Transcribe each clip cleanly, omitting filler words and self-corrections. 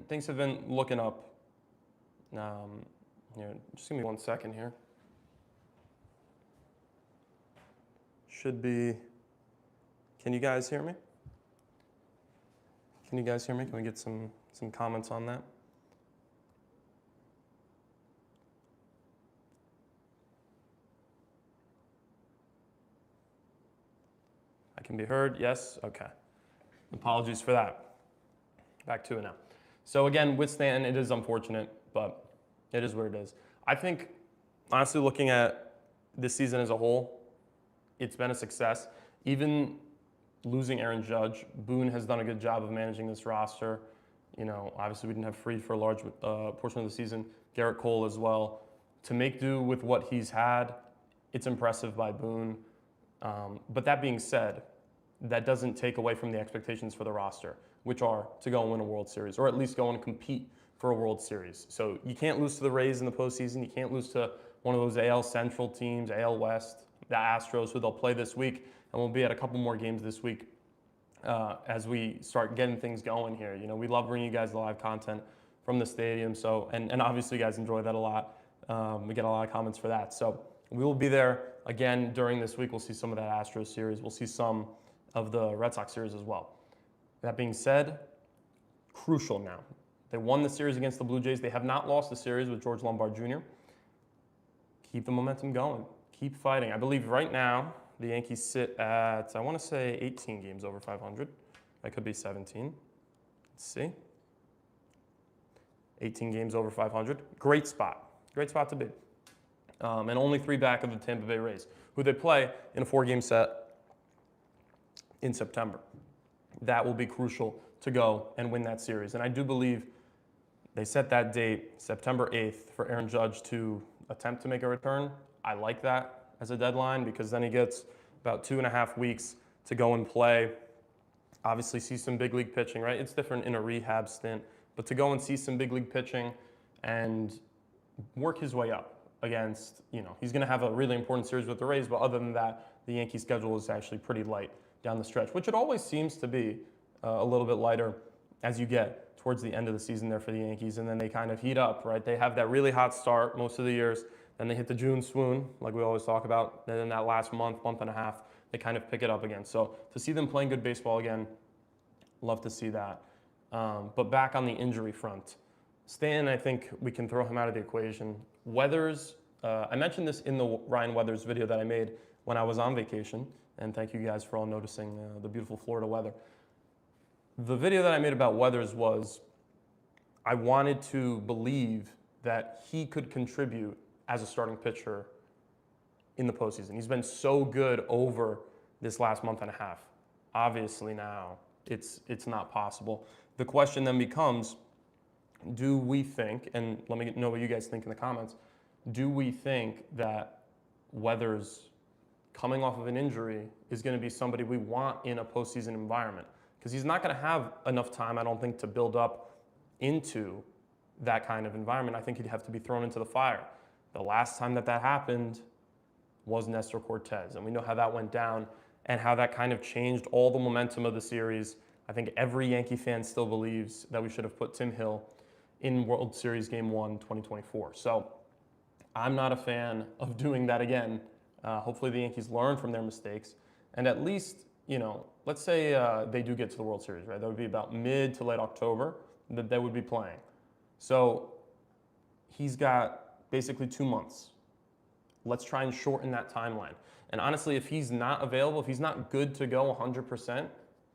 things have been looking up. Here, just give me 1 second here. Should be. Can you guys hear me? Can you guys hear me? Can we get some comments on that? I can be heard. Yes. Okay. Apologies for that. Back to it now. So again, with Stanton, it is unfortunate, but it is what it is. I think, honestly, looking at this season as a whole, it's been a success. Even losing Aaron Judge, Boone has done a good job of managing this roster. You know, obviously we didn't have Fried for a large portion of the season. Garrett Cole as well. To make do with what he's had, it's impressive by Boone. But that being said, that doesn't take away from the expectations for the roster, which are to go and win a World Series, or at least go and compete for a World Series. So you can't lose to the Rays in the postseason. You can't lose to one of those AL Central teams, AL West, the Astros, who they'll play this week. And we'll be at a couple more games this week as we start getting things going here. You know, we love bringing you guys the live content from the stadium. So, and obviously you guys enjoy that a lot. We get a lot of comments for that. So we will be there again during this week. We'll see some of that Astros series. We'll see some of the Red Sox series as well. That being said, crucial now. They won the series against the Blue Jays. They have not lost the series with George Lombard Jr. Keep the momentum going. Keep fighting. I believe right now the Yankees sit at, I want to say 18 games over 500. That could be 17. Let's see. 18 games over 500. Great spot. Great spot to be. And only 3 back of the Tampa Bay Rays, who they play in a 4-game set in September. That will be crucial to go and win that series. And I do believe they set that date, September 8th, for Aaron Judge to attempt to make a return. I like that as a deadline because then he gets about 2.5 weeks to go and play. Obviously see some big league pitching, right? It's different in a rehab stint, but to go and see some big league pitching and work his way up against, you know, he's going to have a really important series with the Rays, but other than that, the Yankee schedule is actually pretty light down the stretch, which it always seems to be a little bit lighter as you get towards the end of the season there for the Yankees, and then they kind of heat up, right? They have that really hot start most of the years, then they hit the June swoon, like we always talk about, and then that last month and a half, they kind of pick it up again. So to see them playing good baseball again, love to see that. But back on the injury front, Stan, I think we can throw him out of the equation. Weathers, I mentioned this in the Ryan Weathers video that I made when I was on vacation, and thank you guys for all noticing the beautiful Florida weather. The video that I made about Weathers was I wanted to believe that he could contribute as a starting pitcher in the postseason. He's been so good over this last month and a half. Obviously now it's not possible. The question then becomes, do we think, and let me know what you guys think in the comments, do we think that Weathers coming off of an injury is going to be somebody we want in a postseason environment? Because he's not going to have enough time, I don't think, to build up into that kind of environment. I think he'd have to be thrown into the fire. The last time that happened was Nestor Cortez, and we know how that went down and how that kind of changed all the momentum of the series. I think every Yankee fan still believes that we should have put Tim Hill in World Series Game 1, 2024. So I'm not a fan of doing that again. Hopefully the Yankees learn from their mistakes, and at least, you know, let's say they do get to the World Series, right? That would be about mid to late October that they would be playing. So he's got basically 2 months. Let's try and shorten that timeline. And honestly, if he's not available, if he's not good to go 100%,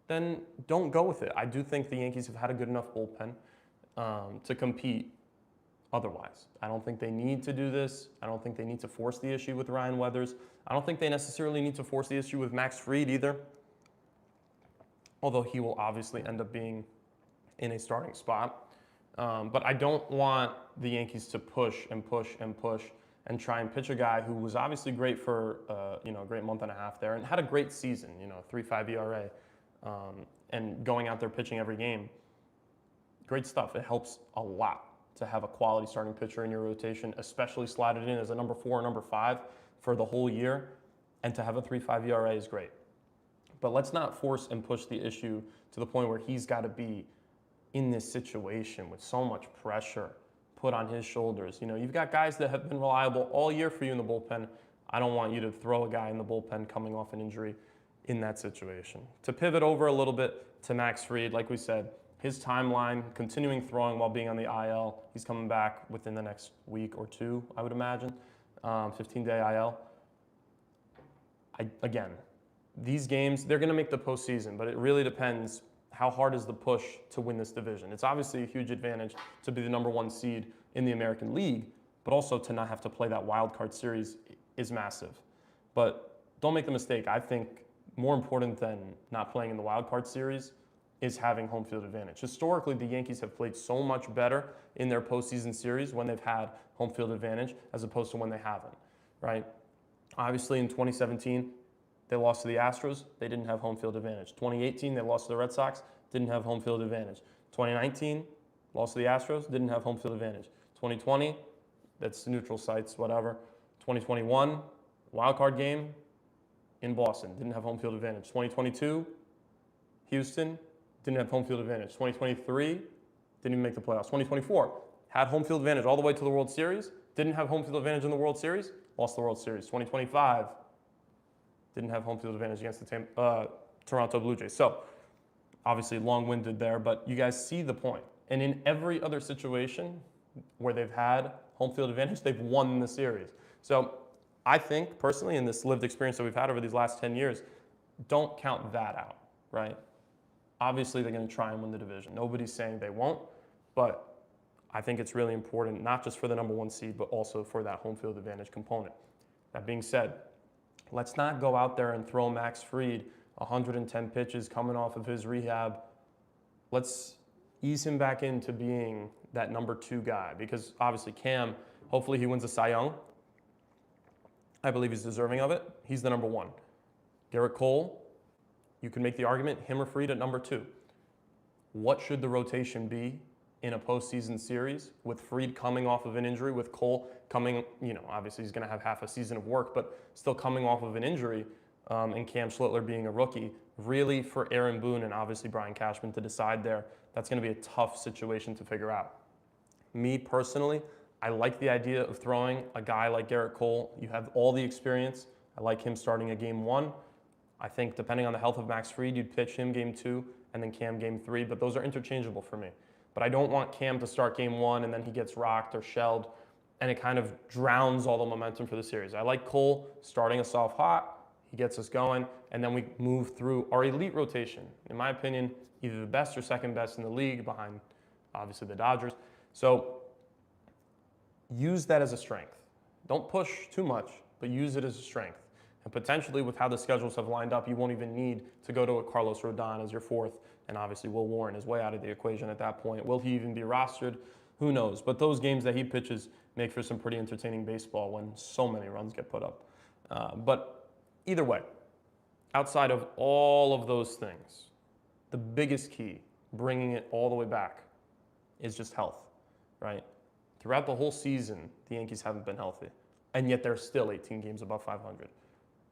then don't go with it. I do think the Yankees have had a good enough bullpen to compete otherwise. I don't think they need to do this. I don't think they need to force the issue with Ryan Weathers. I don't think they necessarily need to force the issue with Max Fried either, although he will obviously end up being in a starting spot. But I don't want the Yankees to push and push and push and try and pitch a guy who was obviously great for a great month and a half there and had a great season, 3.5 ERA, and going out there pitching every game. Great stuff. It helps a lot to have a quality starting pitcher in your rotation, especially slotted in as a number 4 or number 5 for the whole year, and to have a 3.5 ERA is great. But let's not force and push the issue to the point where he's got to be in this situation with so much pressure put on his shoulders. You know, you've got guys that have been reliable all year for you in the bullpen. I don't want you to throw a guy in the bullpen coming off an injury in that situation. To pivot over a little bit to Max Fried, like we said, his timeline, continuing throwing while being on the IL. He's coming back within the next week or two, I would imagine. 15-day IL. Again, these games, they're going to make the postseason, but it really depends how hard is the push to win this division. It's obviously a huge advantage to be the #1 seed in the American League, but also to not have to play that wild card series is massive. But don't make the mistake. I think more important than not playing in the wild card series is having home field advantage. Historically, the Yankees have played so much better in their postseason series when they've had home field advantage as opposed to when they haven't, right? Obviously, in 2017, they lost to the Astros. They didn't have home field advantage. 2018, they lost to the Red Sox. Didn't have home field advantage. 2019, lost to the Astros. Didn't have home field advantage. 2020, that's neutral sites, whatever. 2021, wild card game in Boston. Didn't have home field advantage. 2022, Houston. Didn't have home field advantage. 2023, didn't even make the playoffs. 2024, had home field advantage all the way to the World Series. Didn't have home field advantage in the World Series. Lost the World Series. 2025, didn't have home field advantage against the Toronto Blue Jays. So, obviously long-winded there, but you guys see the point. And in every other situation where they've had home field advantage, they've won the series. So, I think, personally, in this lived experience that we've had over these last 10 years, don't count that out, right? Obviously, they're going to try and win the division. Nobody's saying they won't, but I think it's really important, not just for the #1 seed, but also for that home field advantage component. That being said, let's not go out there and throw Max Fried 110 pitches coming off of his rehab. Let's ease him back into being that #2 guy, because obviously Cam, hopefully he wins a Cy Young. I believe he's deserving of it. He's the #1. Garrett Cole, you can make the argument, him or Fried at #2. What should the rotation be in a postseason series with Fried coming off of an injury, with Cole coming, obviously he's going to have half a season of work, but still coming off of an injury, and Cam Schlittler being a rookie, really for Aaron Boone and obviously Brian Cashman to decide there, that's going to be a tough situation to figure out. Me personally, I like the idea of throwing a guy like Garrett Cole. You have all the experience. I like him starting a game 1. I think depending on the health of Max Fried, you'd pitch him game 2 and then Cam game 3, but those are interchangeable for me. But I don't want Cam to start game 1 and then he gets rocked or shelled and it kind of drowns all the momentum for the series. I like Cole starting us off hot, he gets us going, and then we move through our elite rotation. In my opinion, either the best or second best in the league behind obviously the Dodgers. So use that as a strength. Don't push too much, but use it as a strength. And potentially with how the schedules have lined up, you won't even need to go to a Carlos Rodon as your 4th. And obviously Will Warren is way out of the equation at that point. Will he even be rostered? Who knows? But those games that he pitches make for some pretty entertaining baseball when so many runs get put up. But either way, outside of all of those things, the biggest key, bringing it all the way back, is just health, right? Throughout the whole season, the Yankees haven't been healthy. And yet they're still 18 games above 500.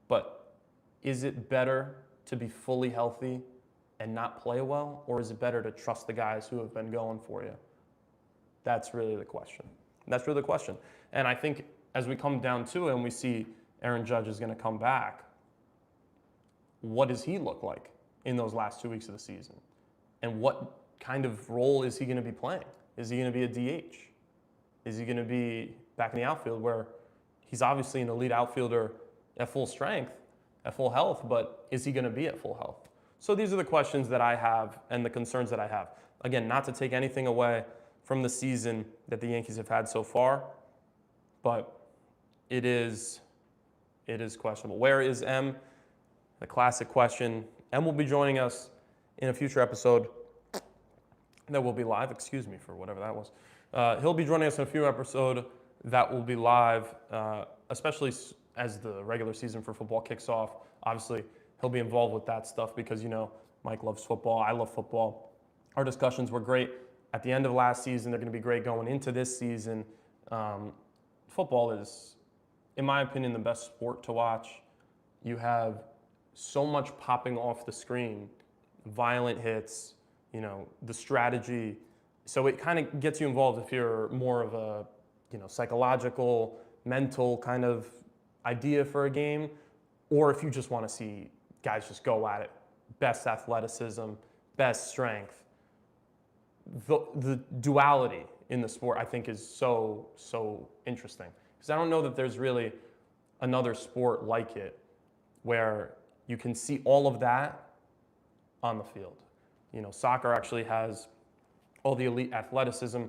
But is it better to be fully healthy and not play well, or is it better to trust the guys who have been going for you? That's really the question. That's really the question. And I think as we come down to it and we see Aaron Judge is going to come back, what does he look like in those last 2 weeks of the season? And what kind of role is he going to be playing? Is he going to be a DH? Is he going to be back in the outfield where he's obviously an elite outfielder at full strength, at full health, but is he going to be at full health? So these are the questions that I have and the concerns that I have. Again, not to take anything away from the season that the Yankees have had so far, but it is questionable. Where is M? The classic question. M will be joining us in a future episode that will be live. Excuse me for whatever that was. He'll be joining us in a few episodes that will be live, especially as the regular season for football kicks off. Obviously, he'll be involved with that stuff because, Mike loves football. I love football. Our discussions were great at the end of last season. They're going to be great going into this season. Football is, in my opinion, the best sport to watch. You have so much popping off the screen, violent hits, the strategy. So it kind of gets you involved if you're more of a, psychological, mental kind of idea for a game, or if you just want to see guys just go at it, best athleticism, best strength. The duality in the sport, I think, is so interesting, because I don't know that there's really another sport like it where you can see all of that on the field. Soccer actually has all the elite athleticism,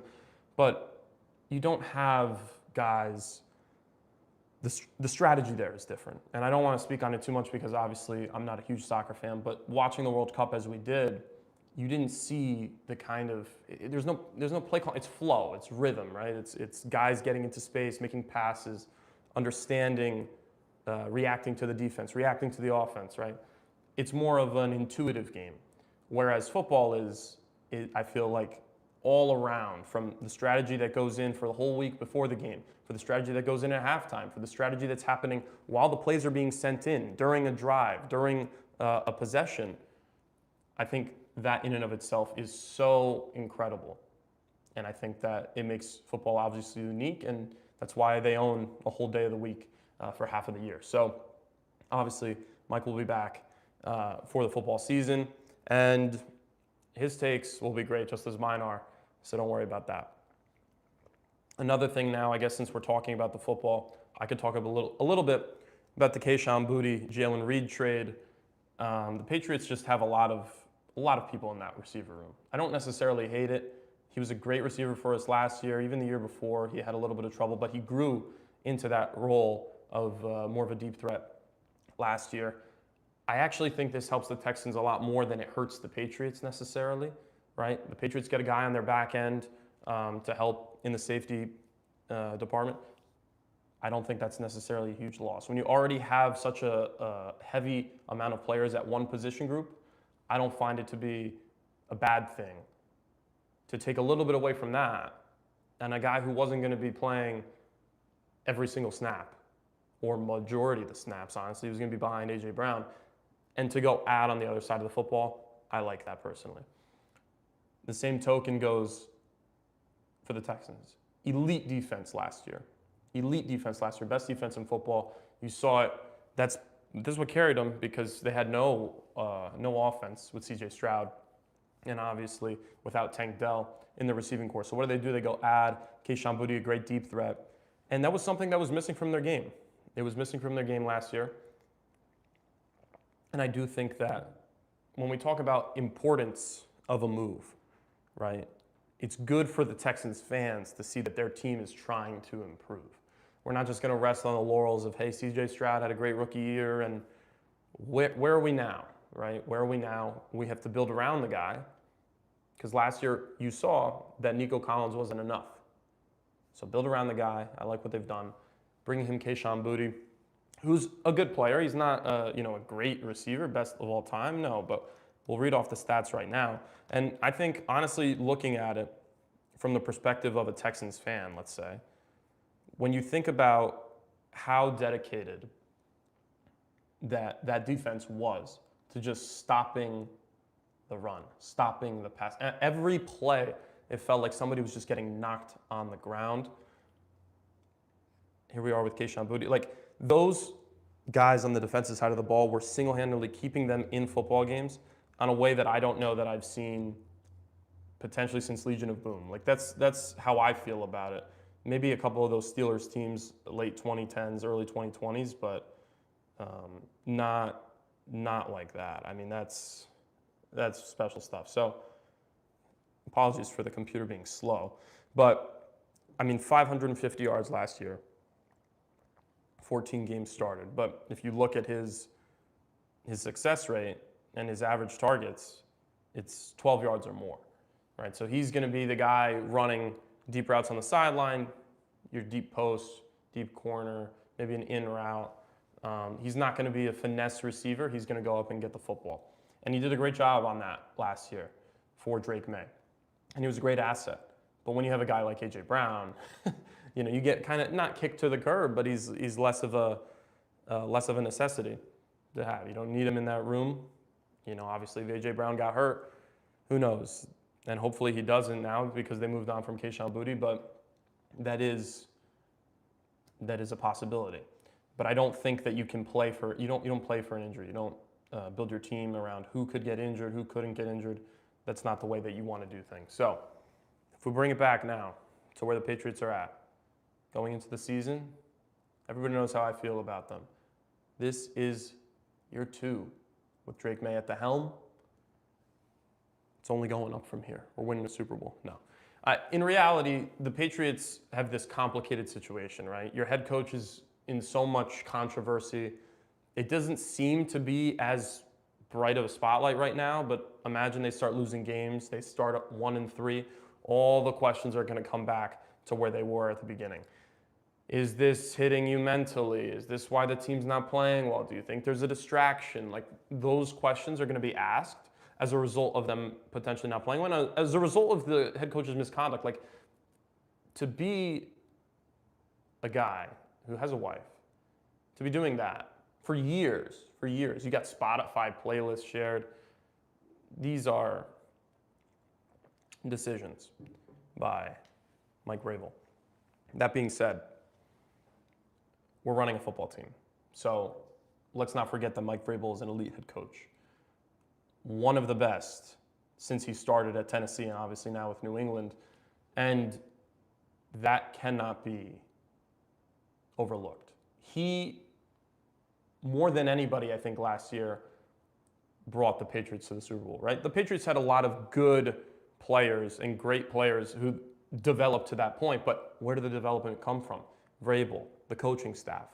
but you don't have guys. The strategy there is different. And I don't want to speak on it too much because obviously I'm not a huge soccer fan, but watching the World Cup as we did, you didn't see the kind of, there's no play call, it's flow, it's rhythm, right? It's guys getting into space, making passes, understanding, reacting to the defense, reacting to the offense, right? It's more of an intuitive game. Whereas football is I feel like, all around, from the strategy that goes in for the whole week before the game, for the strategy that goes in at halftime, for the strategy that's happening while the plays are being sent in, during a drive, during a possession. I think that in and of itself is so incredible. And I think that it makes football obviously unique, and that's why they own a whole day of the week for half of the year. So obviously, Mike will be back for the football season, and his takes will be great, just as mine are. So don't worry about that. Another thing now, I guess, since we're talking about the football, I could talk a little bit about the Kayshon Boutte, Jalen Reed trade. The Patriots just have a lot of people in that receiver room. I don't necessarily hate it. He was a great receiver for us last year. Even the year before, he had a little bit of trouble, but he grew into that role of more of a deep threat last year. I actually think this helps the Texans a lot more than it hurts the Patriots necessarily, right? The Patriots get a guy on their back end to help in the safety department. I don't think that's necessarily a huge loss. When you already have such a heavy amount of players at one position group, I don't find it to be a bad thing to take a little bit away from that, and a guy who wasn't going to be playing every single snap, or majority of the snaps, honestly, he was going to be behind A.J. Brown, and to go add on the other side of the football, I like that personally. The same token goes for the Texans. Elite defense last year. Best defense in football. You saw it. This is what carried them, because they had no offense with C.J. Stroud, and obviously without Tank Dell in the receiving corps. So what do? They go add Kayshon Boutte, a great deep threat. And that was something that was missing from their game. It was missing from their game last year. And I do think that when we talk about importance of a move, right, it's good for the Texans fans to see that their team is trying to improve. We're not just going to rest on the laurels of, hey, C.J. Stroud had a great rookie year, and where are we now, right? Where are we now? We have to build around the guy, because last year you saw that Nico Collins wasn't enough. So build around the guy. I like what they've done. Bringing him Kayshon Boutte, who's a good player. He's not a great receiver, best of all time, no, but we'll read off the stats right now. And I think, honestly, looking at it from the perspective of a Texans fan, let's say, when you think about how dedicated that defense was to just stopping the run, stopping the pass. Every play, it felt like somebody was just getting knocked on the ground. Here we are with Kayshon Boutte. Like, those guys on the defensive side of the ball were single-handedly keeping them in football games on a way that I don't know that I've seen potentially since Legion of Boom. Like, that's how I feel about it. Maybe a couple of those Steelers teams, late 2010s, early 2020s, but not like that. I mean, that's special stuff. So apologies for the computer being slow. But, I mean, 550 yards last year, 14 games started. But if you look at his success rate and his average targets, it's 12 yards or more, right? So he's going to be the guy running deep routes on the sideline, your deep post, deep corner, maybe an in route. He's not going to be a finesse receiver. He's going to go up and get the football. And he did a great job on that last year for Drake May. And he was a great asset. But when you have a guy like A.J. Brown, you get kind of not kicked to the curb, but he's less of a necessity to have. You don't need him in that room. Obviously, if A.J. Brown got hurt, Who knows? And hopefully he doesn't now because they moved on from Kayshon Boutte, but that is a possibility. But I don't think that you can play for you don't play for an injury. You don't build your team around who could get injured, who couldn't get injured. That's not the way that you want to do things. So if we bring it back now to where the Patriots are at, going into the season, everybody knows how I feel about them. This is year 2 with Drake May at the helm. It's only going up from here. We're winning a Super Bowl. No. In reality, the Patriots have this complicated situation, right? Your head coach is in so much controversy. It doesn't seem to be as bright of a spotlight right now, but imagine they start losing games. They start at 1-3. All the questions are going to come back to where they were at the beginning. Is this hitting you mentally? Is this why the team's not playing well? Do you think there's a distraction? Like, those questions are going to be asked as a result of them potentially not playing well. As a result of the head coach's misconduct, like, to be a guy who has a wife, to be doing that for years, you got Spotify playlists shared. These are decisions by Mike Vrabel. That being said, we're running a football team. So let's not forget that Mike Vrabel is an elite head coach. One of the best since he started at Tennessee and obviously now with New England. And that cannot be overlooked. He, more than anybody, I think, last year brought the Patriots to the Super Bowl, right? The Patriots had a lot of good players and great players who developed to that point, but where did the development come from? Vrabel, the coaching staff.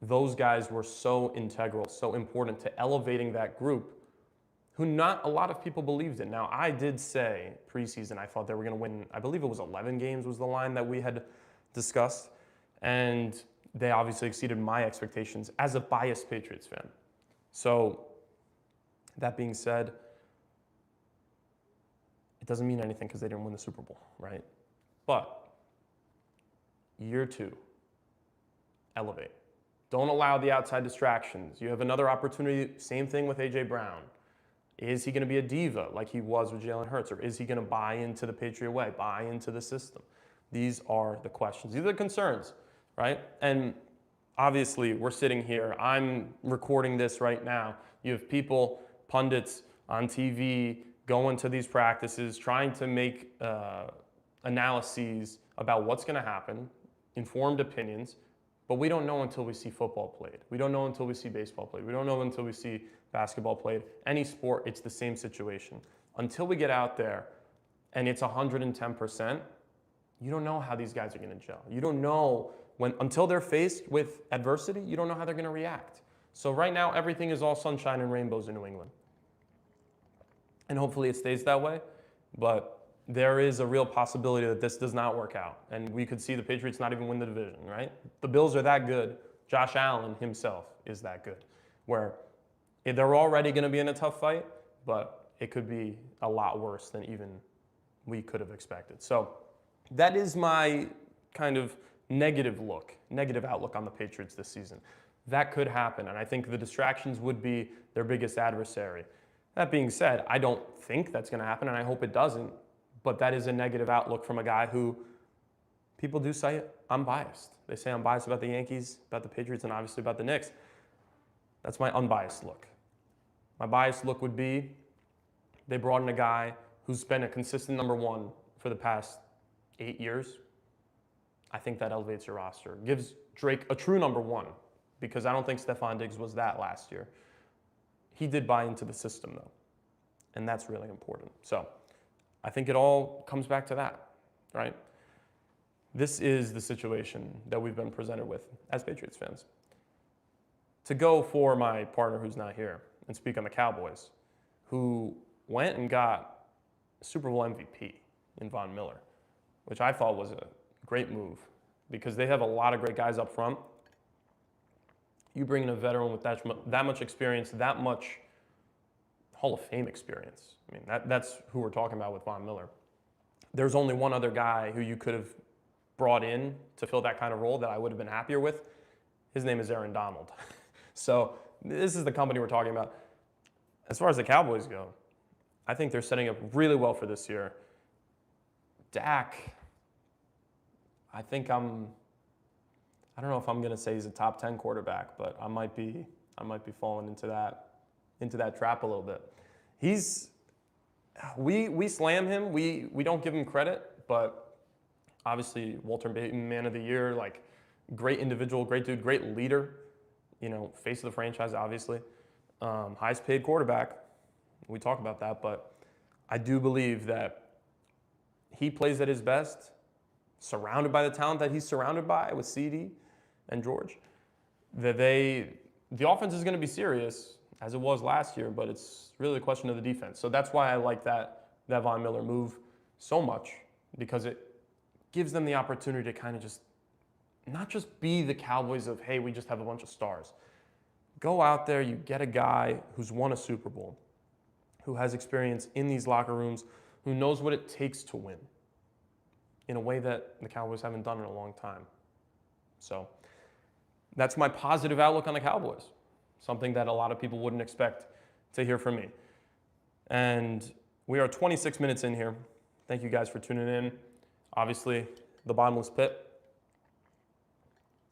Those guys were so integral, so important to elevating that group who not a lot of people believed in. Now, I did say preseason I thought they were going to win, I believe it was 11 games was the line that we had discussed, and they obviously exceeded my expectations as a biased Patriots fan. So, that being said, it doesn't mean anything because they didn't win the Super Bowl, right? But year 2, elevate. Don't allow the outside distractions. You have another opportunity, same thing with A.J. Brown. Is he going to be a diva like he was with Jalen Hurts? Or is he going to buy into the Patriot way, buy into the system? These are the questions. These are the concerns, right? And obviously, we're sitting here. I'm recording this right now. You have people, pundits on TV, going to these practices, trying to make analyses about what's going to happen, informed opinions, but we don't know until we see football played. We don't know until we see baseball played. We don't know until we see basketball played. Any sport, it's the same situation. Until we get out there and it's 110%, you don't know how these guys are going to gel. You don't know until they're faced with adversity, you don't know how they're going to react. So right now, everything is all sunshine and rainbows in New England. And hopefully it stays that way, but there is a real possibility that this does not work out. And we could see the Patriots not even win the division, right? The Bills are that good. Josh Allen himself is that good, where they're already going to be in a tough fight, but it could be a lot worse than even we could have expected. So that is my kind of negative outlook on the Patriots this season. That could happen, and I think the distractions would be their biggest adversary. That being said, I don't think that's going to happen, and I hope it doesn't, but that is a negative outlook from a guy who people do say I'm biased. They say I'm biased about the Yankees, about the Patriots, and obviously about the Knicks. That's my unbiased look. My biased look would be they brought in a guy who's been a consistent number one for the past 8 years. I think that elevates your roster. Gives Drake a true number one, because I don't think Stephon Diggs was that last year. He did buy into the system, though, and that's really important. So I think it all comes back to that, right? This is the situation that we've been presented with as Patriots fans. To go for my partner who's not here and speak on the Cowboys, who went and got a Super Bowl MVP in Von Miller, which I thought was a great move because they have a lot of great guys up front. You bring in a veteran with that much experience, that much Hall of Fame experience. I mean, that's who we're talking about with Von Miller. There's only one other guy who you could have brought in to fill that kind of role that I would have been happier with. His name is Aaron Donald. So this is the company we're talking about. As far as the Cowboys go, I think they're setting up really well for this year. Dak, I don't know if I'm going to say he's a top 10 quarterback, but I might be falling into that trap a little bit. We slam him. We don't give him credit, but obviously Walter Payton, Man of the Year, like great individual, great dude, great leader, face of the franchise, obviously. Highest paid quarterback. We talk about that, but I do believe that he plays at his best, surrounded by the talent that he's surrounded by with CD and George. That the offense is going to be serious, as it was last year, but it's really a question of the defense. So that's why I like that Von Miller move so much, because it gives them the opportunity to kind of just not just be the Cowboys of, hey, we just have a bunch of stars. Go out there, you get a guy who's won a Super Bowl, who has experience in these locker rooms, who knows what it takes to win in a way that the Cowboys haven't done in a long time. So that's my positive outlook on the Cowboys, something that a lot of people wouldn't expect to hear from me. And we are 26 minutes in here. Thank you guys for tuning in. Obviously, the bottomless pit.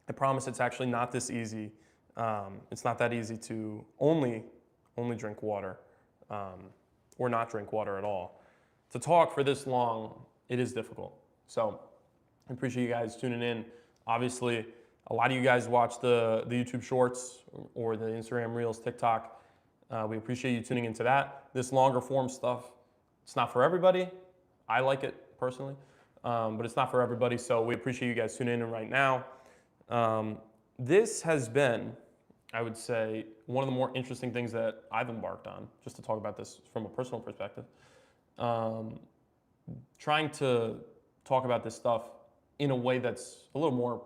I promise it's actually not this easy. It's not that easy to only drink water or not drink water at all. To talk for this long, it is difficult. So I appreciate you guys tuning in. Obviously, a lot of you guys watch the YouTube Shorts or the Instagram Reels, TikTok. We appreciate you tuning into that. This longer form stuff, it's not for everybody. I like it personally, but it's not for everybody. So we appreciate you guys tuning in right now. This has been, I would say, one of the more interesting things that I've embarked on, just to talk about this from a personal perspective. Trying to talk about this stuff in a way that's a little more,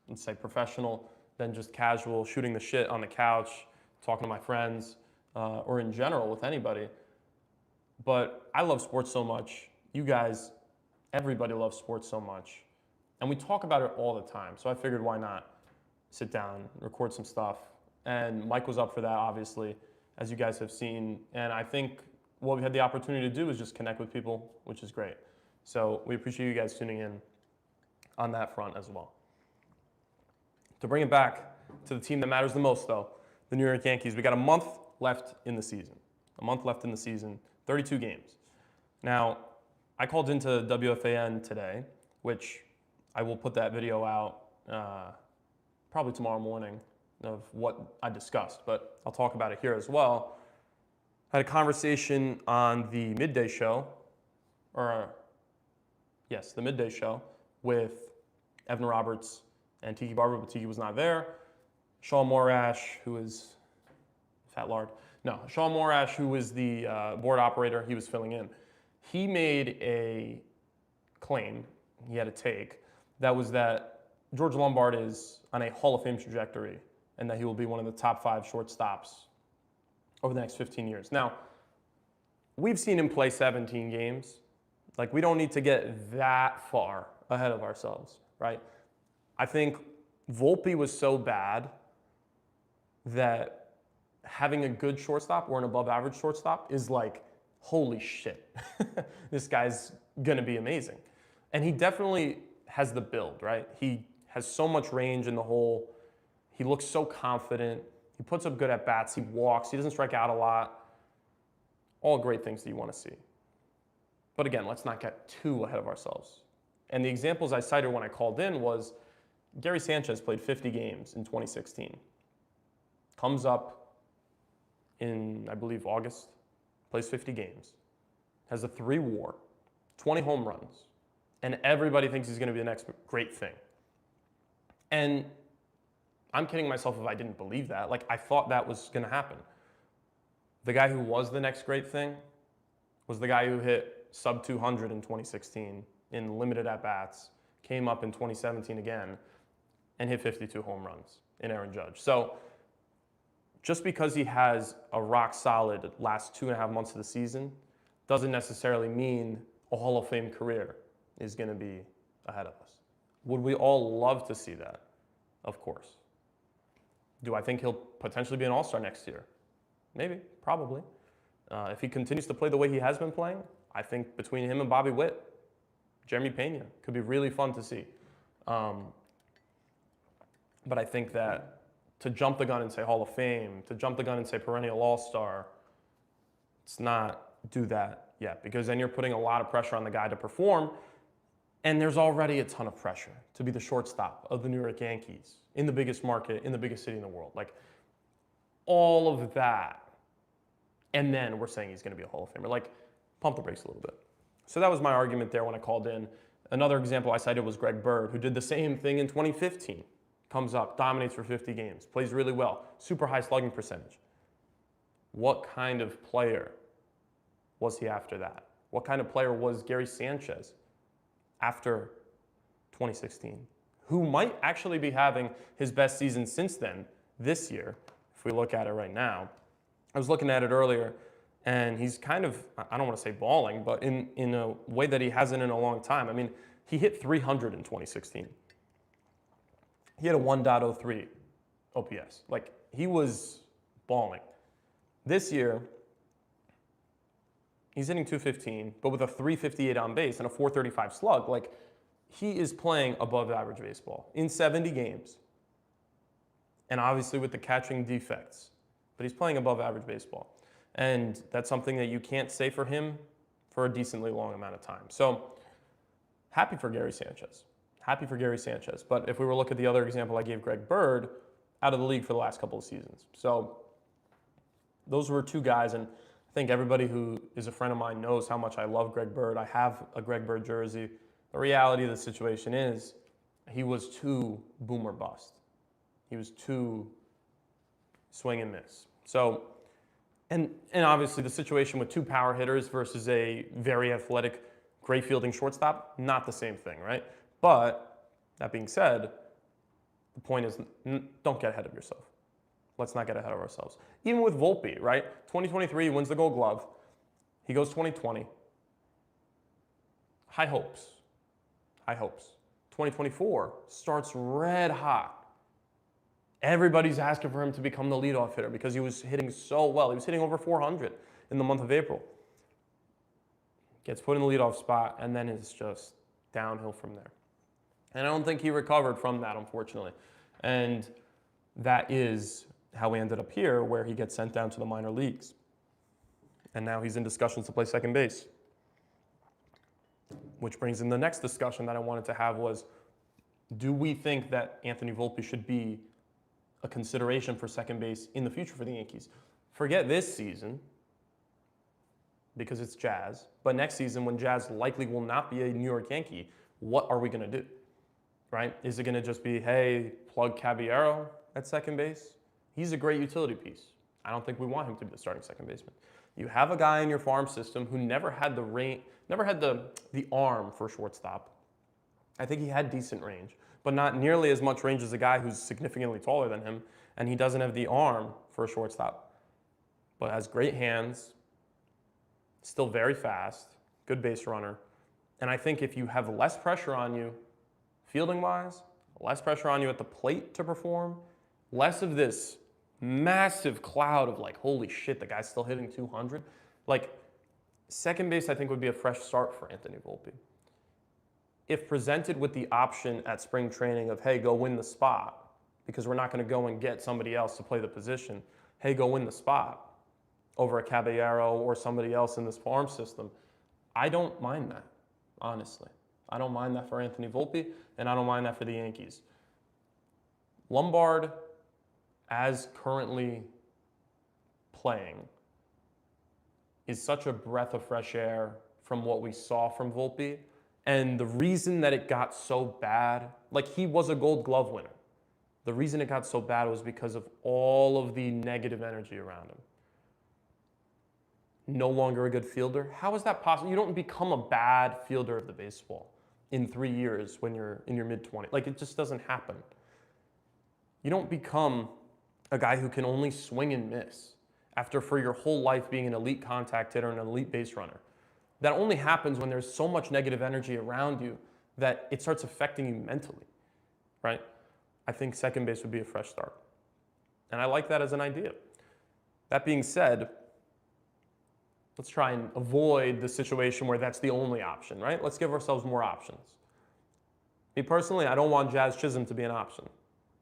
let's say, professional than just casual, shooting the shit on the couch, talking to my friends, or in general with anybody. But I love sports so much. You guys, everybody loves sports so much. And we talk about it all the time. So I figured, why not sit down, record some stuff. And Mike was up for that, obviously, as you guys have seen. And I think what we had the opportunity to do is just connect with people, which is great. So we appreciate you guys tuning in on that front as well. To bring it back to the team that matters the most, though, the New York Yankees, we got a month left in the season. 32 games. Now, I called into WFAN today, which I will put that video out probably tomorrow morning of what I discussed, but I'll talk about it here as well. I had a conversation on the midday show, the midday show with Evan Roberts and Tiki Barber, but Tiki was not there. Sean Morash, who is Sean Morash, who was the board operator, he was filling in. He made a claim, he had a take, that was that George Lombard is on a Hall of Fame trajectory and that he will be one of the top 5 shortstops over the next 15 years. Now, we've seen him play 17 games. Like, we don't need to get that far ahead of ourselves, right? I think Volpe was so bad that having a good shortstop or an above average shortstop is like, holy shit, this guy's gonna be amazing. And he definitely has the build, right? He has so much range in the hole. He looks so confident. He puts up good at bats. He walks. He doesn't strike out a lot. All great things that you want to see. But again, let's not get too ahead of ourselves. And the examples I cited when I called in was Gary Sanchez played 50 games in 2016. Comes up in, I believe, August, plays 50 games, has a 3 WAR, 20 home runs, and everybody thinks he's going to be the next great thing. And I'm kidding myself if I didn't believe that. Like, I thought that was going to happen. The guy who was the next great thing was the guy who hit sub 200 in 2016 in limited at-bats, came up in 2017 again, and hit 52 home runs in Aaron Judge. So just because he has a rock-solid last 2.5 months of the season doesn't necessarily mean a Hall of Fame career is going to be ahead of us. Would we all love to see that? Of course. Do I think he'll potentially be an all-star next year? Maybe, probably. If he continues to play the way he has been playing, I think between him and Bobby Witt, Jeremy Pena could be really fun to see. But I think that to jump the gun and say Hall of Fame, to jump the gun and say perennial All-Star, let's not do that yet, because then you're putting a lot of pressure on the guy to perform, and there's already a ton of pressure to be the shortstop of the New York Yankees in the biggest market, in the biggest city in the world. Like, all of that, and then we're saying he's going to be a Hall of Famer. Like, pump the brakes a little bit. So that was my argument there when I called in. Another example I cited was Greg Bird, who did the same thing in 2015. Comes up, dominates for 50 games, plays really well, super high slugging percentage. What kind of player was he after that? What kind of player was Gary Sanchez after 2016? Who might actually be having his best season since then, this year, if we look at it right now. I was looking at it earlier, and he's kind of, I don't want to say balling, but in a way that he hasn't in a long time. I mean, he hit 300 in 2016. He had a 1.03 OPS. Like, he was balling. This year, he's hitting 215, but with a 358 on base and a 435 slug. Like, he is playing above average baseball in 70 games. And obviously with the catching defects, but he's playing above average baseball. And that's something that you can't say for him for a decently long amount of time. So, happy for Gary Sanchez. Happy for Gary Sanchez. But if we were to look at the other example I gave, Greg Bird, out of the league for the last couple of seasons. So those were two guys, and I think everybody who is a friend of mine knows how much I love Greg Bird. I have a Greg Bird jersey. The reality of the situation is he was too boom or bust. He was too swing and miss. So, and obviously the situation with two power hitters versus a very athletic, great fielding shortstop, not the same thing, right? But that being said, the point is don't get ahead of yourself. Let's not get ahead of ourselves. Even with Volpe, right? 2023, he wins the Gold Glove. He goes 2020. High hopes. High hopes. 2024 starts red hot. Everybody's asking for him to become the leadoff hitter because he was hitting so well. He was hitting over 400 in the month of April. Gets put in the leadoff spot, and then it's just downhill from there. And I don't think he recovered from that, unfortunately. And that is how we ended up here, where he gets sent down to the minor leagues. And now he's in discussions to play second base. Which brings in the next discussion that I wanted to have was, do we think that Anthony Volpe should be a consideration for second base in the future for the Yankees? Forget this season, because it's Jazz. But next season, when Jazz likely will not be a New York Yankee, what are we going to do? Right? Is it going to just be, hey, plug Caballero at second base? He's a great utility piece. I don't think we want him to be the starting second baseman. You have a guy in your farm system who never had the arm for shortstop. I think he had decent range, but not nearly as much range as a guy who's significantly taller than him, and he doesn't have the arm for a shortstop, but has great hands, still very fast, good base runner. And I think if you have less pressure on you, fielding-wise, less pressure on you at the plate to perform, less of this massive cloud of like, holy shit, the guy's still hitting 200. Like, second base, I think, would be a fresh start for Anthony Volpe. If presented with the option at spring training of, hey, go win the spot, because we're not going to go and get somebody else to play the position, hey, go win the spot over a Caballero or somebody else in this farm system, I don't mind that, honestly. I don't mind that for Anthony Volpe, and I don't mind that for the Yankees. Lombard, as currently playing, is such a breath of fresh air from what we saw from Volpe. And the reason that it got so bad, like, he was a Gold Glove winner. The reason it got so bad was because of all of the negative energy around him. No longer a good fielder. How is that possible? You don't become a bad fielder of the baseball in 3 years when you're in your mid-20s. Like, it just doesn't happen. You don't become a guy who can only swing and miss after for your whole life being an elite contact hitter and an elite base runner. That only happens when there's so much negative energy around you that it starts affecting you mentally, right? I think second base would be a fresh start. And I like that as an idea. That being said, Let's try and avoid the situation where that's the only option, right? Let's give ourselves more options. Me personally, I don't want Jazz Chisholm to be an option,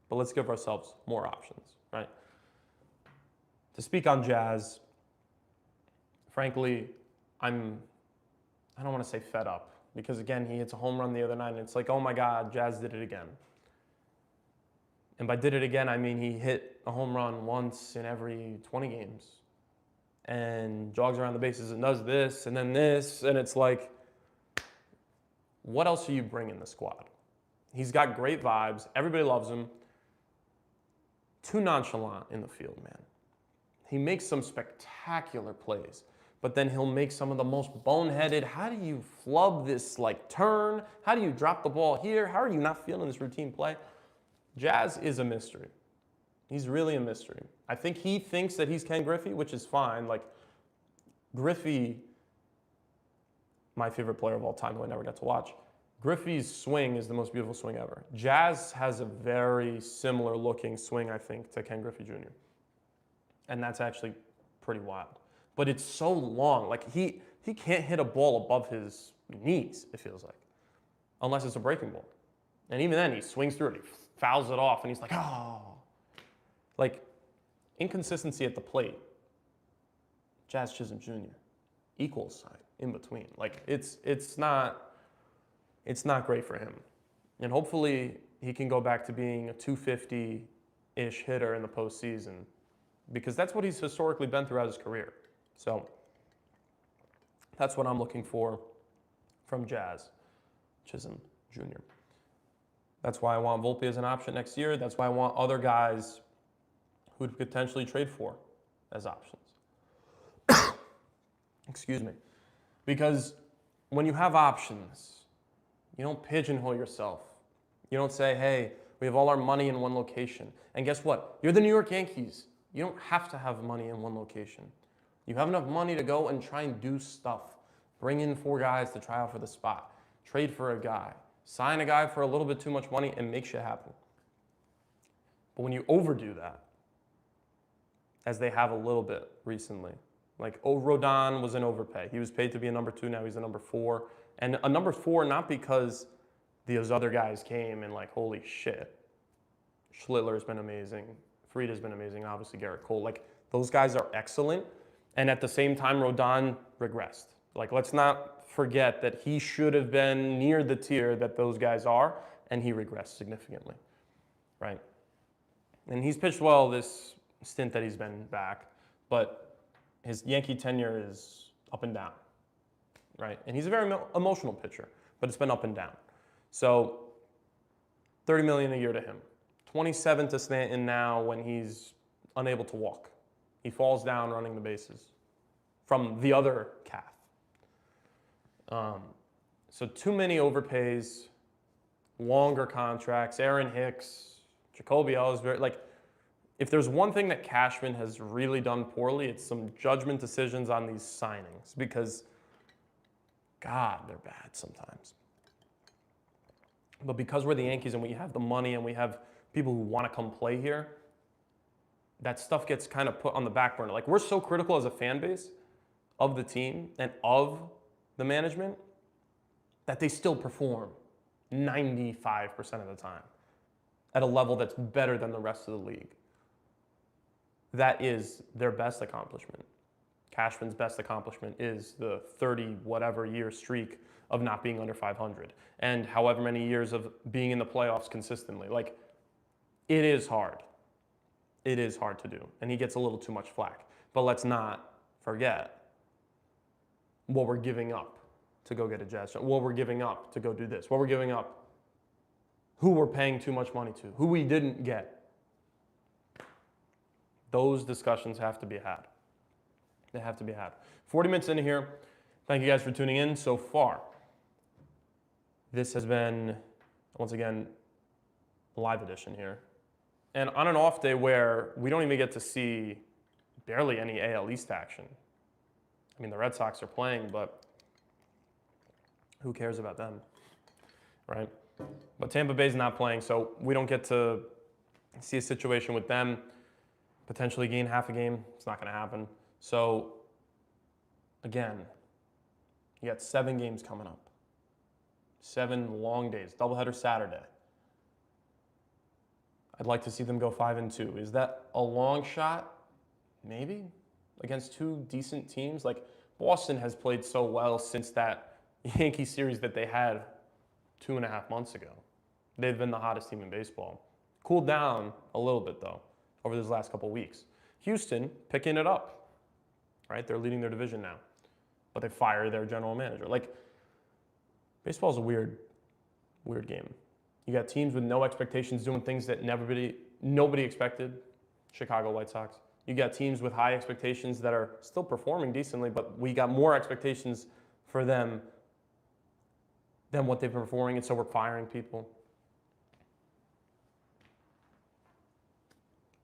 but let's give ourselves more options, right? To speak on Jazz, frankly, I don't want to say fed up, because again, he hits a home run the other night and it's like, oh my God, Jazz did it again. And by did it again, I mean he hit a home run once in every 20 games and jogs around the bases and does this and then this, and it's like, what else are you bringing the squad? He's got great vibes. Everybody loves him. Too nonchalant in the field, man. He makes some spectacular plays, but then he'll make some of the most boneheaded, how do you flub this like turn? How do you drop the ball here? How are you not feeling this routine play? Jazz is a mystery. He's really a mystery. I think he thinks that he's Ken Griffey, which is fine. Like, Griffey, my favorite player of all time who I never got to watch, Griffey's swing is the most beautiful swing ever. Jazz has a very similar looking swing, I think, to Ken Griffey Jr. And that's actually pretty wild. But it's so long. Like, he can't hit a ball above his knees, it feels like, unless it's a breaking ball. And even then, he swings through it, he fouls it off, and he's like, oh. Like, inconsistency at the plate, Jazz Chisholm Jr., equal sign in between. Like, it's not great for him. And hopefully he can go back to being a 250-ish hitter in the postseason, because that's what he's historically been throughout his career. So that's what I'm looking for from Jazz Chisholm Jr. That's why I want Volpe as an option next year. That's why I want other guys who'd potentially trade for as options. Excuse me. Because when you have options, you don't pigeonhole yourself. You don't say, hey, we have all our money in one location. And guess what? You're the New York Yankees. You don't have to have money in one location. You have enough money to go and try and do stuff. Bring in 4 guys to try out for the spot. Trade for a guy. Sign a guy for a little bit too much money and make shit happen. But when you overdo that, as they have a little bit recently, like Rodon was an overpay. He was paid to be a number 2, now he's a number 4. And a number 4 not because those other guys came and like, holy shit. Schlittler's been amazing. Frieda's been amazing. Obviously, Garrett Cole. Like, those guys are excellent. And at the same time, Rodon regressed. Like, let's not forget that he should have been near the tier that those guys are, and he regressed significantly, right? And he's pitched well this stint that he's been back, but his Yankee tenure is up and down, right? And he's a very emotional pitcher, but it's been up and down. So $30 million a year to him. 27 to Stanton now when he's unable to walk. He falls down running the bases from the other calf. So too many overpays, longer contracts. Aaron Hicks, Jacoby Ellsbury. Like, if there's one thing that Cashman has really done poorly, it's some judgment decisions on these signings, because, God, they're bad sometimes. But because we're the Yankees and we have the money and we have people who want to come play here, that stuff gets kind of put on the back burner. Like, we're so critical as a fan base of the team and of the management that they still perform 95% of the time at a level that's better than the rest of the league. That is their best accomplishment. Cashman's best accomplishment is the 30-whatever year streak of not being under 500 and however many years of being in the playoffs consistently. Like, it is hard. It is hard to do, and he gets a little too much flack. But let's not forget what we're giving up to go get a Jazz, what we're giving up to go do this, what we're giving up, who we're paying too much money to, who we didn't get. Those discussions have to be had. They have to be had. 40 minutes into here. Thank you guys for tuning in so far. This has been, once again, a live edition here. And on an off day where we don't even get to see barely any AL East action. I mean, the Red Sox are playing, but who cares about them, right? But Tampa Bay's not playing, so we don't get to see a situation with them potentially gain half a game. It's not going to happen. So again, you got 7 games coming up. 7 long days, doubleheader Saturday. I'd like to see them go 5-2. Is that a long shot? Maybe. Against 2 decent teams. Like, Boston has played so well since that Yankee series that they had 2.5 months ago. They've been the hottest team in baseball. Cooled down a little bit, though, over these last couple weeks. Houston picking it up, right? They're leading their division now, but they fire their general manager. Like, baseball is a weird game. You got teams with no expectations doing things that nobody expected. Chicago White Sox. You got teams with high expectations that are still performing decently, but we got more expectations for them than what they've been performing, and so we're firing people.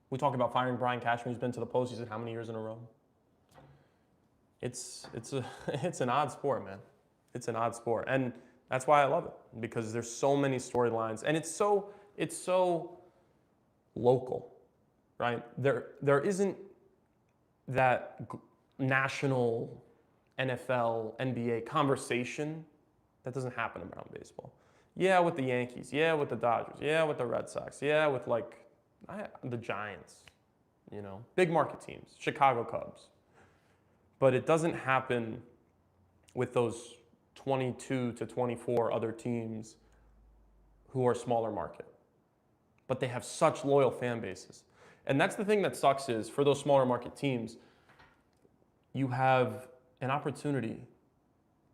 We talk about firing Brian Cashman, who's been to the postseason how many years in a row? It's an odd sport, man. It's an odd sport, and that's why I love it, because there's so many storylines, and it's so local, right? There isn't that national NFL, NBA conversation that doesn't happen around baseball. Yeah, with the Yankees. Yeah, with the Dodgers. Yeah, with the Red Sox. Yeah, with the Giants. You know, big market teams, Chicago Cubs. But it doesn't happen with those 22 to 24 other teams who are smaller market. But they have such loyal fan bases. And that's the thing that sucks is, for those smaller market teams, you have an opportunity.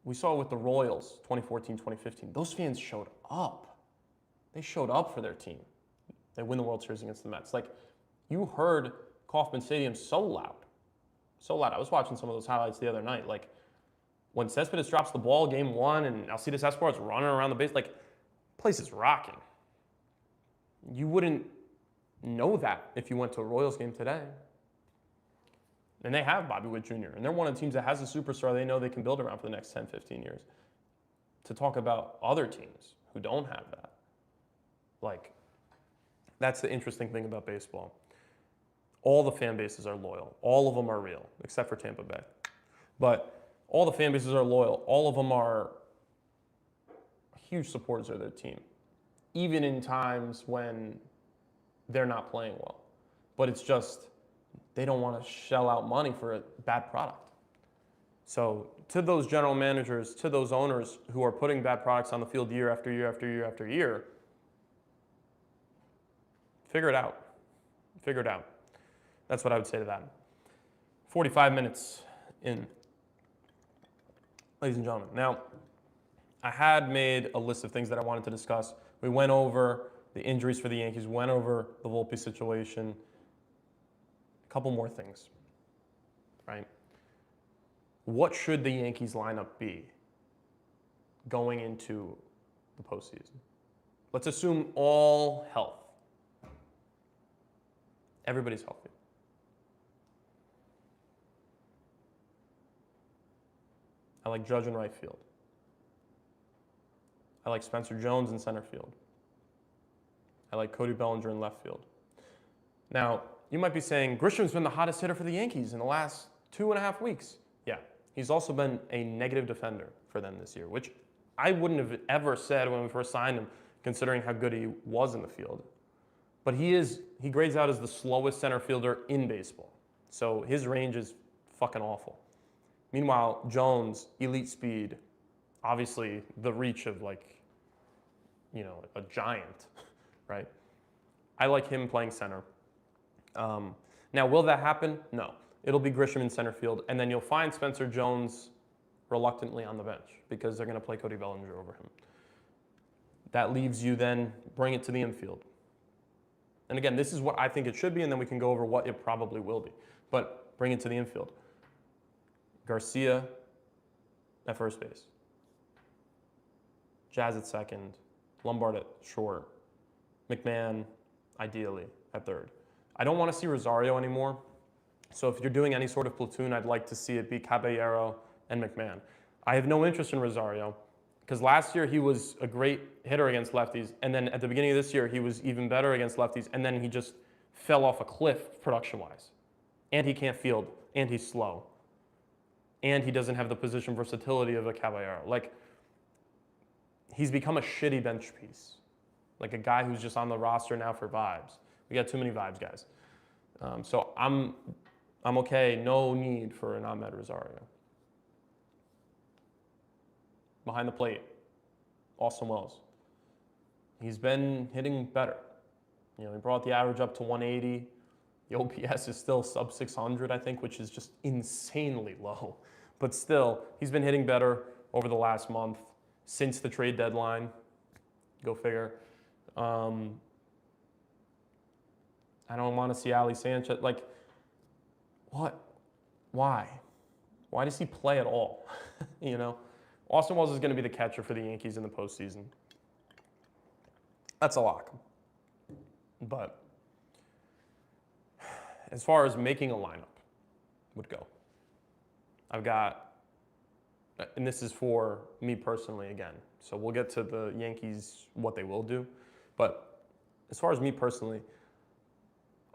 We saw it with the Royals, 2014, 2015. Those fans showed up. They showed up for their team. They win the World Series against the Mets. Like, you heard Kauffman Stadium so loud. So loud. I was watching some of those highlights the other night. Like, when Cespedes drops the ball game 1 and Alcides Escobar's running around the base, like, place is rocking. You wouldn't know that if you went to a Royals game today. And they have Bobby Witt Jr., and they're one of the teams that has a superstar they know they can build around for the next 10, 15 years. To talk about other teams who don't have that. Like, that's the interesting thing about baseball. All the fan bases are loyal. All of them are real, except for Tampa Bay. But all the fan bases are loyal. All of them are huge supporters of their team, even in times when they're not playing well. But it's just, they don't want to shell out money for a bad product. So to those general managers, to those owners who are putting bad products on the field year after year after year after year, figure it out. Figure it out. That's what I would say to that. 45 minutes in, ladies and gentlemen. Now, I had made a list of things that I wanted to discuss. We went over the injuries for the Yankees, went over the Volpe situation. A couple more things, right? What should the Yankees lineup be going into the postseason? Let's assume all health. Everybody's healthy. I like Judge in right field. I like Spencer Jones in center field. I like Cody Bellinger in left field. Now, you might be saying, Grisham's been the hottest hitter for the Yankees in the last 2.5 weeks. Yeah, he's also been a negative defender for them this year, which I wouldn't have ever said when we first signed him, considering how good he was in the field. But he grades out as the slowest center fielder in baseball. So his range is fucking awful. Meanwhile, Jones, elite speed, obviously the reach of a giant, right? I like him playing center. Now, will that happen? No. It'll be Grisham in center field, and then you'll find Spencer Jones reluctantly on the bench because they're going to play Cody Bellinger over him. That leaves you then bring it to the infield. And again, this is what I think it should be, and then we can go over what it probably will be. But bring it to the infield. Garcia at first base. Jazz at second. Lombard at short. McMahon, ideally, at third. I don't want to see Rosario anymore. So if you're doing any sort of platoon, I'd like to see it be Caballero and McMahon. I have no interest in Rosario because last year he was a great hitter against lefties, and then at the beginning of this year he was even better against lefties, and then he just fell off a cliff production-wise. And he can't field, and he's slow. and he doesn't have the position versatility of a Caballero. Like, he's become a shitty bench piece, like a guy who's just on the roster now for vibes. We got too many vibes, guys. So I'm okay. No need for an Ahmed Rosario. Behind the plate, Austin Wells. He's been hitting better. You know, he brought the average up to 180. The OPS is still sub 600, I think, which is just insanely low. But still, he's been hitting better over the last month since the trade deadline. Go figure. I don't want to see Ali Sanchez. Like, what? Why? Why does he play at all? You know? Austin Wells is going to be the catcher for the Yankees in the postseason. That's a lock. But as far as making a lineup would go, I've got, and this is for me personally again, so we'll get to the Yankees, what they will do. But as far as me personally,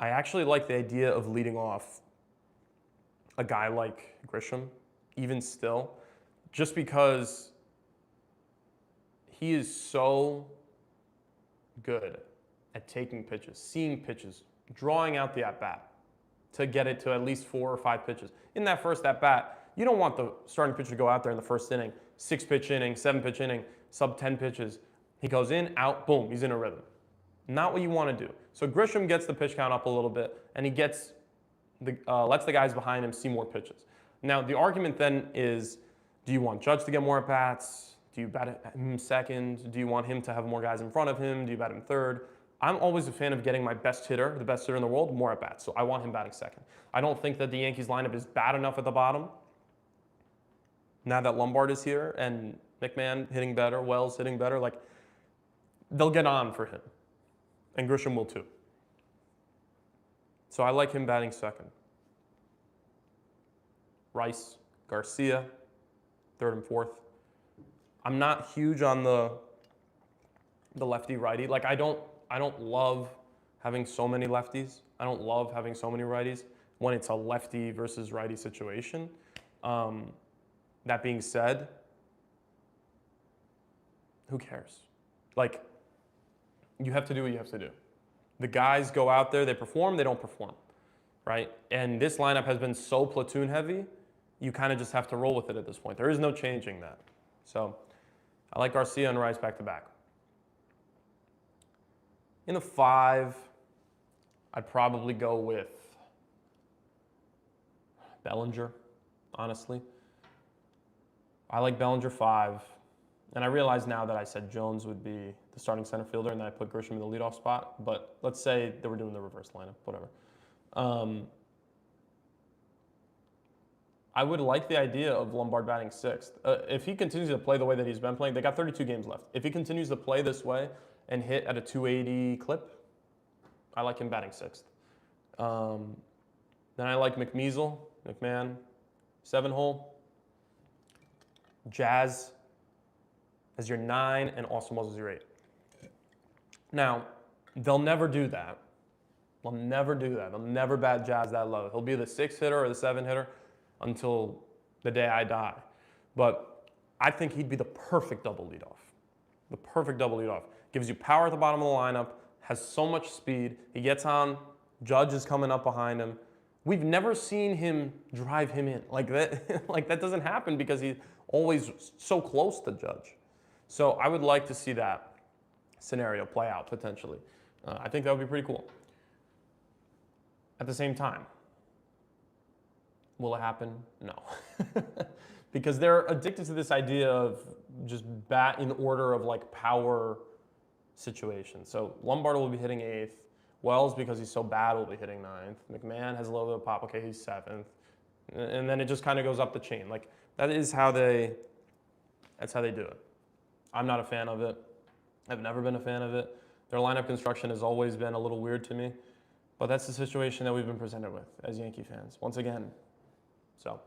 I actually like the idea of leading off a guy like Grisham, even still, just because he is so good at taking pitches, seeing pitches, drawing out the at-bat to get it to at least 4 or 5 pitches. In that first at-bat, you don't want the starting pitcher to go out there in the first inning, 6-pitch inning, 7-pitch inning, sub 10 pitches. He goes in, out, boom, he's in a rhythm. Not what you want to do. So Grisham gets the pitch count up a little bit, and he gets lets the guys behind him see more pitches. Now, the argument then is, do you want Judge to get more at-bats? Do you bat him second? Do you want him to have more guys in front of him? Do you bat him third? I'm always a fan of getting my best hitter, the best hitter in the world, more at-bats. So I want him batting second. I don't think that the Yankees lineup is bad enough at the bottom. Now that Lombard is here and McMahon hitting better, Wells hitting better, like, they'll get on for him. And Grisham will too. So I like him batting second. Rice, Garcia, third and fourth. I'm not huge on the lefty-righty. Like, I don't love having so many lefties. I don't love having so many righties when it's a lefty versus righty situation. That being said, who cares? Like, you have to do what you have to do. The guys go out there, they perform, they don't perform, right? And this lineup has been so platoon heavy, you kind of just have to roll with it at this point. There is no changing that. So I like Garcia and Rice back to back. In the 5, I'd probably go with Bellinger, honestly. I like Bellinger 5. And I realize now that I said Jones would be the starting center fielder and that I put Grisham in the leadoff spot. But let's say that we're doing the reverse lineup, whatever. I would like the idea of Lombard batting 6th. If he continues to play the way that he's been playing, they got 32 games left. If he continues to play this way and hit at a 280 clip, I like him batting 6th. Then I like McMahon, 7-hole. Jazz as your 9 and Austin Wells as your 8. Now, they'll never do that. They'll never do that. They'll never bat Jazz that low. He'll be the 6 hitter or the 7 hitter until the day I die. But I think he'd be the perfect double leadoff. The perfect double leadoff. Gives you power at the bottom of the lineup, has so much speed. He gets on, Judge is coming up behind him. We've never seen him drive him in. Like that, like that doesn't happen because he's always so close to Judge. So I would like to see that scenario play out potentially. I think that would be pretty cool. At the same time, will it happen? No. Because they're addicted to this idea of just bat in order of like power situation. So Lombard will be hitting 8th. Wells, because he's so bad, will be hitting 9th. McMahon has a little bit of pop. Okay, he's 7th. And then it just kind of goes up the chain. Like, that's how they do it. I'm not a fan of it. I've never been a fan of it. Their lineup construction has always been a little weird to me. But that's the situation that we've been presented with as Yankee fans, once again. So,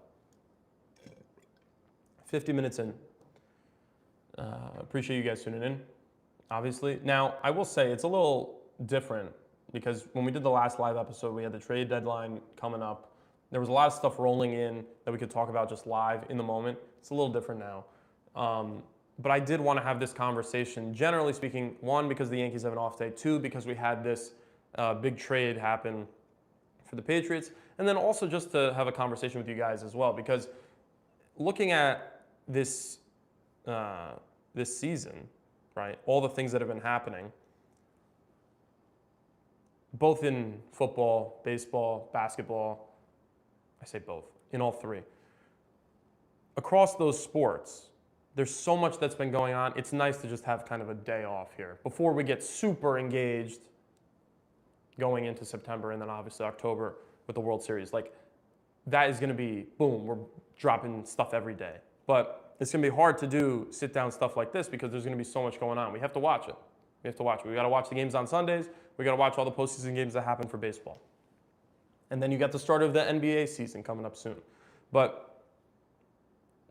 50 minutes in. Appreciate you guys tuning in, obviously. Now, I will say it's a little different because when we did the last live episode, we had the trade deadline coming up. There was a lot of stuff rolling in that we could talk about just live in the moment. It's a little different now. But I did want to have this conversation, generally speaking, one, because the Yankees have an off day, two, because we had this big trade happen for the Patriots, and then also just to have a conversation with you guys as well, because looking at this this season, right, all the things that have been happening, both in football, baseball, basketball, I say both, in all three. Across those sports, there's so much that's been going on. It's nice to just have kind of a day off here before we get super engaged going into September and then obviously October with the World Series. Like, that is going to be, boom, we're dropping stuff every day. But it's going to be hard to do sit-down stuff like this because there's going to be so much going on. We have to watch it. We have to watch it. We got to watch the games on Sundays. We got to watch all the postseason games that happen for baseball. And then you got the start of the NBA season coming up soon. But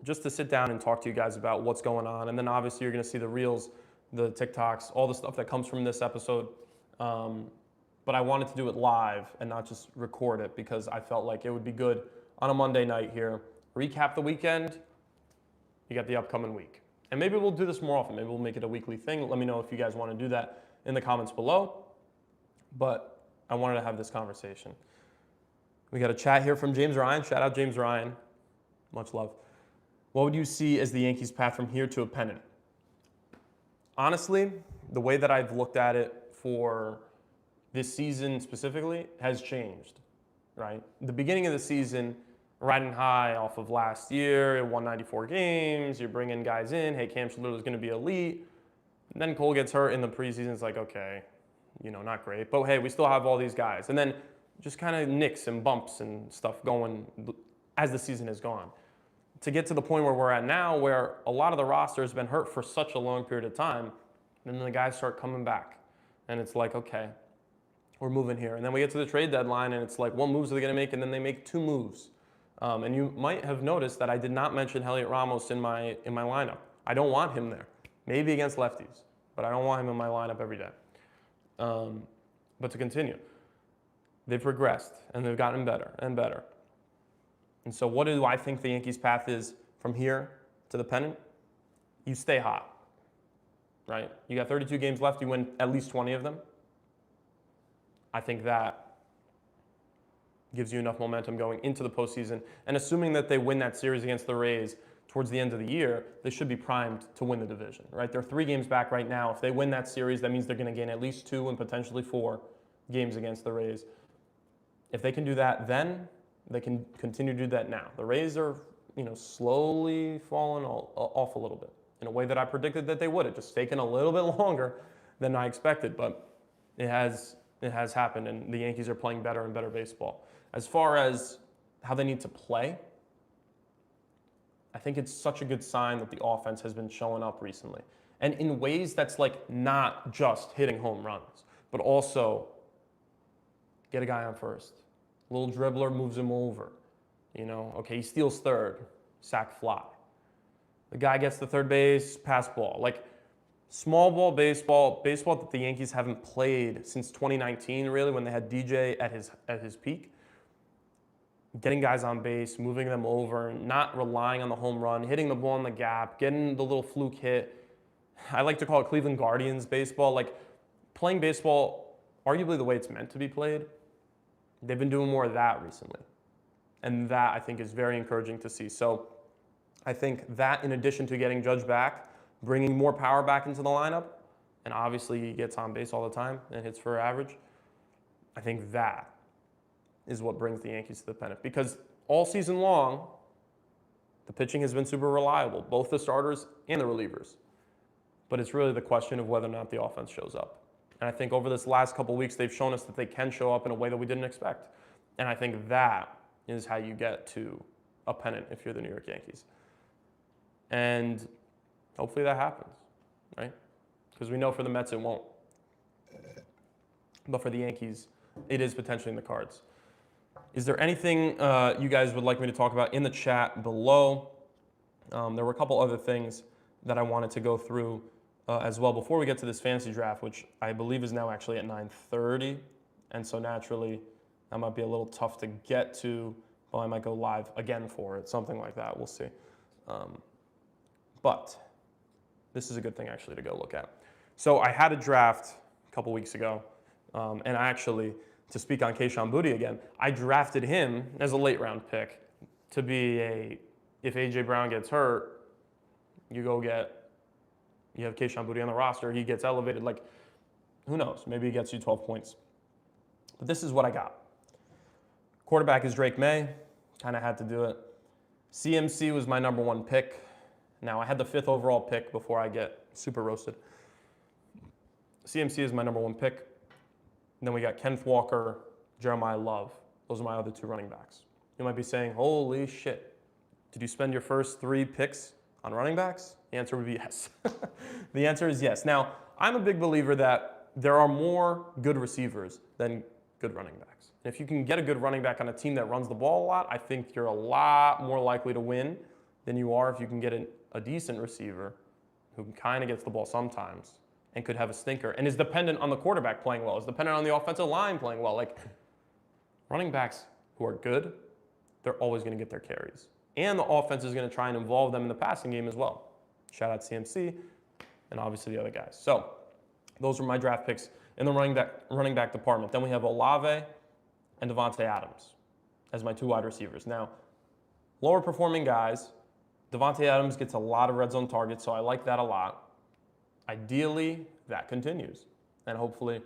just to sit down and talk to you guys about what's going on. And then obviously you're going to see the reels, the TikToks, all the stuff that comes from this episode. But I wanted to do it live and not just record it because I felt like it would be good on a Monday night here. Recap the weekend. You got the upcoming week. And maybe we'll do this more often. Maybe we'll make it a weekly thing. Let me know if you guys want to do that in the comments below. But I wanted to have this conversation. We got a chat here from James Ryan. Shout out James Ryan. Much love. What would you see as the Yankees' path from here to a pennant? Honestly, the way that I've looked at it for this season specifically has changed, right? The beginning of the season, riding high off of last year, 194 games, you're bringing guys in, hey, Cam Schiller is going to be elite. And then Cole gets hurt in the preseason, it's like, okay, not great. But hey, we still have all these guys. And then just kind of nicks and bumps and stuff going as the season has gone. To get to the point where we're at now, where a lot of the roster has been hurt for such a long period of time, and then the guys start coming back. And it's like, okay, we're moving here. And then we get to the trade deadline, and it's like, what moves are they going to make? And then they make two moves. And you might have noticed that I did not mention Heliot Ramos in my lineup. I don't want him there. Maybe against lefties, but I don't want him in my lineup every day. But to continue, they've progressed, and they've gotten better and better. And so what do I think the Yankees' path is from here to the pennant? You stay hot, right? You got 32 games left. You win at least 20 of them. I think that gives you enough momentum going into the postseason. And assuming that they win that series against the Rays towards the end of the year, they should be primed to win the division, right? They're 3 games back right now. If they win that series, that means they're going to gain at least 2 and potentially 4 games against the Rays. If they can do that then, they can continue to do that now. The Rays are, slowly falling off a little bit in a way that I predicted that they would. It just taken a little bit longer than I expected, but it has happened, and the Yankees are playing better and better baseball. As far as how they need to play, I think it's such a good sign that the offense has been showing up recently, and in ways that's like not just hitting home runs, but also get a guy on first. Little dribbler moves him over. Okay, he steals third, sac fly. The guy gets the third base, pass ball. Like small ball baseball that the Yankees haven't played since 2019, really, when they had DJ at his peak. Getting guys on base, moving them over, not relying on the home run, hitting the ball in the gap, getting the little fluke hit. I like to call it Cleveland Guardians baseball, like playing baseball arguably the way it's meant to be played. They've been doing more of that recently. And that, I think, is very encouraging to see. So I think that, in addition to getting Judge back, bringing more power back into the lineup, and obviously he gets on base all the time and hits for average, I think that is what brings the Yankees to the pennant. Because all season long, the pitching has been super reliable, both the starters and the relievers. But it's really the question of whether or not the offense shows up. And I think over this last couple of weeks, they've shown us that they can show up in a way that we didn't expect. And I think that is how you get to a pennant if you're the New York Yankees. And hopefully that happens, right? Because we know for the Mets it won't. But for the Yankees, it is potentially in the cards. Is there anything you guys would like me to talk about in the chat below? There were a couple other things that I wanted to go through as well before we get to this fantasy draft, which I believe is now actually at 9:30. And so naturally, that might be a little tough to get to Well, I might go live again for it, something like that. We'll see. But this is a good thing actually to go look at. So I had a draft a couple weeks ago, and I actually, to speak on Kayshon Boutte again, I drafted him as a late round pick to be if A.J. Brown gets hurt, you have Kayshon Boutte on the roster, he gets elevated, like, who knows, maybe he gets you 12 points. But this is what I got. Quarterback is Drake May, kind of had to do it. CMC was my number 1 pick. Now, I had the 5th overall pick before I get super roasted. CMC is my number 1 pick. And then we got Kenneth Walker, Jeremiah Love. Those are my other 2 running backs. You might be saying, holy shit, did you spend your first 3 picks on running backs? The answer would be yes. The answer is yes. Now, I'm a big believer that there are more good receivers than good running backs. And if you can get a good running back on a team that runs the ball a lot, I think you're a lot more likely to win than you are if you can get a decent receiver who kind of gets the ball sometimes and could have a stinker and is dependent on the quarterback playing well, is dependent on the offensive line playing well. Like, running backs who are good, they're always going to get their carries. And the offense is going to try and involve them in the passing game as well. Shout out CMC and obviously the other guys. So those were my draft picks in the running back department. Then we have Olave and Davante Adams as my 2 wide receivers. Now, lower performing guys, Davante Adams gets a lot of red zone targets, so I like that a lot. Ideally, that continues, and hopefully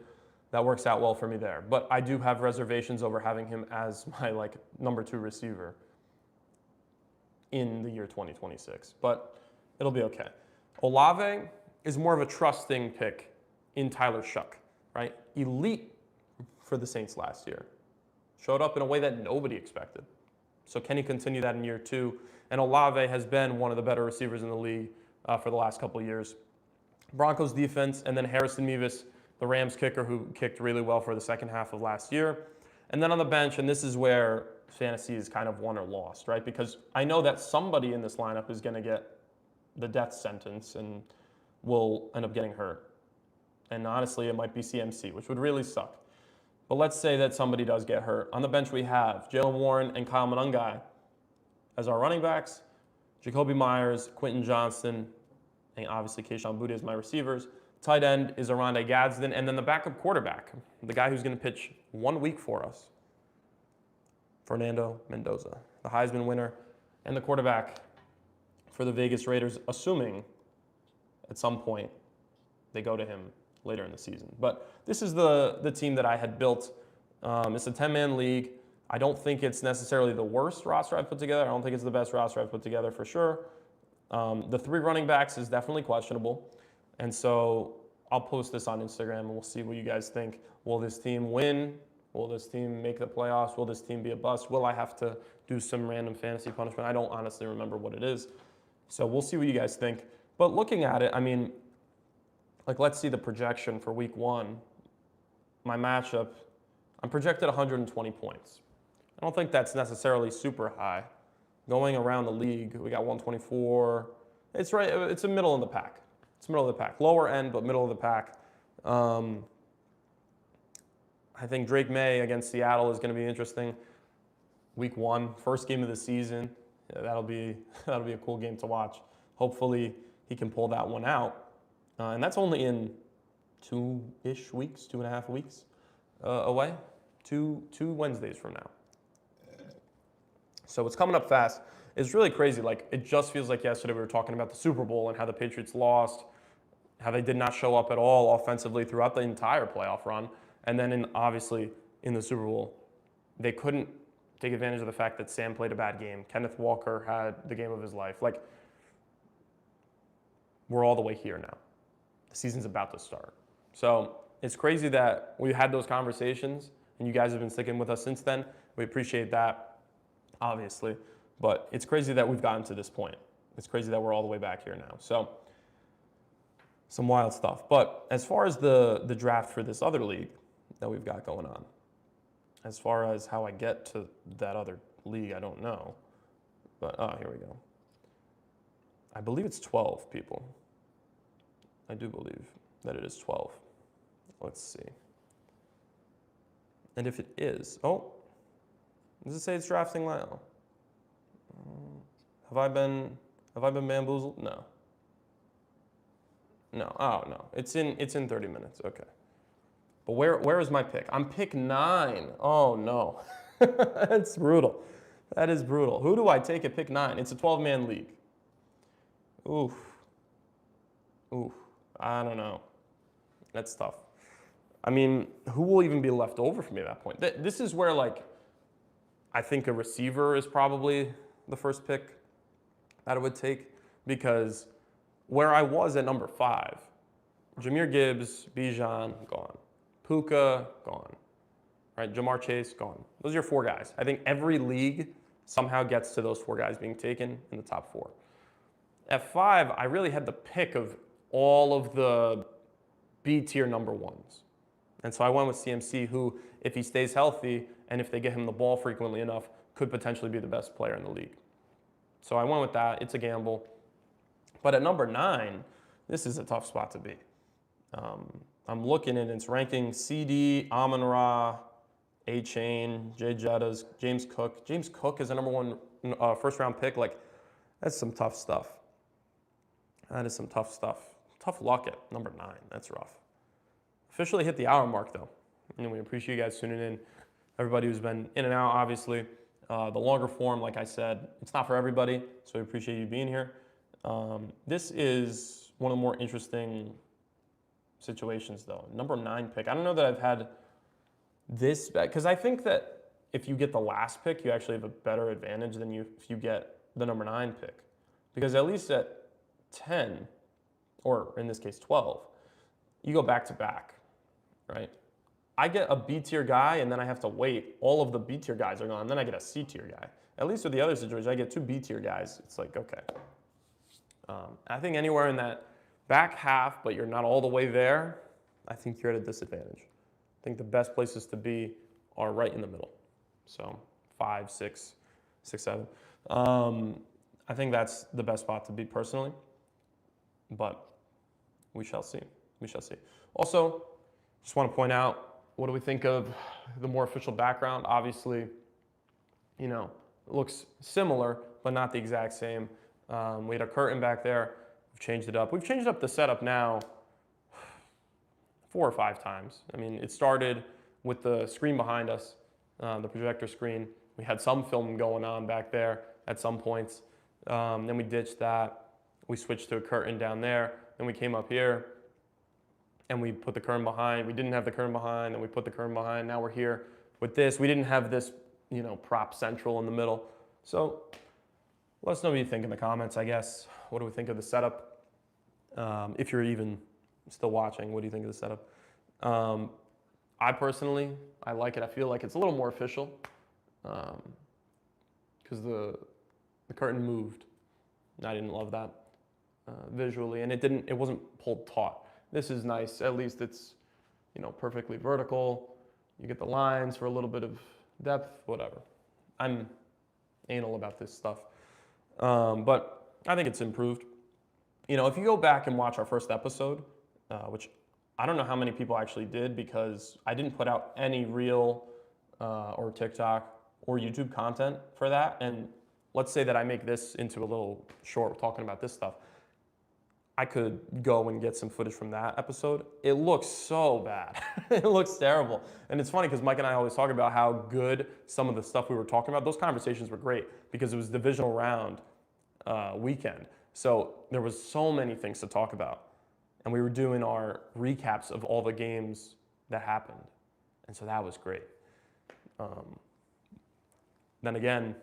that works out well for me there. But I do have reservations over having him as my number 2 receiver in the year 2026, but it'll be okay. Olave is more of a trusting pick in Tyler Shuck, right? Elite for the Saints last year. Showed up in a way that nobody expected. So can he continue that in year 2? And Olave has been one of the better receivers in the league for the last couple of years. Broncos defense, and then Harrison Mevis, the Rams kicker, who kicked really well for the second half of last year. And then on the bench, and this is where fantasy is kind of won or lost, right? Because I know that somebody in this lineup is going to get the death sentence and will end up getting hurt. And honestly, it might be CMC, which would really suck. But let's say that somebody does get hurt. On the bench, we have Jaylen Warren and Kyle Monangai as our running backs, Jacoby Myers, Quentin Johnston, and obviously Kayshon Boutte as my receivers. Tight end is Oronde Gadsden, and then the backup quarterback, the guy who's going to pitch 1 week for us, Fernando Mendoza, the Heisman winner, and the quarterback for the Vegas Raiders, assuming at some point they go to him later in the season. But this is the team that I had built. It's a 10-man league. I don't think it's necessarily the worst roster I've put together. I don't think it's the best roster I've put together for sure. The 3 running backs is definitely questionable. And so I'll post this on Instagram and we'll see what you guys think. Will this team win? Will this team make the playoffs? Will this team be a bust? Will I have to do some random fantasy punishment? I don't honestly remember what it is. So we'll see what you guys think. But looking at it, I mean, let's see the projection for week 1. My matchup, I'm projected 120 points. I don't think that's necessarily super high. Going around the league, we got 124. It's right. It's a middle of the pack. It's middle of the pack. Lower end, but middle of the pack. I think Drake May against Seattle is going to be interesting. Week 1, first game of the season. Yeah, that'll be a cool game to watch. Hopefully he can pull that one out. And that's only in 2-ish weeks, 2.5 weeks away. Two Wednesdays from now. So it's coming up fast. It's really crazy. It just feels like yesterday we were talking about the Super Bowl and how the Patriots lost, how they did not show up at all offensively throughout the entire playoff run. And then obviously in the Super Bowl, they couldn't take advantage of the fact that Sam played a bad game. Kenneth Walker had the game of his life. We're all the way here now. The season's about to start. So it's crazy that we had those conversations and you guys have been sticking with us since then. We appreciate that, obviously. But it's crazy that we've gotten to this point. It's crazy that we're all the way back here now. So some wild stuff. But as far as the draft for this other league that we've got going on, as far as how I get to that other league, I don't know. But, here we go. I believe it's 12 people. I do believe that it is 12. Let's see. And if it is, Does it say it's drafting now? Have I been bamboozled? No. No. Oh no. It's in 30 minutes. Okay. But where is my pick? I'm pick 9. Oh no. That's brutal. That is brutal. Who do I take at pick 9? It's a 12-man league. Oof. Oof. I don't know. That's tough. I mean, who will even be left over for me at that point? This is where, like, I think a receiver is probably the first pick that I would take, because where I was at number 5, Jahmyr Gibbs, Bijan, gone. Puka, gone. Right? Jamar Chase, gone. Those are your 4 guys. I think every league somehow gets to those 4 guys being taken in the top 4. At 5, I really had the pick of all of the B-tier number 1s. And so I went with CMC, who, if he stays healthy and if they get him the ball frequently enough, could potentially be the best player in the league. So I went with that. It's a gamble. But at number 9, this is a tough spot to be. I'm looking and it's ranking CD, Amon-Ra, A-Chain, Jay Jettas, James Cook. James Cook is a number 1 first-round pick. Like, that's some tough stuff. That is some tough stuff. Tough luck at number 9. That's rough. Officially hit the hour mark, though. And we appreciate you guys tuning in. Everybody who's been in and out, obviously. The longer form, like I said, it's not for everybody, so we appreciate you being here. This is one of the more interesting situations, though. Number 9 pick. I don't know that I've had this bad, because I think that if you get the last pick, you actually have a better advantage than if you get the number 9 pick. Because at least at 10, or in this case 12, you go back to back, right? I get a B-tier guy, and then I have to wait. All of the B-tier guys are gone, and then I get a C-tier guy. At least with the other situation, I get 2 B-tier guys. It's like, okay. I think anywhere in that back half, but you're not all the way there, I think you're at a disadvantage. I think the best places to be are right in the middle. So 5, 6, 7. I think that's the best spot to be personally, but we shall see. We shall see. Also, just want to point out, what do we think of the more official background? Obviously, you know, it looks similar, but not the exact same. We had a curtain back there. We've changed it up. We've changed up the setup now 4 or 5 times. I mean, it started with the screen behind us, the projector screen. We had some film going on back there at some points. Then we ditched that. We switched to a curtain down there. Then we came up here and we put the curtain behind. We didn't have the curtain behind, and we put the curtain behind. Now we're here with this. We didn't have this, you know, prop central in the middle. So let us know what you think in the comments, I guess. What do we think of the setup? If you're even still watching, what do you think of the setup? I personally, I like it. I feel like it's a little more official because the curtain moved. I didn't love that visually, and it wasn't pulled taut. This is nice. At least it's, you know, perfectly vertical. You get the lines for a little bit of depth, whatever. I'm anal about this stuff. But I think it's improved. You know, if you go back and watch our first episode, which I don't know how many people actually did, because I didn't put out any reel or TikTok or YouTube content for that. And let's say that I make this into a little short talking about this stuff. I could go and get some footage from that episode. It looks so bad. It looks terrible. And it's funny because Mike and I always talk about how good some of the stuff we were talking about, those conversations were great because it was divisional round weekend. So there was so many things to talk about. And we were doing our recaps of all the games that happened. And so that was great. Then again,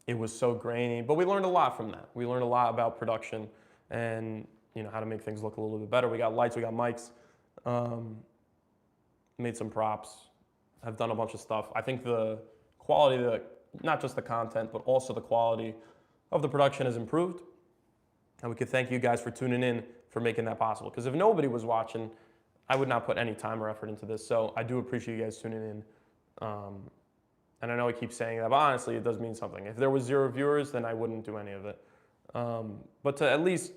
it was so grainy, but we learned a lot from that. We learned a lot about production and, you know, how to make things look a little bit better. We got lights, we got mics, made some props, have done a bunch of stuff. I think the quality, not just the content, but also the quality of the production has improved. And we could thank you guys for tuning in, for making that possible. Because if nobody was watching, I would not put any time or effort into this. So I do appreciate you guys tuning in. And I know I keep saying that, but honestly, it does mean something. If there was 0 viewers, then I wouldn't do any of it. But to at least,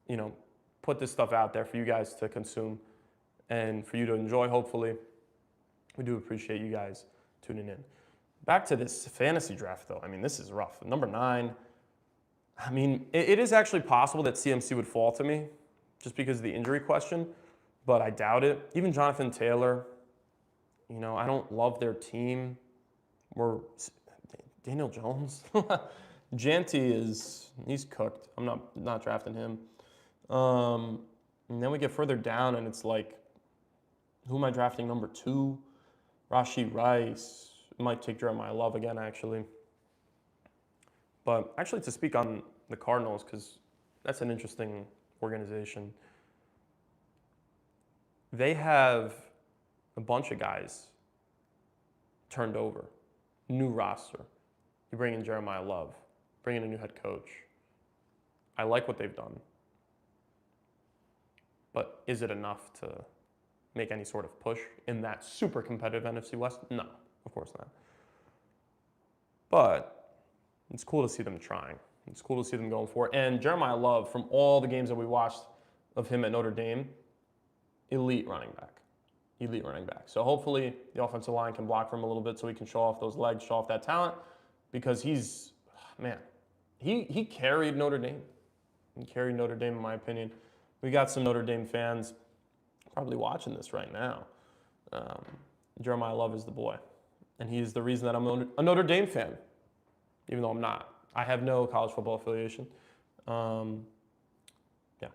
you know, put this stuff out there for you guys to consume and for you to enjoy, hopefully, we do appreciate you guys tuning in. back to this fantasy draft, though. I mean, this is rough. Number 9, I mean, it is actually possible that CMC would fall to me just because of the injury question, but I doubt it. Even Jonathan Taylor, you know, I don't love their team. Daniel Jones. Janty he's cooked. I'm not drafting him. And then we get further down, and it's like, who am I drafting number 2? Rashee Rice. I might take Jeremiah Love again, actually. But actually, to speak on the Cardinals, because that's an interesting organization, they have a bunch of guys turned over. New roster. You bring in Jeremiah Love. Bring in a new head coach. I like what they've done. But is it enough to make any sort of push in that super competitive NFC West? No, of course not. But it's cool to see them trying. It's cool to see them going for it. And Jeremiah Love, from all the games that we watched of him at Notre Dame, elite running back. Elite running back. So hopefully the offensive line can block for him a little bit so he can show off those legs, show off that talent, because he carried Notre Dame. He carried Notre Dame, in my opinion. We got some Notre Dame fans probably watching this right now. Jeremiah Love is the boy. And he is the reason that I'm a Notre Dame fan, even though I'm not. I have no college football affiliation. Yeah.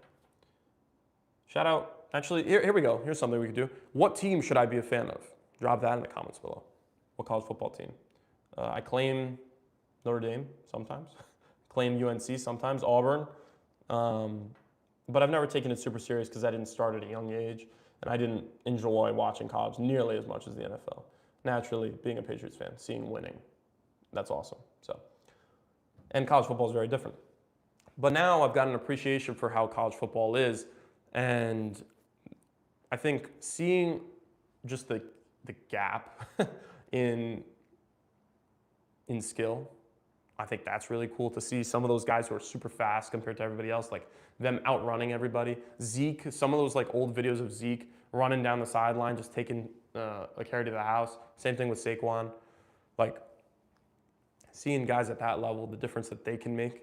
Shout out. Actually, here we go. Here's something we could do. What team should I be a fan of? Drop that in the comments below. What college football team? I claim Notre Dame sometimes. Claim UNC sometimes. Auburn. But I've never taken it super serious because I didn't start at a young age. And I didn't enjoy watching college nearly as much as the NFL. Naturally, being a Patriots fan, seeing winning, that's awesome. So, and college football is very different. But now I've got an appreciation for how college football is. And I think seeing just the gap in skill, I think that's really cool to see. Some of those guys who are super fast compared to everybody else, like them outrunning everybody. Zeke, some of those like old videos of Zeke running down the sideline, just taking a carry to the house. Same thing with Saquon. Like seeing guys at that level, the difference that they can make,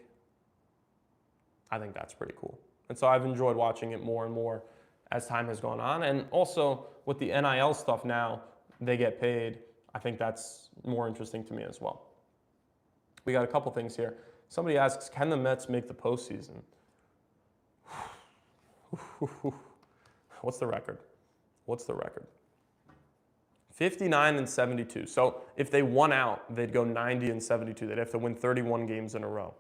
I think that's pretty cool. And so I've enjoyed watching it more and more as time has gone on. And also with the NIL stuff now, they get paid. I think that's more interesting to me as well. We got a couple things here. Somebody asks, can the Mets make the postseason? What's the record? 59-72. So if they won out, they'd go 90-72. They'd have to win 31 games in a row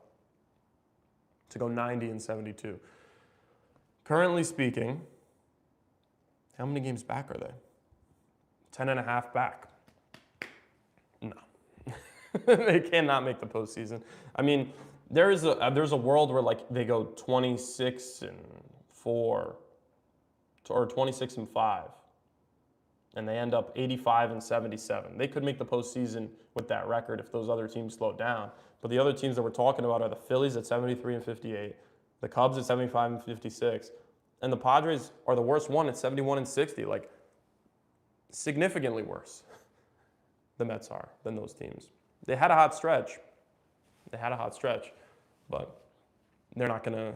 to go 90-72. Currently speaking, how many games back are they? 10.5 back. No. They cannot make the postseason. I mean, there's a world where like they go 26-4 or 26-5, and they end up 85-77. They could make the postseason with that record if those other teams slowed down. But the other teams that we're talking about are the Phillies at 73-58, the Cubs at 75-56, and the Padres are the worst one at 71-60. Like significantly worse. The Mets are than those teams. They had a hot stretch. But they're not gonna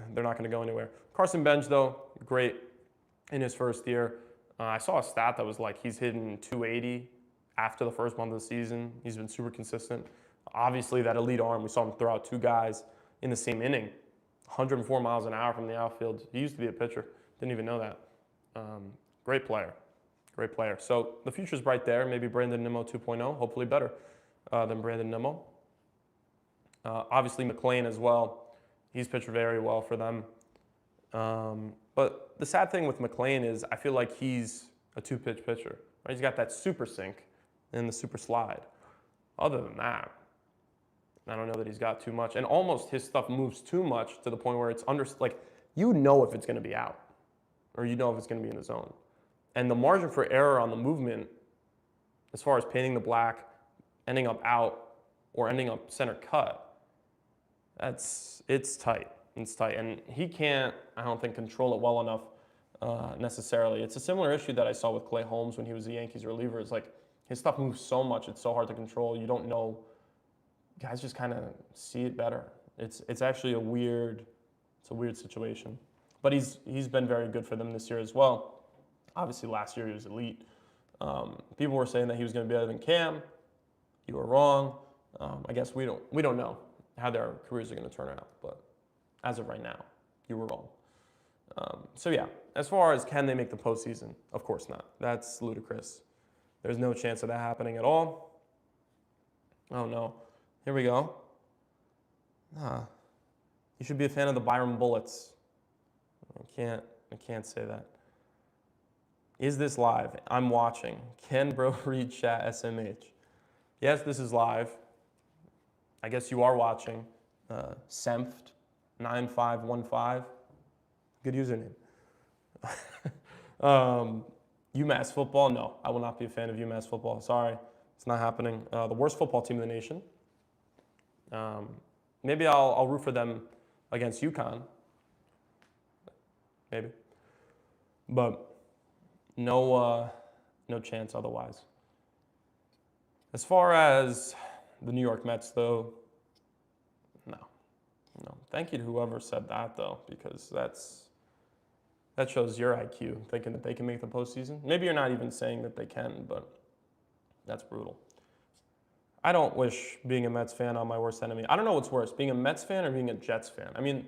go anywhere. Carson Bench, though, great in his first year. I saw a stat that was like he's hitting 280 after the first month of the season. He's been super consistent. Obviously, that elite arm, we saw him throw out 2 guys in the same inning, 104 miles an hour from the outfield. He used to be a pitcher. Didn't even know that. Great player. So the future's bright there. Maybe Brandon Nimmo 2.0, hopefully better than Brandon Nimmo. Obviously, McClain as well. He's pitched very well for them. But the sad thing with McClain is I feel like he's a 2-pitch pitcher. Right? He's got that super sink and the super slide. Other than that, I don't know that he's got too much. And almost his stuff moves too much to the point where it's like you know if it's going to be out or you know if it's going to be in the zone. And the margin for error on the movement, as far as painting the black, ending up out, or ending up center cut, it's tight. And he can't, I don't think, control it well enough necessarily. It's a similar issue that I saw with Clay Holmes when he was the Yankees reliever. It's like His stuff moves so much; it's so hard to control. You don't know. Guys just kind of see it better. It's actually it's a weird situation. But he's been very good for them this year as well. Obviously, last year he was elite. People were saying that he was going to be better than Cam. You were wrong. I guess we don't know how their careers are going to turn out. But as of right now, you were wrong. So yeah, as far as can they make the postseason, of course not. That's ludicrous. There's no chance of that happening at all. Oh no, here we go. You should be a fan of the Byron Bullets. I can't say that. Is this live? I'm watching. Can bro read chat SMH? Yes, this is live. I guess you are watching. Semft9515. Good username. UMass football? No, I will not be a fan of UMass football. Sorry, it's not happening. The worst football team in the nation. Maybe I'll root for them against UConn. Maybe. But no chance otherwise. As far as the New York Mets, though, no. Thank you to whoever said that, though, because that shows your IQ, thinking that they can make the postseason. Maybe you're not even saying that they can, but that's brutal. I don't wish being a Mets fan on my worst enemy. I don't know what's worse, being a Mets fan or being a Jets fan. I mean,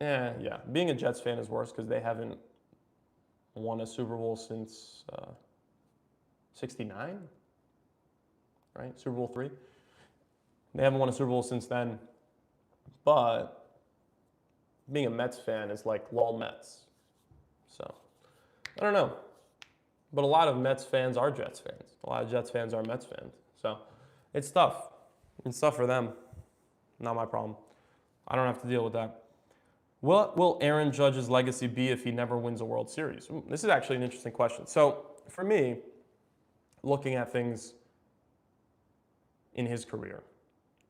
yeah, being a Jets fan is worse because they haven't won a Super Bowl since '69, right? Super Bowl III. They haven't won a Super Bowl since then. But being a Mets fan is like lol Mets. So, I don't know. But a lot of Mets fans are Jets fans. A lot of Jets fans are Mets fans. So, it's tough. It's tough for them. Not my problem. I don't have to deal with that. What will Aaron Judge's legacy be if he never wins a World Series? This is actually an interesting question. So, for me, looking at things in his career,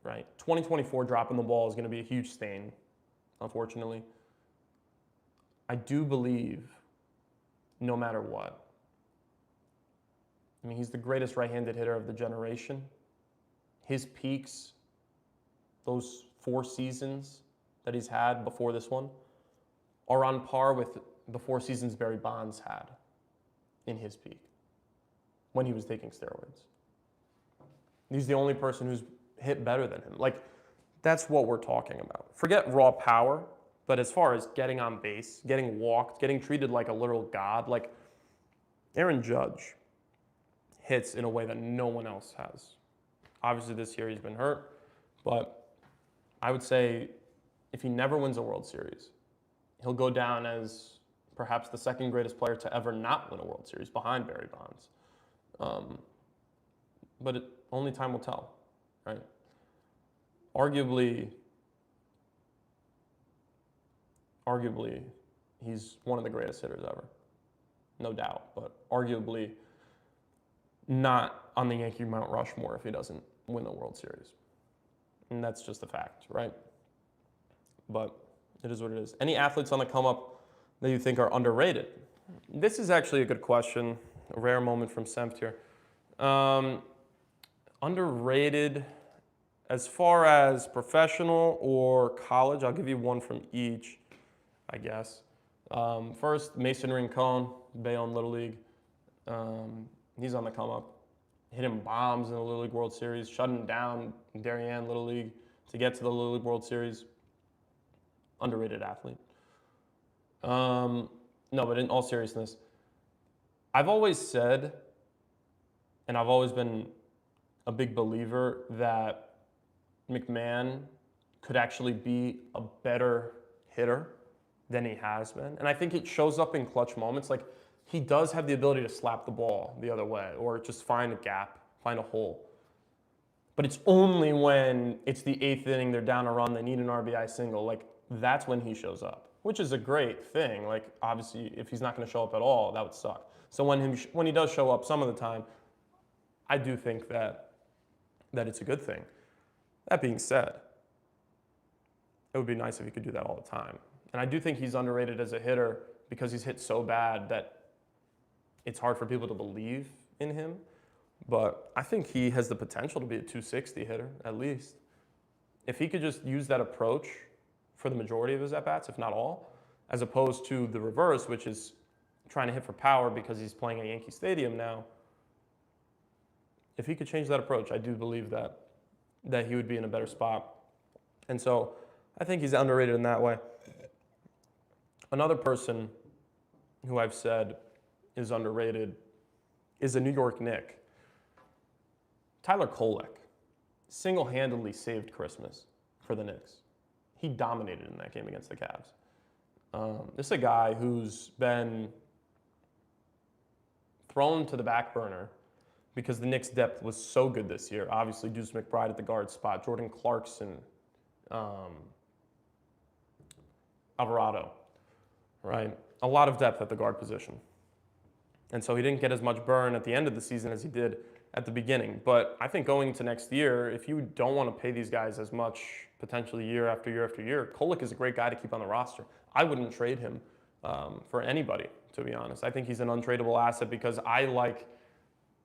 right? 2024 dropping the ball is going to be a huge stain, unfortunately. I do believe, no matter what, I mean, he's the greatest right-handed hitter of the generation. His peaks, those 4 seasons that he's had before this one, are on par with the 4 seasons Barry Bonds had in his peak when he was taking steroids. He's the only person who's hit better than him. Like, that's what we're talking about. Forget raw power, but as far as getting on base, getting walked, getting treated like a literal god, like Aaron Judge hits in a way that no one else has. Obviously this year he's been hurt, but I would say if he never wins a World Series, he'll go down as perhaps the second greatest player to ever not win a World Series behind Barry Bonds. But only time will tell, right? Arguably, he's one of the greatest hitters ever, no doubt, but arguably not on the Yankee Mount Rushmore if he doesn't win the World Series. And that's just a fact, right? But it is what it is. Any athletes on the come up that you think are underrated? This is actually a good question, a rare moment from Sempt here. Underrated as far as professional or college, I'll give you one from each, I guess. First, Mason Rincon, Bayonne Little League. He's on the come up. Hitting bombs in the Little League World Series, shutting down Darien Little League to get to the Little League World Series. Underrated athlete. No, but in all seriousness, I've always said, and I've always been a big believer that McMahon could actually be a better hitter than he has been. And I think it shows up in clutch moments. Like, he does have the ability to slap the ball the other way or just find a gap, find a hole. But it's only when it's the 8th inning, they're down a run, they need an RBI single. Like, that's when he shows up, which is a great thing. Like, obviously, if he's not going to show up at all, that would suck. So when he does show up some of the time, I do think that it's a good thing. That being said, it would be nice if he could do that all the time. And I do think he's underrated as a hitter because he's hit so bad that it's hard for people to believe in him. But I think he has the potential to be a 260 hitter, at least. If he could just use that approach for the majority of his at-bats, if not all, as opposed to the reverse, which is trying to hit for power because he's playing at Yankee Stadium now, if he could change that approach, I do believe that he would be in a better spot. And so I think he's underrated in that way. Another person who I've said is underrated is a New York Knick. Tyler Kolek single-handedly saved Christmas for the Knicks. He dominated in that game against the Cavs. This is a guy who's been thrown to the back burner because the Knicks' depth was so good this year. Obviously, Deuce McBride at the guard spot, Jordan Clarkson, Alvarado, right? A lot of depth at the guard position. And so he didn't get as much burn at the end of the season as he did at the beginning. But I think going into next year, if you don't want to pay these guys as much potentially year after year after year, Kolek is a great guy to keep on the roster. I wouldn't trade him for anybody, to be honest. I think he's an untradeable asset because I like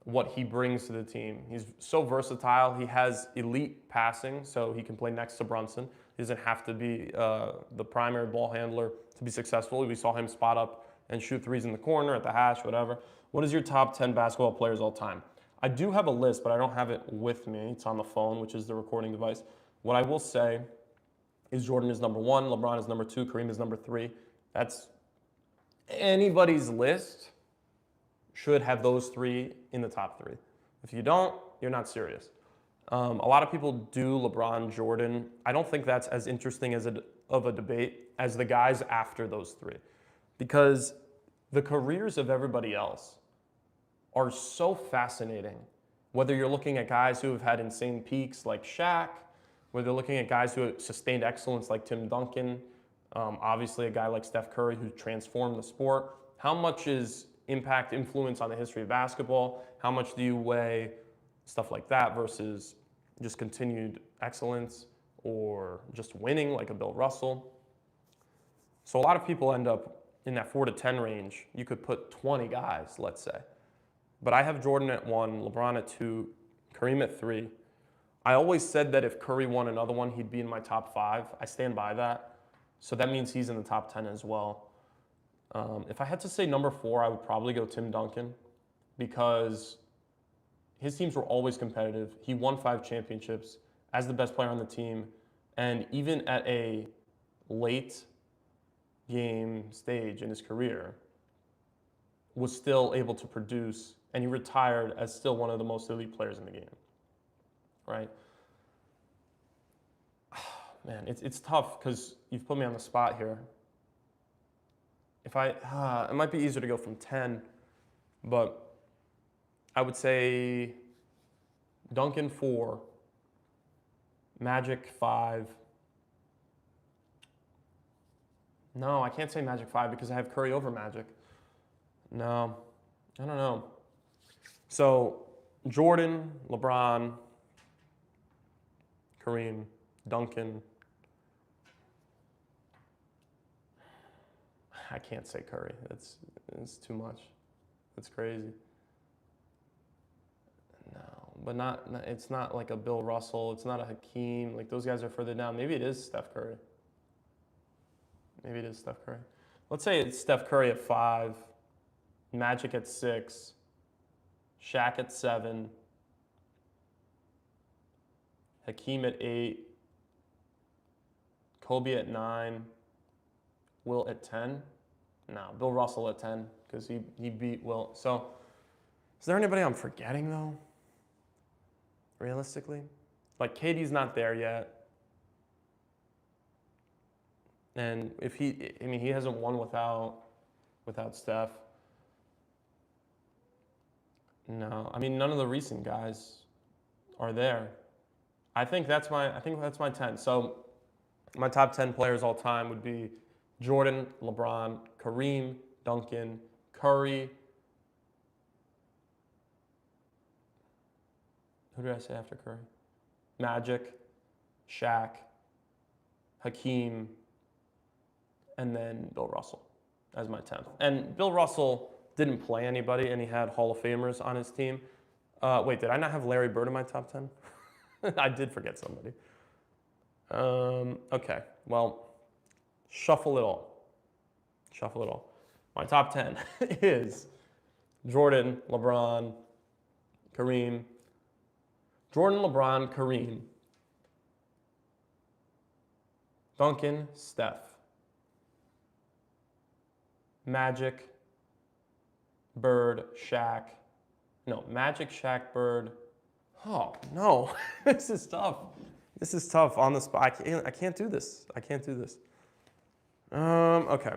what he brings to the team. He's so versatile. He has elite passing, so he can play next to Brunson. He doesn't have to be the primary ball handler to be successful. We saw him spot up and shoot threes in the corner, at the hash, whatever. What is your top 10 basketball players all time? I do have a list, but I don't have it with me. It's on the phone, which is the recording device. What I will say is Jordan is number 1, LeBron is number 2, Kareem is number 3. That's anybody's list should have those 3 in the top 3. If you don't, you're not serious. A lot of people do LeBron, Jordan. I don't think that's as interesting of a debate as the guys after those 3. Because the careers of everybody else are so fascinating. Whether you're looking at guys who have had insane peaks like Shaq, whether you're looking at guys who have sustained excellence like Tim Duncan, obviously a guy like Steph Curry who transformed the sport. How much is impact, influence on the history of basketball? How much do you weigh stuff like that versus just continued excellence or just winning like a Bill Russell? So a lot of people end up in that 4 to 10 range. You could put 20 guys, let's say. But I have Jordan at 1, LeBron at 2, Kareem at 3. I always said that if Curry won another one, he'd be in my top 5. I stand by that. So that means he's in the top 10 as well. If I had to say number 4, I would probably go Tim Duncan because his teams were always competitive. He won 5 championships as the best player on the team. And even at a late game stage in his career, was still able to produce, and he retired as still one of the most elite players in the game, right? Man, it's tough because you've put me on the spot here. If it might be easier to go from 10, but I would say Duncan 4, Magic 5. No, I can't say Magic 5 because I have Curry over Magic. No, I don't know. So Jordan, LeBron, Kareem, Duncan. I can't say Curry. It's too much. It's crazy. No, but it's not like a Bill Russell. It's not a Hakeem. Like those guys are further down. Maybe it is Steph Curry. Let's say it's Steph Curry at 5, Magic at 6, Shaq at 7, Hakeem at 8, Kobe at 9, Wilt at 10. No, Bill Russell at 10 because he beat Wilt. So is there anybody I'm forgetting though? Realistically? Like KD's not there yet. And if he hasn't won without Steph. No, none of the recent guys are there. I think that's my 10. So my top 10 players all time would be Jordan, LeBron, Kareem, Duncan, Curry. Who did I say after Curry? Magic, Shaq, Hakeem, and then Bill Russell as my 10th. And Bill Russell didn't play anybody, and he had Hall of Famers on his team. Wait, did I not have Larry Bird in my top 10? I did forget somebody. Okay, well, shuffle it all. Shuffle it all. My top 10 is Jordan, LeBron, Kareem. Jordan, LeBron, Kareem. Duncan, Steph. Magic, Bird, Shaq. No, Magic, Shaq, Bird. Oh, no. This is tough. This is tough on the spot. I can't do this. I can't do this. Okay.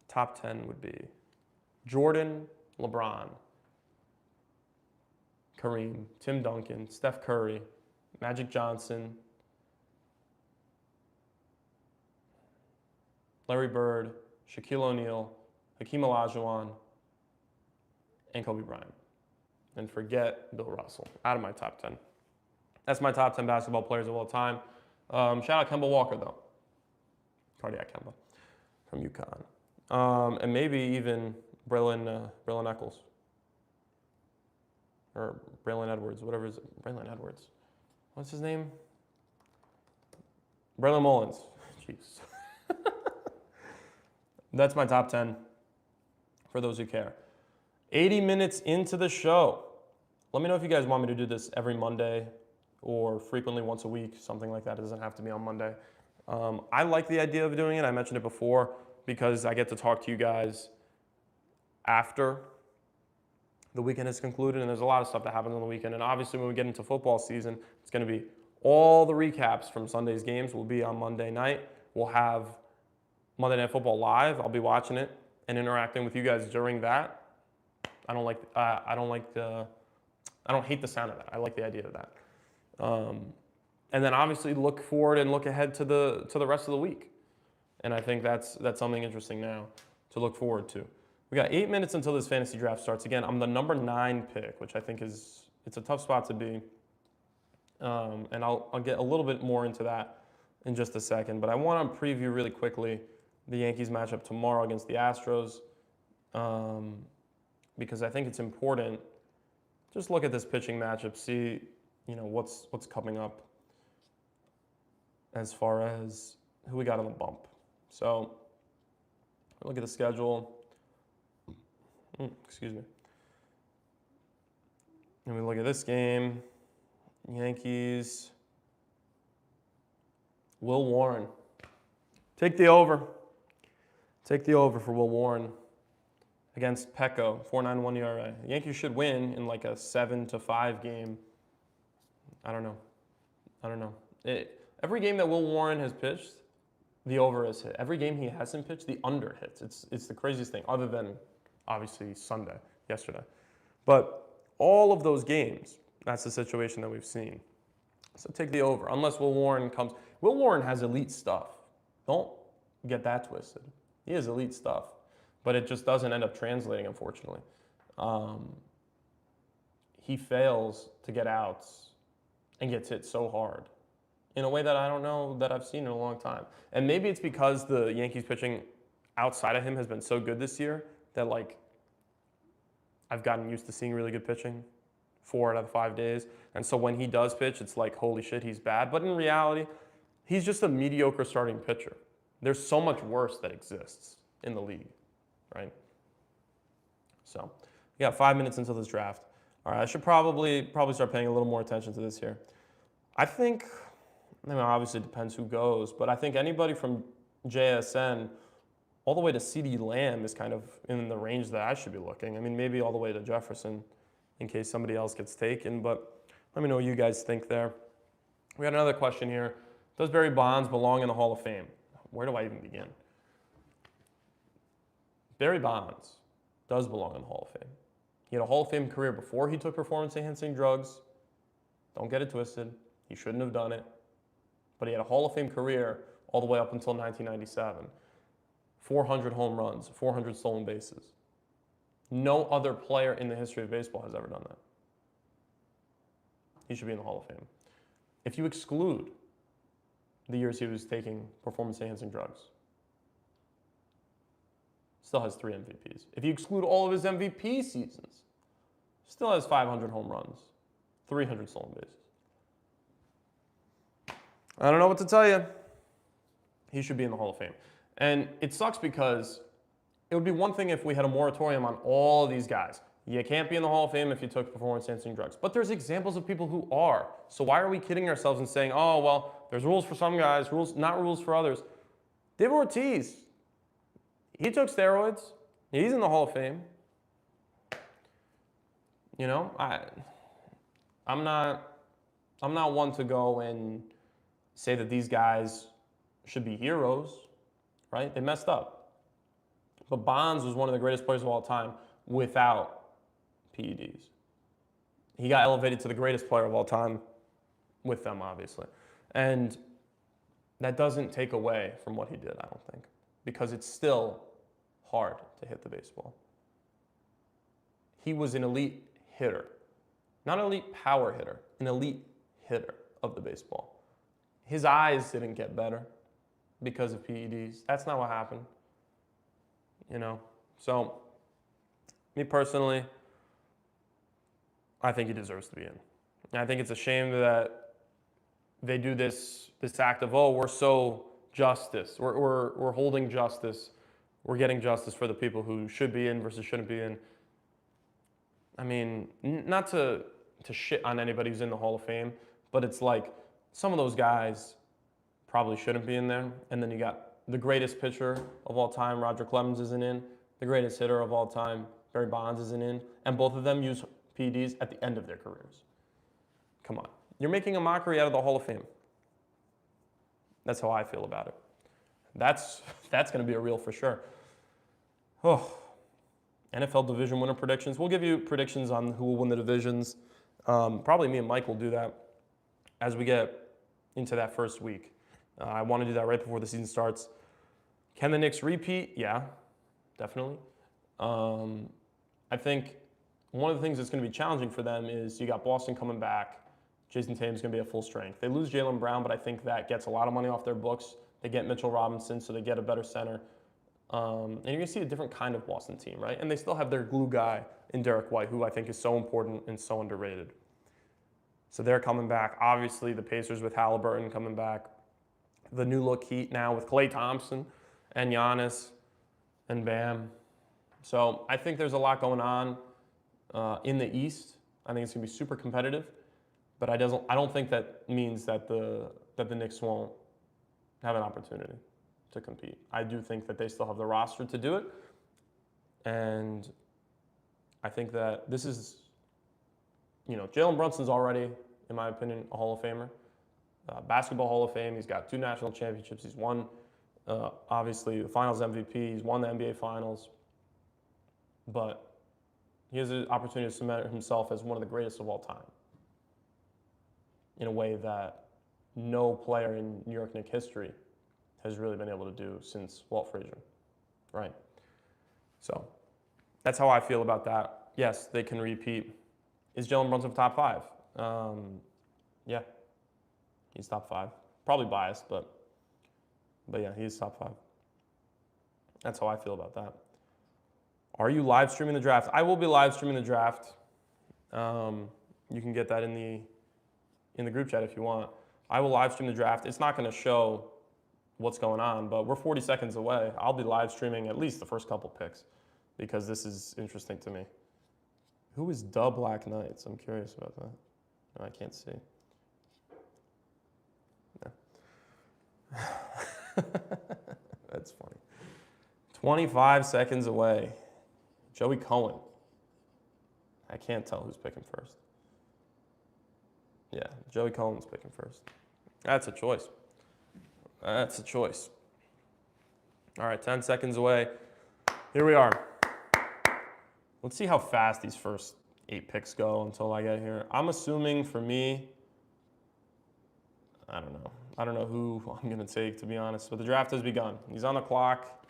Top 10 would be Jordan, LeBron, Kareem, Tim Duncan, Steph Curry, Magic Johnson, Larry Bird, Shaquille O'Neal, Hakeem Olajuwon, and Kobe Bryant. And forget Bill Russell, out of my top 10. That's my top 10 basketball players of all time. Shout out Kemba Walker, though. Cardiac Kemba from UConn. And maybe even Braylon Eccles. Or Braylon Edwards, whatever is it. Braylon Edwards. What's his name? Braylon Mullins. Jeez. That's my top 10 for those who care. 80 minutes into the show. Let me know if you guys want me to do this every Monday or frequently once a week, something like that. It doesn't have to be on Monday. I like the idea of doing it. I mentioned it before because I get to talk to you guys after the weekend is concluded, and there's a lot of stuff that happens on the weekend. And obviously when we get into football season, it's going to be all the recaps from Sunday's games will be on Monday night. We'll have Monday Night Football live. I'll be watching it and interacting with you guys during that. I don't hate the sound of that. I like the idea of that. And then obviously look forward and look ahead to the rest of the week. And I think that's something interesting now to look forward to. We got 8 minutes until this fantasy draft starts. Again, I'm the number 9 pick, which I think it's a tough spot to be. And I'll get a little bit more into that in just a second. But I want to preview really quickly the Yankees matchup tomorrow against the Astros, because I think it's important. Just look at this pitching matchup, see what's coming up as far as who we got on the bump. So look at the schedule. Excuse me. And we look at this game. Yankees. Will Warren. Take the over. Take the over for Will Warren against Pecco, 4.91 ERA. The Yankees should win in like a 7-5 game. I don't know. Every game that Will Warren has pitched, the over has hit. Every game he hasn't pitched, the under hits. It's the craziest thing, other than obviously yesterday. But all of those games, that's the situation that we've seen. So take the over, unless Will Warren comes. Will Warren has elite stuff. Don't get that twisted. He has elite stuff, but it just doesn't end up translating, unfortunately. He fails to get outs and gets hit so hard in a way that I don't know that I've seen in a long time. And maybe it's because the Yankees pitching outside of him has been so good this year that I've gotten used to seeing really good pitching 4 out of 5 days. And so when he does pitch, it's like, holy shit, he's bad. But in reality, he's just a mediocre starting pitcher. There's so much worse that exists in the league, right? So we got 5 minutes until this draft. All right, I should probably start paying a little more attention to this here. I think, obviously it depends who goes, but I think anybody from JSN all the way to CeeDee Lamb is kind of in the range that I should be looking. I mean, maybe all the way to Jefferson in case somebody else gets taken, but let me know what you guys think there. We got another question here. Does Barry Bonds belong in the Hall of Fame? Where do I even begin? Barry Bonds does belong in the Hall of Fame. He had a Hall of Fame career before he took performance-enhancing drugs. Don't get it twisted. He shouldn't have done it. But he had a Hall of Fame career all the way up until 1997. 400 home runs, 400 stolen bases. No other player in the history of baseball has ever done that. He should be in the Hall of Fame. If you exclude the years he was taking performance-enhancing drugs. Still has 3 MVPs. If you exclude all of his MVP seasons, still has 500 home runs, 300 stolen bases. I don't know what to tell you. He should be in the Hall of Fame. And it sucks because it would be one thing if we had a moratorium on all of these guys. You can't be in the Hall of Fame if you took performance-enhancing drugs. But there's examples of people who are. So why are we kidding ourselves and saying, oh, well, there's rules for some guys, not rules for others? David Ortiz, he took steroids. He's in the Hall of Fame. You know, I'm not one to go and say that these guys should be heroes, right? They messed up. But Bonds was one of the greatest players of all time without PEDs. He got elevated to the greatest player of all time with them, obviously. And that doesn't take away from what he did, I don't think, because it's still hard to hit the baseball. He was an elite hitter, not an elite power hitter, an elite hitter of the baseball. His eyes didn't get better because of PEDs. That's not what happened, you know? So, me personally, I think he deserves to be in. And I think it's a shame that they do this act of, oh, we're so justice. We're holding justice. We're getting justice for the people who should be in versus shouldn't be in. I mean, not to shit on anybody who's in the Hall of Fame, but it's like some of those guys probably shouldn't be in there. And then you got the greatest pitcher of all time, Roger Clemens, isn't in. The greatest hitter of all time, Barry Bonds, isn't in. And both of them use PEDs at the end of their careers. Come on. You're making a mockery out of the Hall of Fame. That's how I feel about it. That's going to be a real for sure. Oh, NFL division winner predictions. We'll give you predictions on who will win the divisions. Probably me and Mike will do that as we get into that first week. I want to do that right before the season starts. Can the Knicks repeat? Yeah, definitely. I think one of the things that's going to be challenging for them is you got Boston coming back. Jason Tatum's going to be at full strength. They lose Jaylen Brown, but I think that gets a lot of money off their books. They get Mitchell Robinson, so they get a better center. And you're going to see a different kind of Boston team, right? And they still have their glue guy in Derek White, who I think is so important and so underrated. So they're coming back. Obviously, the Pacers with Halliburton coming back. The new look Heat now with Klay Thompson and Giannis and Bam. So I think there's a lot going on in the East. I think it's going to be super competitive. But I don't think that means that the Knicks won't have an opportunity to compete. I do think that they still have the roster to do it. And I think that this is, Jalen Brunson's already, in my opinion, a Hall of Famer. Basketball Hall of Fame. He's got 2 national championships. He's won, obviously, the Finals MVP. He's won the NBA Finals. But he has an opportunity to cement himself as one of the greatest of all time in a way that no player in New York Knicks history has really been able to do since Walt Frazier, right? So that's how I feel about that. Yes, they can repeat. Is Jalen Brunson top 5? Yeah, he's top 5. Probably biased, but yeah, he's top 5. That's how I feel about that. Are you live streaming the draft? I will be live streaming the draft. You can get that in the group chat if you want. I will live stream the draft. It's not going to show what's going on, but we're 40 seconds away. I'll be live streaming at least the first couple picks because this is interesting to me. Who is Da Black Knights? I'm curious about that. No, I can't see. No. That's funny. 25 seconds away. Joey Cohen. I can't tell who's picking first. Yeah, Joey Cohen's picking first. That's a choice. That's a choice. All right, 10 seconds away. Here we are. Let's see how fast these first 8 picks go until I get here. I'm assuming for me, I don't know. I don't know who I'm going to take, to be honest, but the draft has begun. He's on the clock.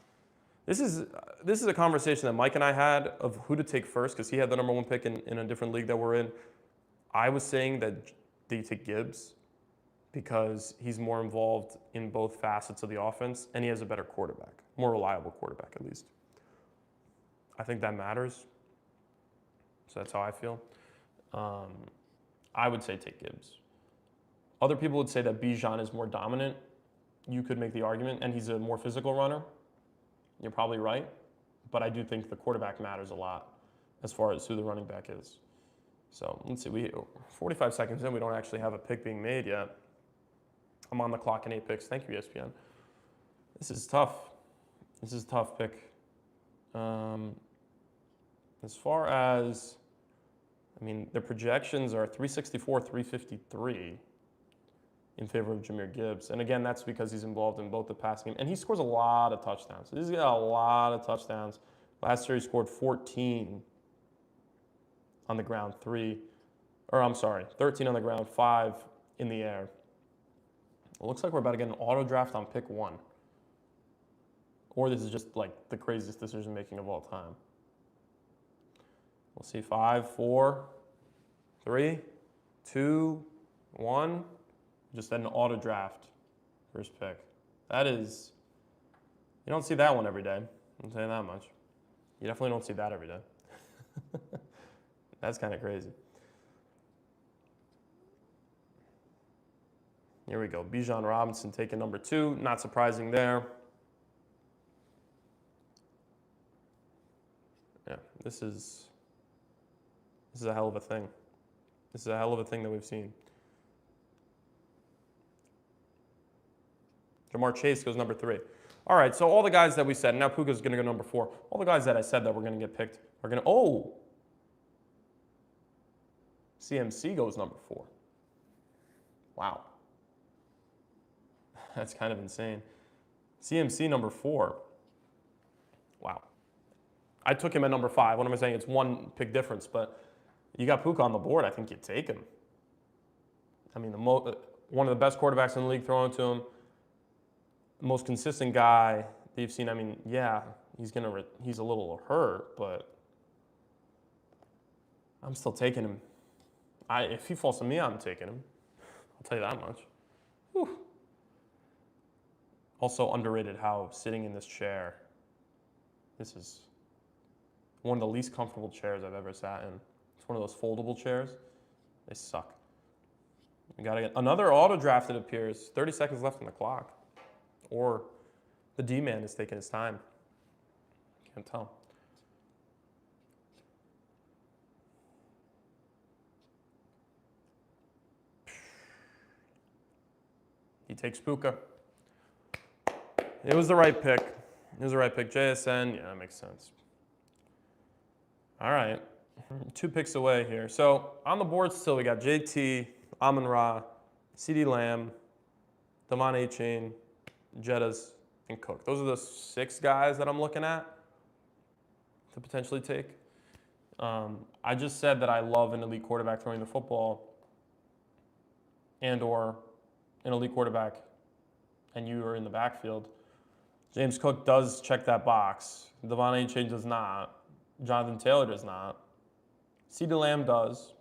This is a conversation that Mike and I had of who to take first because he had the number 1 pick in a different league that we're in. I was saying that they take Gibbs because he's more involved in both facets of the offense and he has a better quarterback, more reliable quarterback at least. I think that matters. So that's how I feel. I would say take Gibbs. Other people would say that Bijan is more dominant. You could make the argument, and he's a more physical runner. You're probably right. But I do think the quarterback matters a lot as far as who the running back is. So let's see, 45 seconds in, we don't actually have a pick being made yet. I'm on the clock in 8 picks. Thank you, ESPN. This is tough. This is a tough pick. As far as, I mean, the projections are 364, 353 in favor of Jahmyr Gibbs. And again, that's because he's involved in both the passing game. And he scores a lot of touchdowns. He's got a lot of touchdowns. Last year he scored 14 on the ground, 13 on the ground, 5 in the air. It looks like we're about to get an auto draft on pick 1. Or this is just like the craziest decision making of all time. We'll see 5, 4, 3, 2, 1. Just an auto draft. First pick. That is, you don't see that one every day. I'll tell you that much. You definitely don't see that every day. That's kind of crazy. Here we go. Bijan Robinson taking number 2. Not surprising there. Yeah, this is a hell of a thing. This is a hell of a thing that we've seen. Jamar Chase goes number 3. All right, so all the guys that we said, now Puka's going to go number 4. All the guys that I said that were going to get picked are going to, CMC goes number 4. Wow. That's kind of insane. CMC number 4. Wow. I took him at number 5. What am I saying? It's 1 pick difference, but you got Puka on the board. I think you take him. I mean, one of the best quarterbacks in the league throwing to him. The most consistent guy that you've seen. I mean, yeah, he's a little hurt, but I'm still taking him. If he falls to me, I'm taking him. I'll tell you that much. Whew. Also underrated how sitting in this chair, this is one of the least comfortable chairs I've ever sat in. It's one of those foldable chairs. They suck. We got to get another auto draft, it appears. 30 seconds left on the clock. Or the D-man is taking his time. Can't tell. He takes Puka. It was the right pick. It was the right pick. JSN, yeah, that makes sense. All right, 2 picks away here. So on the board still, we got JT, Amon-Ra, CeeDee Lamb, Devon A-Chain, Jettas, and Cook. Those are the 6 guys that I'm looking at to potentially take. I just said that I love an elite quarterback throwing the football and or an elite quarterback and you are in the backfield. James Cook does check that box. Devon A-Chain does not. Jonathan Taylor does not. CeeDee Lamb does.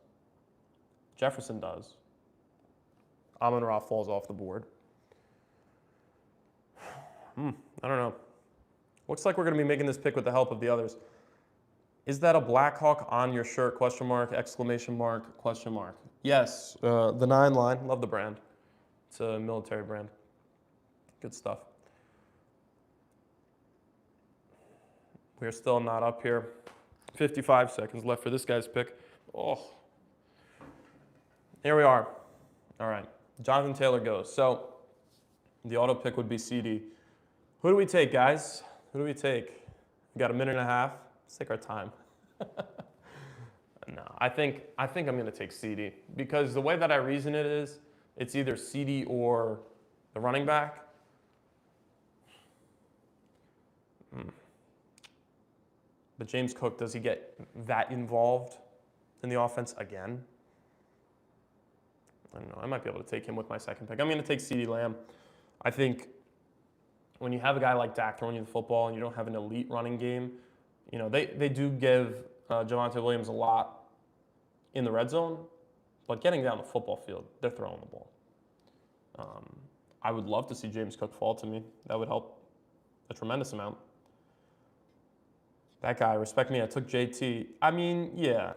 Jefferson does. Amon-Ra falls off the board. I don't know. Looks like we're going to be making this pick with the help of the others. Is that a Blackhawk on your shirt? Question mark, exclamation mark, question mark. Yes, the 9 line. Love the brand. It's a military brand. Good stuff. We're still not up here. 55 seconds left for this guy's pick. Oh. Here we are. All right. Jonathan Taylor goes. So the auto pick would be CD. Who do we take, guys? Who do we take? We got a minute and a half. Let's take our time. No, I think I'm going to take CD because the way that I reason it is, it's either CD or the running back. But James Cook, does he get that involved in the offense again? I don't know. I might be able to take him with my second pick. I'm going to take CeeDee Lamb. I think when you have a guy like Dak throwing you the football and you don't have an elite running game, you know, they do give Javonte Williams a lot in the red zone, but getting down the football field, they're throwing the ball. I would love to see James Cook fall to me. That would help a tremendous amount. That guy, respect me. I took JT. I mean, yeah.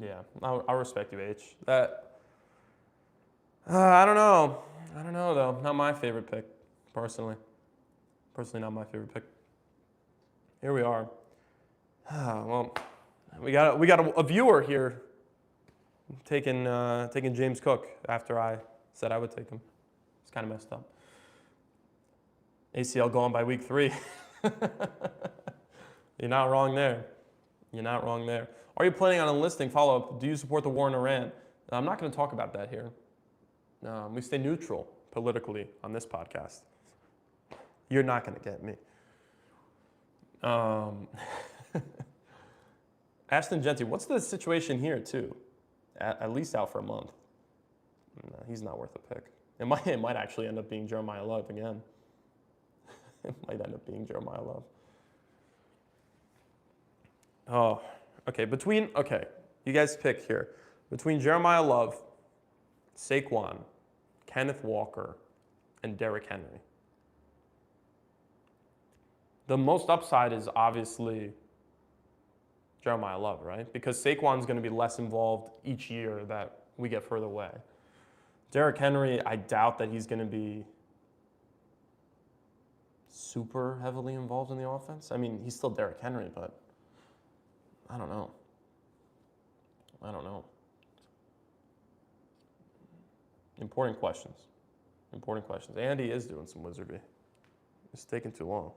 Yeah, I'll respect you, H. I don't know. I don't know, though. Not my favorite pick, personally. Personally, not my favorite pick. Here we are. Well, we got a viewer here taking James Cook after I said I would take him. It's kind of messed up. ACL gone by week 3. You're not wrong there. You're not wrong there. Are you planning on enlisting? Follow-up, do you support the war in Iran? I'm not going to talk about that here. We stay neutral politically on this podcast. You're not going to get me. Ashton Genty, what's the situation here, too? At least out for a month. No, he's not worth a pick. It might actually end up being Jeremiah Love again. It might end up being Jeremiah Love. Oh, okay. You guys pick here. Between Jeremiah Love, Saquon, Kenneth Walker, and Derrick Henry. The most upside is obviously Jeremiah Love, right? Because Saquon's going to be less involved each year that we get further away. Derrick Henry, I doubt that he's going to be super heavily involved in the offense. I mean, he's still Derrick Henry, but I don't know. Important questions. Andy is doing some wizardry. It's taking too long.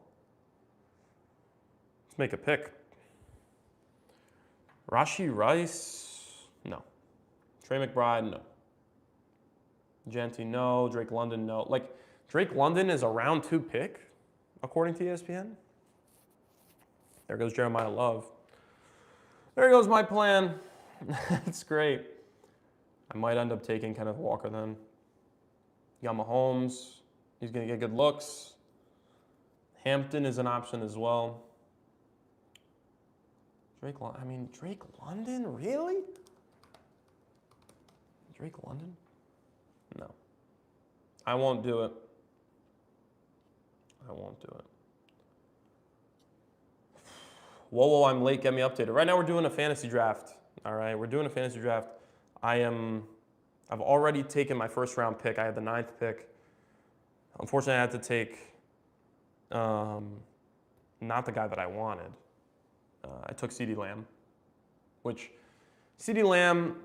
Let's make a pick. Rashee Rice, no. Trey McBride, no. Genty, no. Drake London, no. Like, Drake London is a round 2 pick, according to ESPN. There goes Jeremiah Love. There goes my plan. That's great. I might end up taking Kenneth Walker then. You got Mahomes. He's going to get good looks. Hampton is an option as well. Drake London? Really? Drake London? No. I won't do it. Whoa, I'm late. Get me updated. Right now we're doing a fantasy draft. All right, we're doing a fantasy draft. I've already taken my first round pick. I had the 9th pick. Unfortunately, I had to take not the guy that I wanted. I took CeeDee Lamb, which CeeDee Lamb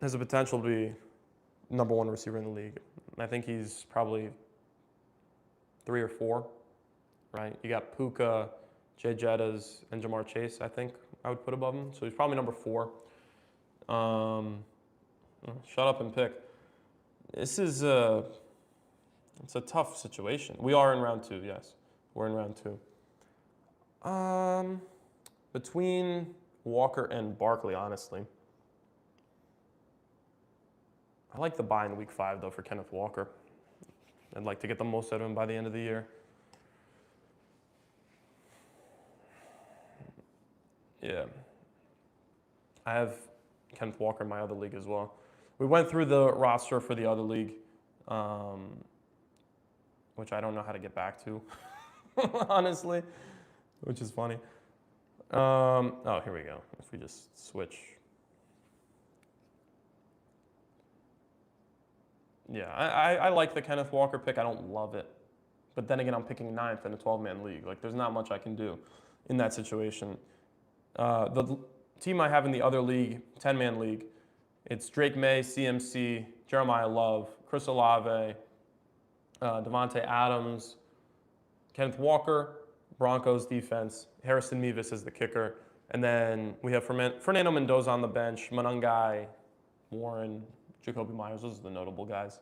has the potential to be number 1 receiver in the league. I think he's probably 3 or 4, right? You got Puka, Jay Jettas, and Jamar Chase, I think I would put above him. So he's probably number 4. Shut up and pick. It's a tough situation. We are in round 2, yes. We're in round 2. Between Walker and Barkley, honestly. I like the buy in week 5, though, for Kenneth Walker. I'd like to get the most out of him by the end of the year. Yeah. I have Kenneth Walker in my other league as well. We went through the roster for the other league, which I don't know how to get back to, honestly, which is funny. Oh, here we go. If we just switch. Yeah, I like the Kenneth Walker pick. I don't love it. But then again, I'm picking 9th in a 12-man league. Like, there's not much I can do in that situation. The team I have in the other league, 10-man league, it's Drake May, CMC, Jeremiah Love, Chris Olave, Devontae Adams, Kenneth Walker, Broncos defense, Harrison Mevis is the kicker, and then we have Fernando Mendoza on the bench, Monangai, Warren, Jacoby Myers. Those are the notable guys.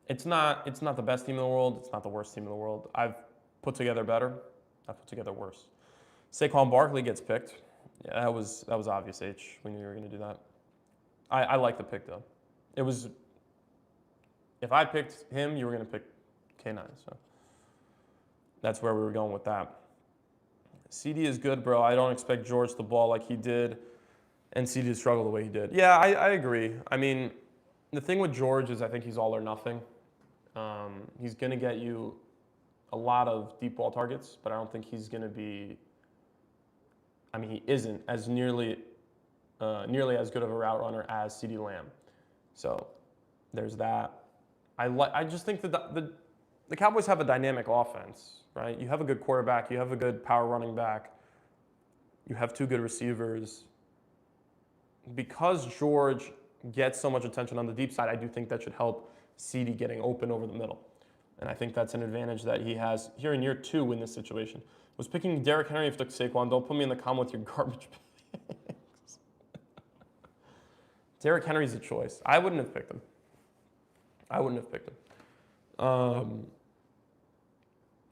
It's not the best team in the world. It's not the worst team in the world. I've put together better. I've put together worse. Saquon Barkley gets picked. Yeah, that was obvious, H. We knew you were going to do that. I like the pick, though. It was, if I picked him, you were going to pick K9. So that's where we were going with that. CD is good, bro. I don't expect George to ball like he did and CD to struggle the way he did. Yeah, I agree. I mean, the thing with George is I think he's all or nothing. He's going to get you a lot of deep ball targets, but I don't think he's going to be. I mean, he isn't as nearly as good of a route runner as CeeDee Lamb. So there's that. I just think that the Cowboys have a dynamic offense, right? You have a good quarterback, you have a good power running back, you have two good receivers. Because George gets so much attention on the deep side, I do think that should help CeeDee getting open over the middle. And I think that's an advantage that he has here in year 2 in this situation. Was picking Derrick Henry if took Saquon. Don't put me in the comment with your garbage picks. Derrick Henry's a choice. I wouldn't have picked him.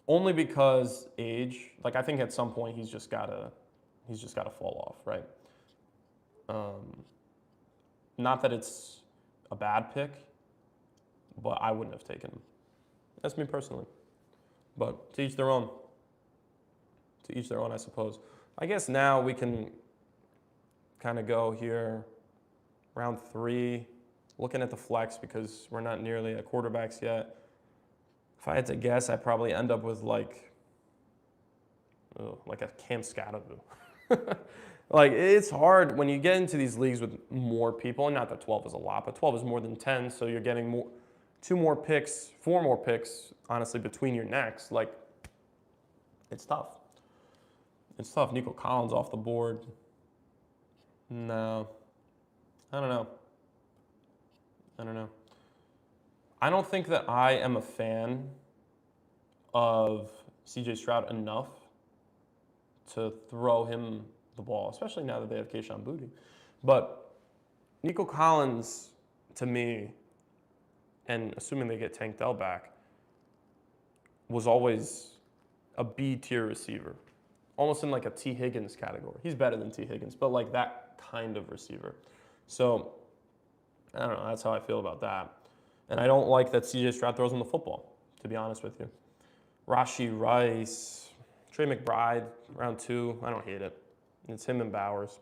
Only because age. Like I think at some point he's just gotta fall off, right? Not that it's a bad pick, but I wouldn't have taken him. That's me personally. But to each their own. To each their own, I suppose. I guess now we can kind of go here, round 3, looking at the flex because we're not nearly at quarterbacks yet. If I had to guess, I'd probably end up with like a Cam Scatterville. Like, it's hard when you get into these leagues with more people, and not that 12 is a lot, but 12 is more than 10, so you're getting 4 more picks, honestly, between your necks. Like, it's tough. It's tough. Nico Collins off the board. No. I don't know. I don't think that I am a fan of CJ Stroud enough to throw him the ball, especially now that they have Kayshon Boutte. But Nico Collins, to me, and assuming they get Tank Dell back, was always a B-tier receiver, almost in like a T. Higgins category. He's better than T. Higgins, but like that kind of receiver. So, I don't know, that's how I feel about that. And I don't like that CJ Stroud throws him the football, to be honest with you. Rashee Rice, Trey McBride, round 2, I don't hate it. It's him and Bowers.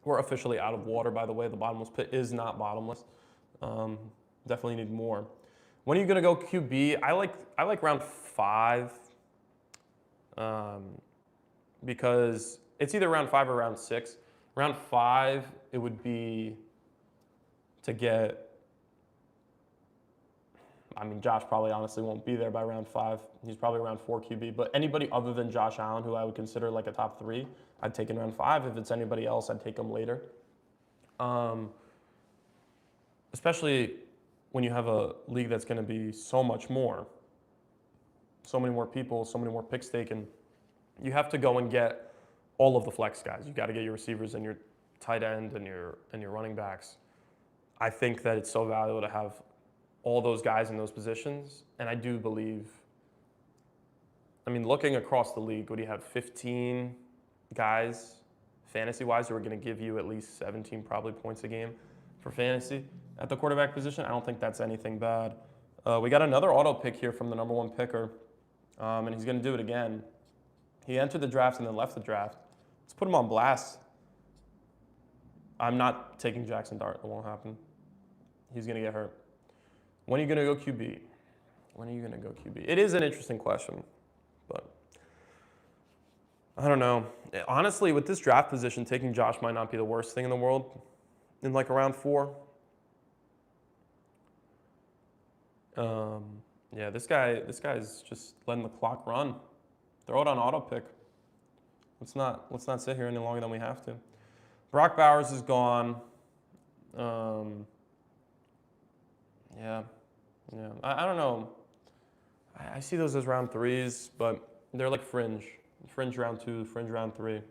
We're officially out of water, by the way. The bottomless pit is not bottomless. Definitely need more. When are you going to go QB? I like round 5 because it's either round 5 or round 6. Round 5, it would be to get, I mean, Josh probably honestly won't be there by round 5. He's probably around 4 QB. But anybody other than Josh Allen, who I would consider like a top 3, I'd take in round 5. If it's anybody else, I'd take him later. Especially when you have a league that's going to be so much more. So many more people, so many more picks taken. You have to go and get all of the flex guys. You got to get your receivers and your tight end and your running backs. I think that it's so valuable to have all those guys in those positions, and I do believe, I mean, looking across the league, what do you have, 15 guys, fantasy-wise, who are going to give you at least 17 probably points a game for fantasy at the quarterback position? I don't think that's anything bad. We got another auto pick here from the number 1 picker, and he's going to do it again. He entered the draft and then left the draft. Let's put him on blast. I'm not taking Jackson Dart. It won't happen. He's going to get hurt. When are you going to go QB? It is an interesting question, but I don't know. Honestly, with this draft position, taking Josh might not be the worst thing in the world in like around 4. Yeah, this guy's just letting the clock run. Throw it on auto pick. Let's not sit here any longer than we have to. Brock Bowers is gone. Yeah. I don't know. I see those as round 3s, but they're like fringe round 2, fringe round 3. I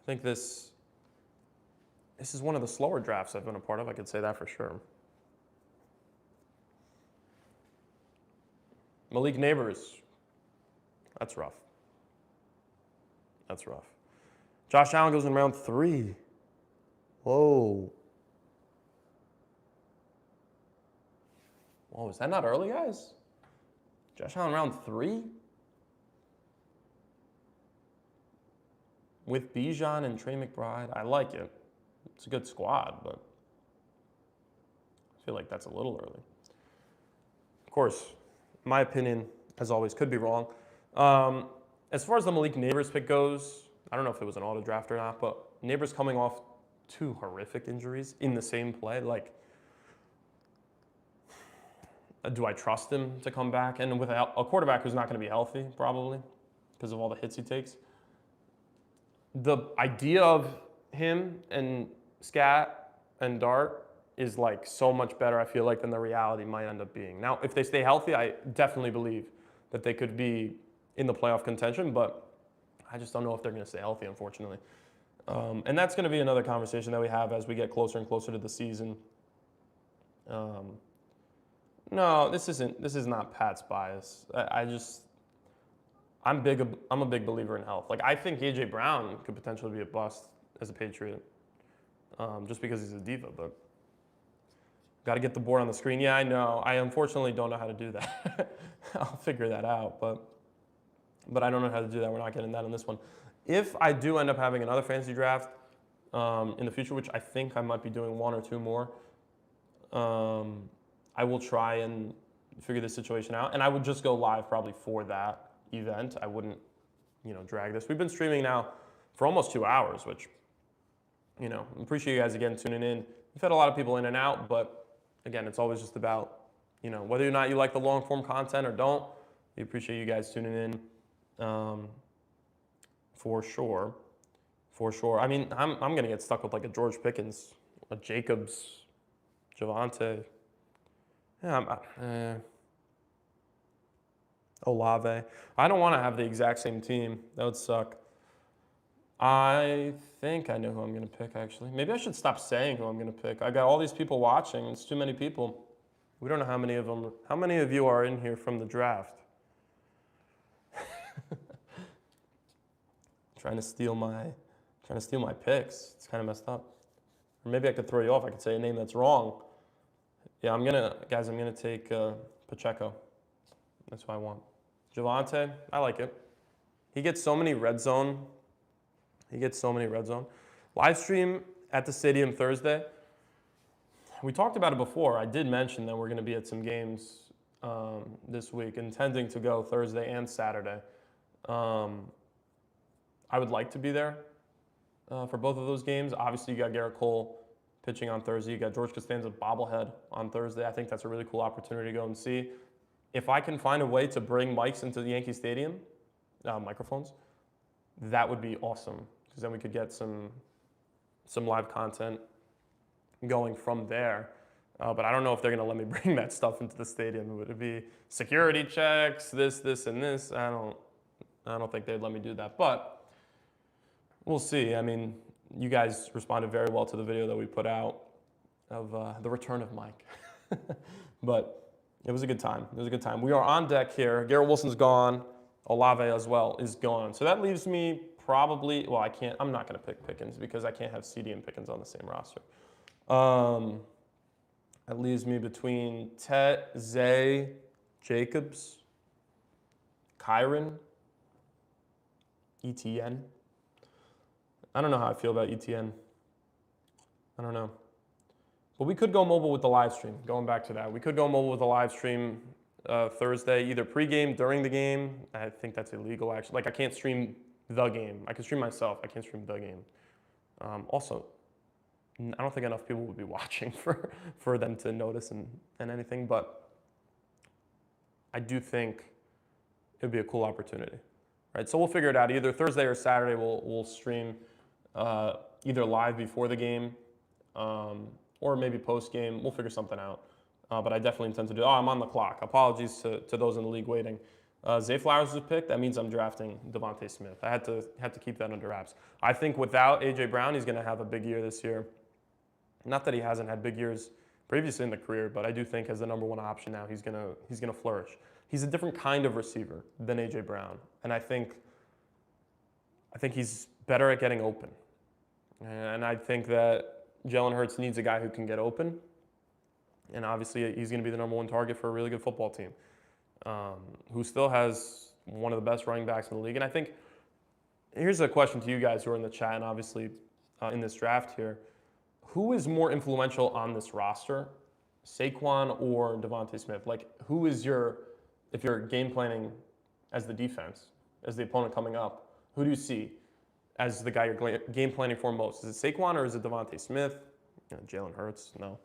think this is one of the slower drafts I've been a part of. I could say that for sure. Malik Neighbors. That's rough. Josh Allen goes in round 3. Whoa, is that not early, guys? Josh Allen round 3? With Bijan and Trey McBride? I like it. It's a good squad, but I feel like that's a little early. course, my opinion, as always, could be wrong. As far as the Malik Neighbors pick goes, I don't know if it was an auto draft or not, but Neighbors coming off 2 horrific injuries in the same play, like, do I trust him to come back? And with a quarterback who's not going to be healthy, probably, because of all the hits he takes. The idea of him and Scat and Dart is like so much better, I feel like, than the reality might end up being. Now, if they stay healthy, I definitely believe that they could be in the playoff contention, but I just don't know if they're going to stay healthy, unfortunately. And that's going to be another conversation that we have as we get closer and closer to the season. No, this is not Pat's bias. I'm a big believer in health. Like, I think AJ Brown could potentially be a bust as a Patriot, just because he's a diva. But got to get the board on the screen. Yeah, I know. I unfortunately don't know how to do that. I'll figure that out, but I don't know how to do that. We're not getting that on this one. If I do end up having another fantasy draft in the future, which I think I might be doing 1 or 2 more, I will try and figure this situation out. And I would just go live probably for that event. I wouldn't, drag this. We've been streaming now for almost 2 hours, which, appreciate you guys again tuning in. We've had a lot of people in and out, but again, it's always just about, whether or not you like the long form content or don't. We appreciate you guys tuning in, for sure. I mean, I'm gonna get stuck with like a George Pickens, a Jacobs, Javonte. Yeah, Olave. I don't want to have the exact same team. That would suck. I think I know who I'm going to pick, actually. Maybe I should stop saying who I'm going to pick. I got all these people watching. It's too many people. We don't know how many of them. How many of you are in here from the draft? Trying to steal my picks. It's kind of messed up. Or maybe I could throw you off. I could say a name that's wrong. Yeah, I'm gonna take Pacheco. That's what I want. Javonte, I like it. He gets so many red zone. Live stream at the stadium Thursday. We talked about it before. I did mention that we're going to be at some games this week, intending to go Thursday and Saturday. I would like to be there for both of those games. Obviously, you got Garrett Cole pitching on Thursday. You got George Costanza bobblehead on Thursday. I think that's a really cool opportunity to go and see. If I can find a way to bring mics into the Yankee Stadium, microphones, that would be awesome, because then we could get some live content going from there. But I don't know if they're going to let me bring that stuff into the stadium. Would it be security checks, this, and this? I don't think they'd let me do that. But we'll see. I mean, you guys responded very well to the video that we put out of the return of Mike. But it was a good time. We are on deck here. Garrett Wilson's gone. Olave as well is gone. So that leaves me probably, I'm not going to pick Pickens because I can't have CD and Pickens on the same roster. That leaves me between Tet, Zay, Jacobs, Kyron, ETN. I don't know how I feel about ETN. I don't know. But we could go mobile with the live stream. Going back to that, we could go mobile with the live stream Thursday, either pregame, during the game. I think that's illegal, actually. Like, I can't stream the game. I can stream myself. I can't stream the game. Also, I don't think enough people would be watching for them to notice and anything. But I do think it would be a cool opportunity. Right? So we'll figure it out. Either Thursday or Saturday, we'll stream either live before the game or maybe post-game. We'll figure something out. But I definitely intend to do. I'm on the clock. Apologies to those in the league waiting. Zay Flowers was picked. That means I'm drafting Devontae Smith. I had to keep that under wraps. I think without AJ Brown, he's going to have a big year this year. Not that he hasn't had big years previously in the career, but I do think as the number one option now, he's gonna flourish. He's a different kind of receiver than AJ Brown, and I think he's better at getting open. And I think that Jalen Hurts needs a guy who can get open. And obviously, he's going to be the number one target for a really good football team, who still has one of the best running backs in the league. And I think, here's a question to you guys who are in the chat and obviously in this draft here. Who is more influential on this roster Saquon or Devontae Smith? Like, who is if you're game planning as the defense, as the opponent coming up, who do you see as the guy you're game planning for most? Is it Saquon or is it Devontae Smith? Jalen Hurts? No.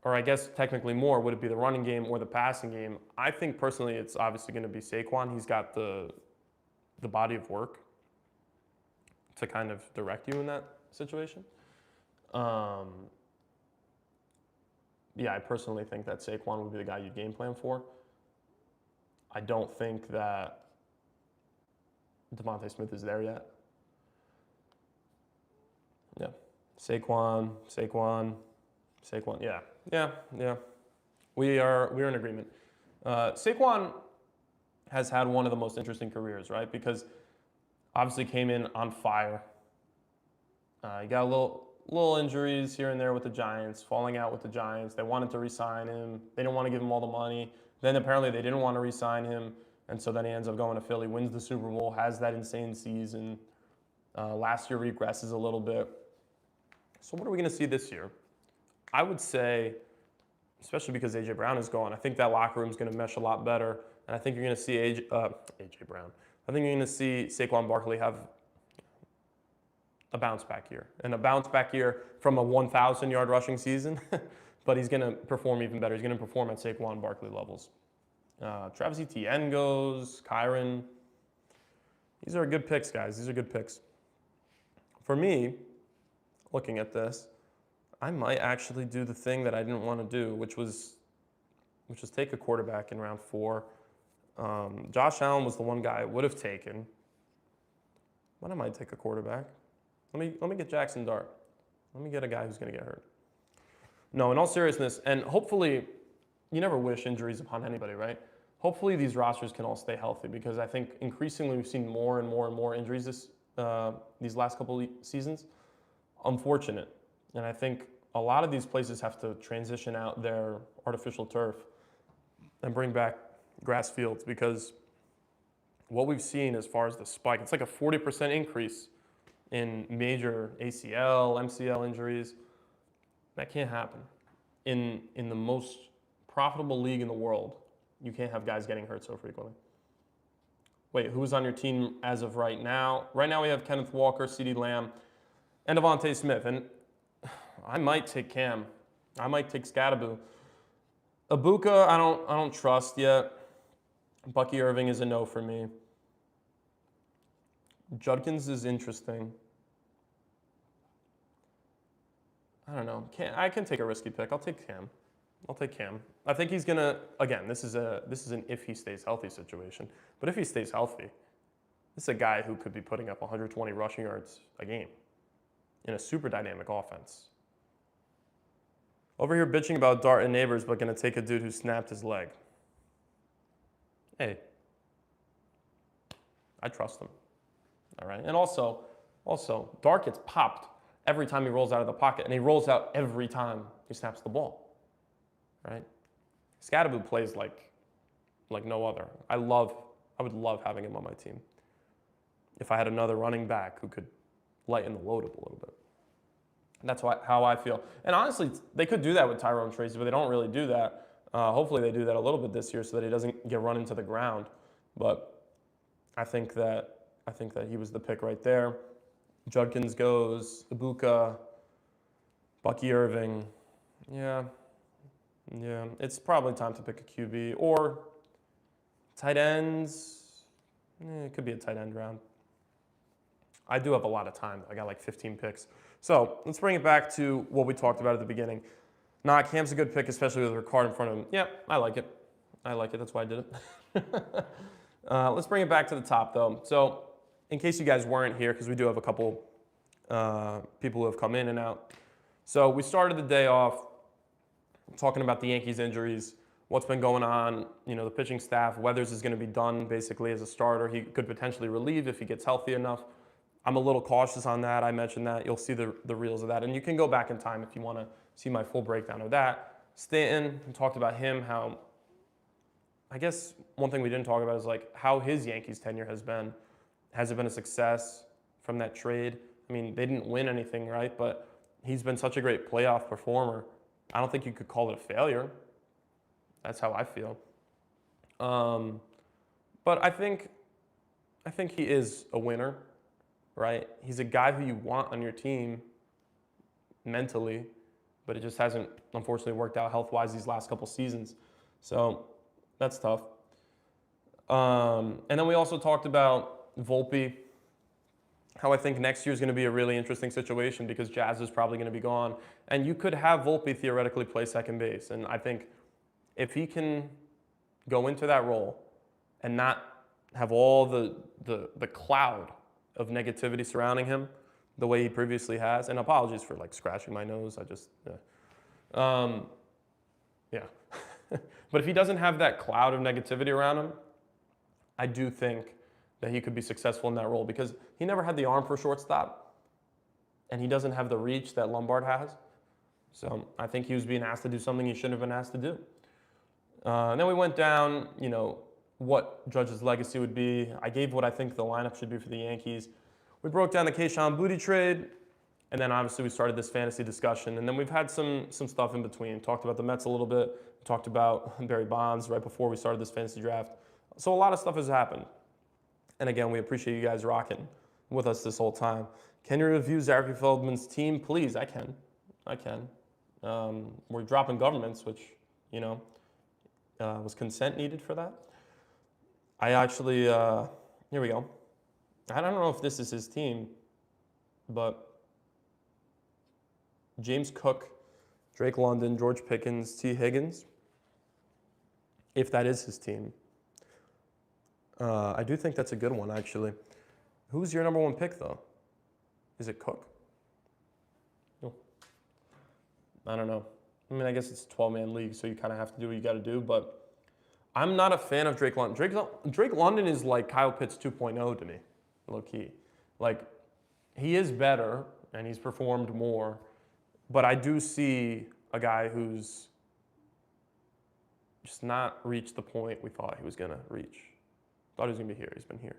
Or I guess technically more, would it be the running game or the passing game? I think personally it's obviously going to be Saquon. He's got the body of work to kind of direct you in that situation. Yeah, I personally think that Saquon would be the guy you'd game plan for. I don't think that Devontae Smith is there yet. Yeah. Saquon. Yeah. We're in agreement. Saquon has had one of the most interesting careers, right? Because obviously came in on fire. He got a little injuries here and there with the Giants, falling out with the Giants. They wanted to re-sign him. They didn't want to give him all the money. Then apparently they didn't want to re-sign him, and so then he ends up going to Philly, wins the Super Bowl, has that insane season. Last year regresses a little bit. So what are we going to see this year? I would say, especially because A.J. Brown is gone, I think that locker room is going to mesh a lot better, and I think you're going to see A.J. Brown. I think you're going to see Saquon Barkley have a bounce back year, and a bounce back year from a 1,000-yard rushing season, but he's going to perform even better. He's going to perform at Saquon Barkley levels. Travis Etienne goes, Kyron. These are good picks, guys. These are good picks. For me, looking at this, I might actually do the thing that I didn't want to do, which was take a quarterback in round 4. Josh Allen was the one guy I would have taken, but I might take a quarterback. Let me get Jackson Dart. Let me get a guy who's going to get hurt. No, in all seriousness, and hopefully, you never wish injuries upon anybody, right? Hopefully these rosters can all stay healthy, because I think increasingly we've seen more and more injuries these last couple of seasons. Unfortunate. And I think a lot of these places have to transition out their artificial turf and bring back grass fields, because what we've seen as far as the spike, it's like a 40% increase in major ACL, MCL injuries. That can't happen. In the most profitable league in the world, you can't have guys getting hurt so frequently. Wait, who's on your team as of right now? Right now we have Kenneth Walker, CeeDee Lamb, and Devontae Smith. And I might take Cam. I might take Scadaboo. Ibuka, I don't trust yet. Bucky Irving is a no for me. Judkins is interesting. I don't know. I can take a risky pick. I'll take Cam. I think he's gonna. Again, this is an if he stays healthy situation. But if he stays healthy, this is a guy who could be putting up 120 rushing yards a game in a super dynamic offense. Over here bitching about Dart and Neighbors, but gonna take a dude who snapped his leg. Hey, I trust him. All right, and also, Dart gets popped every time he rolls out of the pocket, and he rolls out every time he snaps the ball. Right? Scadaboo plays like no other. I would love having him on my team. If I had another running back who could lighten the load up a little bit. And that's how I feel. And honestly, they could do that with Tyrone Tracy, but they don't really do that. Hopefully they do that a little bit this year so that he doesn't get run into the ground. But I think that he was the pick right there. Judkins goes, Ibuka, Bucky Irving. Yeah, it's probably time to pick a QB. Or tight ends. It could be a tight end round. I do have a lot of time. I got like 15 picks. So let's bring it back to what we talked about at the beginning. Nah, Cam's a good pick, especially with Ricard in front of him. Yeah, I like it. That's why I did it. Let's bring it back to the top, though. So in case you guys weren't here, because we do have a couple people who have come in and out. So we started the day off talking about the Yankees injuries, what's been going on, the pitching staff. Weathers is going to be done basically as a starter. He could potentially relieve if he gets healthy enough. I'm a little cautious on that. I mentioned that. You'll see the reels of that. And you can go back in time if you want to see my full breakdown of that. Stanton, we talked about him, how, I guess one thing we didn't talk about is like how his Yankees tenure has been. Has it been a success from that trade? I mean, they didn't win anything, right? But he's been such a great playoff performer I don't think you could call it a failure. That's how I feel. But I think he is a winner, right? He's a guy who you want on your team mentally, but it just hasn't, unfortunately, worked out health-wise these last couple seasons. So that's tough. And then we also talked about Volpe, how I think next year is going to be a really interesting situation because Jazz is probably going to be gone. And you could have Volpe theoretically play second base. And I think if he can go into that role and not have all the cloud of negativity surrounding him the way he previously has, and apologies for like scratching my nose, yeah. But if he doesn't have that cloud of negativity around him, I do think that he could be successful in that role because he never had the arm for shortstop and he doesn't have the reach that Lombard has. So I think he was being asked to do something he shouldn't have been asked to do. And then we went down, what Judge's legacy would be. I gave what I think the lineup should be for the Yankees. We broke down the Kayshon Boutte trade, and then obviously we started this fantasy discussion. And then we've had some stuff in between. Talked about the Mets a little bit. Talked about Barry Bonds right before we started this fantasy draft. So a lot of stuff has happened. And again, we appreciate you guys rocking with us this whole time. Can you review Zachary Feldman's team? Please, I can. We're dropping governments, which, was consent needed for that? I actually, here we go. I don't know if this is his team, but James Cook, Drake London, George Pickens, T. Higgins, if that is his team. I do think that's a good one, actually. Who's your number one pick, though? Is it Cook? No. I don't know. I mean, I guess it's a 12-man league, so you kind of have to do what you got to do, but I'm not a fan of Drake London. Drake London is like Kyle Pitts 2.0 to me, low-key. Like, he is better, and he's performed more, but I do see a guy who's just not reached the point we thought he was going to reach. Thought he was going to be here. He's been here.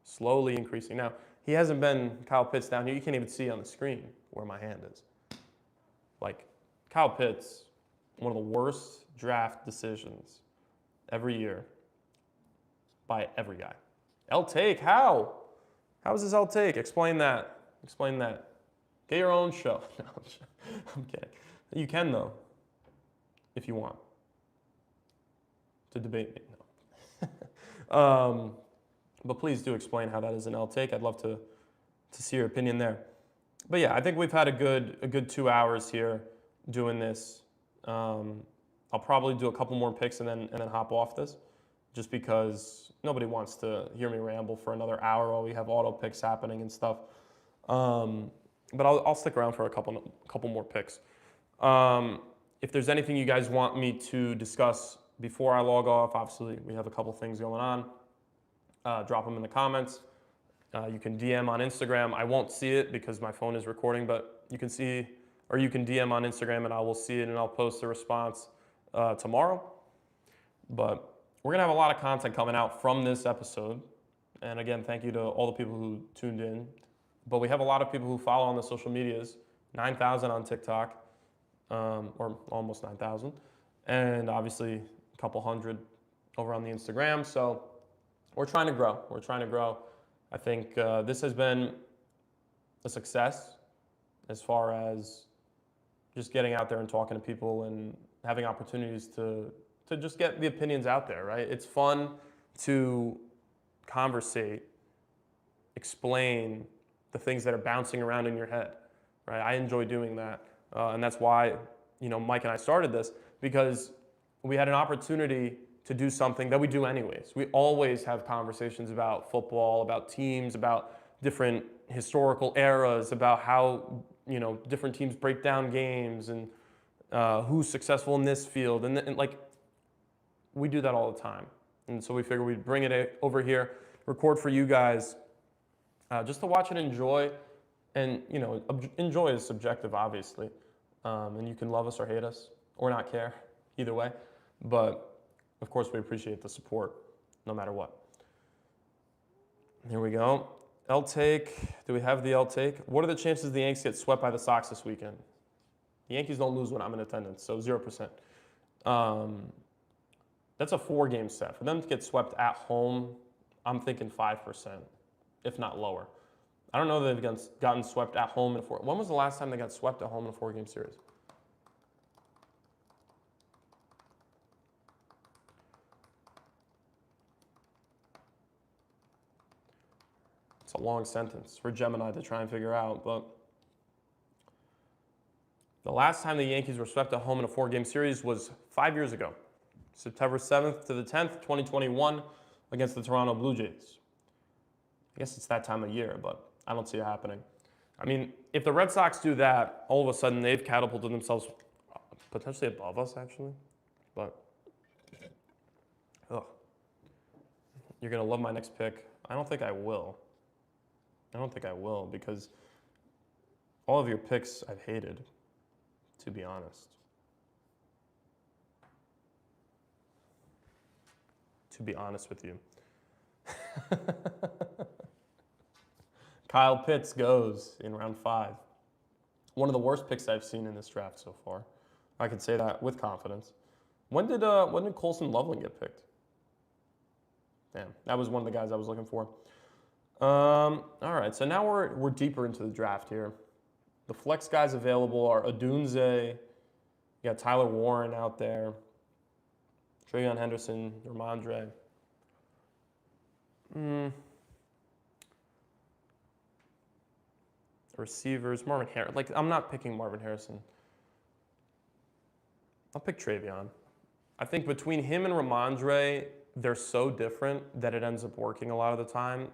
Slowly increasing. Now, he hasn't been Kyle Pitts down here. You can't even see on the screen where my hand is. Like, Kyle Pitts, one of the worst draft decisions every year by every guy. L-Take, how? How is this L-Take? Explain that. Explain that. Get your own show. No, I'm kidding. You can, though, if you want to debate me. No. But please do explain how that is an L-Take. I'd love to see your opinion there. But yeah, I think we've had a good 2 hours here doing this. I'll probably do a couple more picks and then hop off this, just because nobody wants to hear me ramble for another hour while we have auto picks happening and stuff. But I'll stick around for a couple more picks. If there's anything you guys want me to discuss before I log off, obviously we have a couple things going on. Drop them in the comments. You can DM on Instagram. I won't see it because my phone is recording, but you can DM on Instagram and I will see it and I'll post a response tomorrow. But we're gonna have a lot of content coming out from this episode. And again, thank you to all the people who tuned in. But we have a lot of people who follow on the social medias, 9,000 on TikTok, or almost 9,000. And obviously a couple hundred over on the Instagram. So we're trying to grow. I think this has been a success as far as just getting out there and talking to people and having opportunities to just get the opinions out there, right? It's fun to conversate, explain the things that are bouncing around in your head, right? I enjoy doing that. And that's why, Mike and I started this, because we had an opportunity to do something that we do anyways. We always have conversations about football, about teams, about different historical eras, about how, different teams break down games and who's successful in this field. And like, we do that all the time. And so we figured we'd bring it over here, record for you guys, just to watch and enjoy. And, enjoy is subjective, obviously. And you can love us or hate us or not care, either way. But of course, we appreciate the support, no matter what. Here we go. L-Take. Do we have the L-Take? What are the chances the Yankees get swept by the Sox this weekend? The Yankees don't lose when I'm in attendance, so 0%. That's a 4-game set. For them to get swept at home, I'm thinking 5%, if not lower. I don't know that they've gotten swept at home in a 4. When was the last time they got swept at home in a 4-game series? It's a long sentence for Gemini to try and figure out, but the last time the Yankees were swept at home in a 4-game series was 5 years ago, September 7th to the 10th, 2021, against the Toronto Blue Jays. I guess it's that time of year, but I don't see it happening. I mean, if the Red Sox do that, all of a sudden they've catapulted themselves potentially above us, actually. But, ugh. You're going to love my next pick. I don't think I will. I don't think I will because all of your picks I've hated, to be honest. To be honest with you. Kyle Pitts goes in round 5. One of the worst picks I've seen in this draft so far. I can say that with confidence. When did Colson Loveland get picked? Damn, that was one of the guys I was looking for. All right, so now we're deeper into the draft here. The flex guys available are Odunze. You got Tyler Warren out there. Travion Henderson, Ramondre. Receivers, Marvin Harrison. Like, I'm not picking Marvin Harrison. I'll pick Travion. I think between him and Ramondre, they're so different that it ends up working a lot of the time.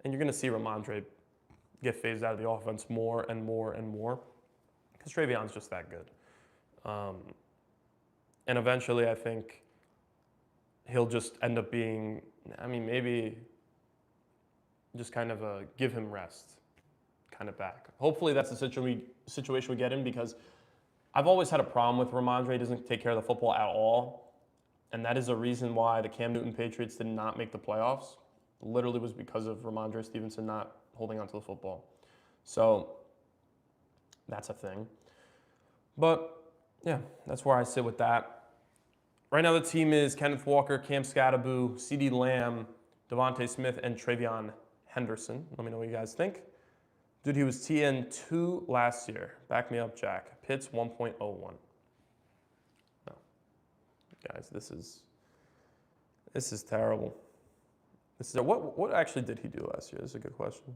And you're going to see Ramondre get phased out of the offense more and more and more because Travion's just that good. And eventually, I think he'll just end up being, I mean, maybe just kind of give him rest kind of back. Hopefully that's the situation we get in because I've always had a problem with Ramondre. He doesn't take care of the football at all. And that is a reason why the Cam Newton Patriots did not make the playoffs. Literally was because of Ramondre Stevenson not holding onto the football. So that's a thing. But yeah, that's where I sit with that. Right now the team is Kenneth Walker, Cam Scattaboo, CeeDee Lamb, Devontae Smith, and Travion Henderson. Let me know what you guys think. Dude, he was TN2 last year. Back me up, Jack. Pitts 1.01. No. Guys, this is terrible. What actually did he do last year? This is a good question.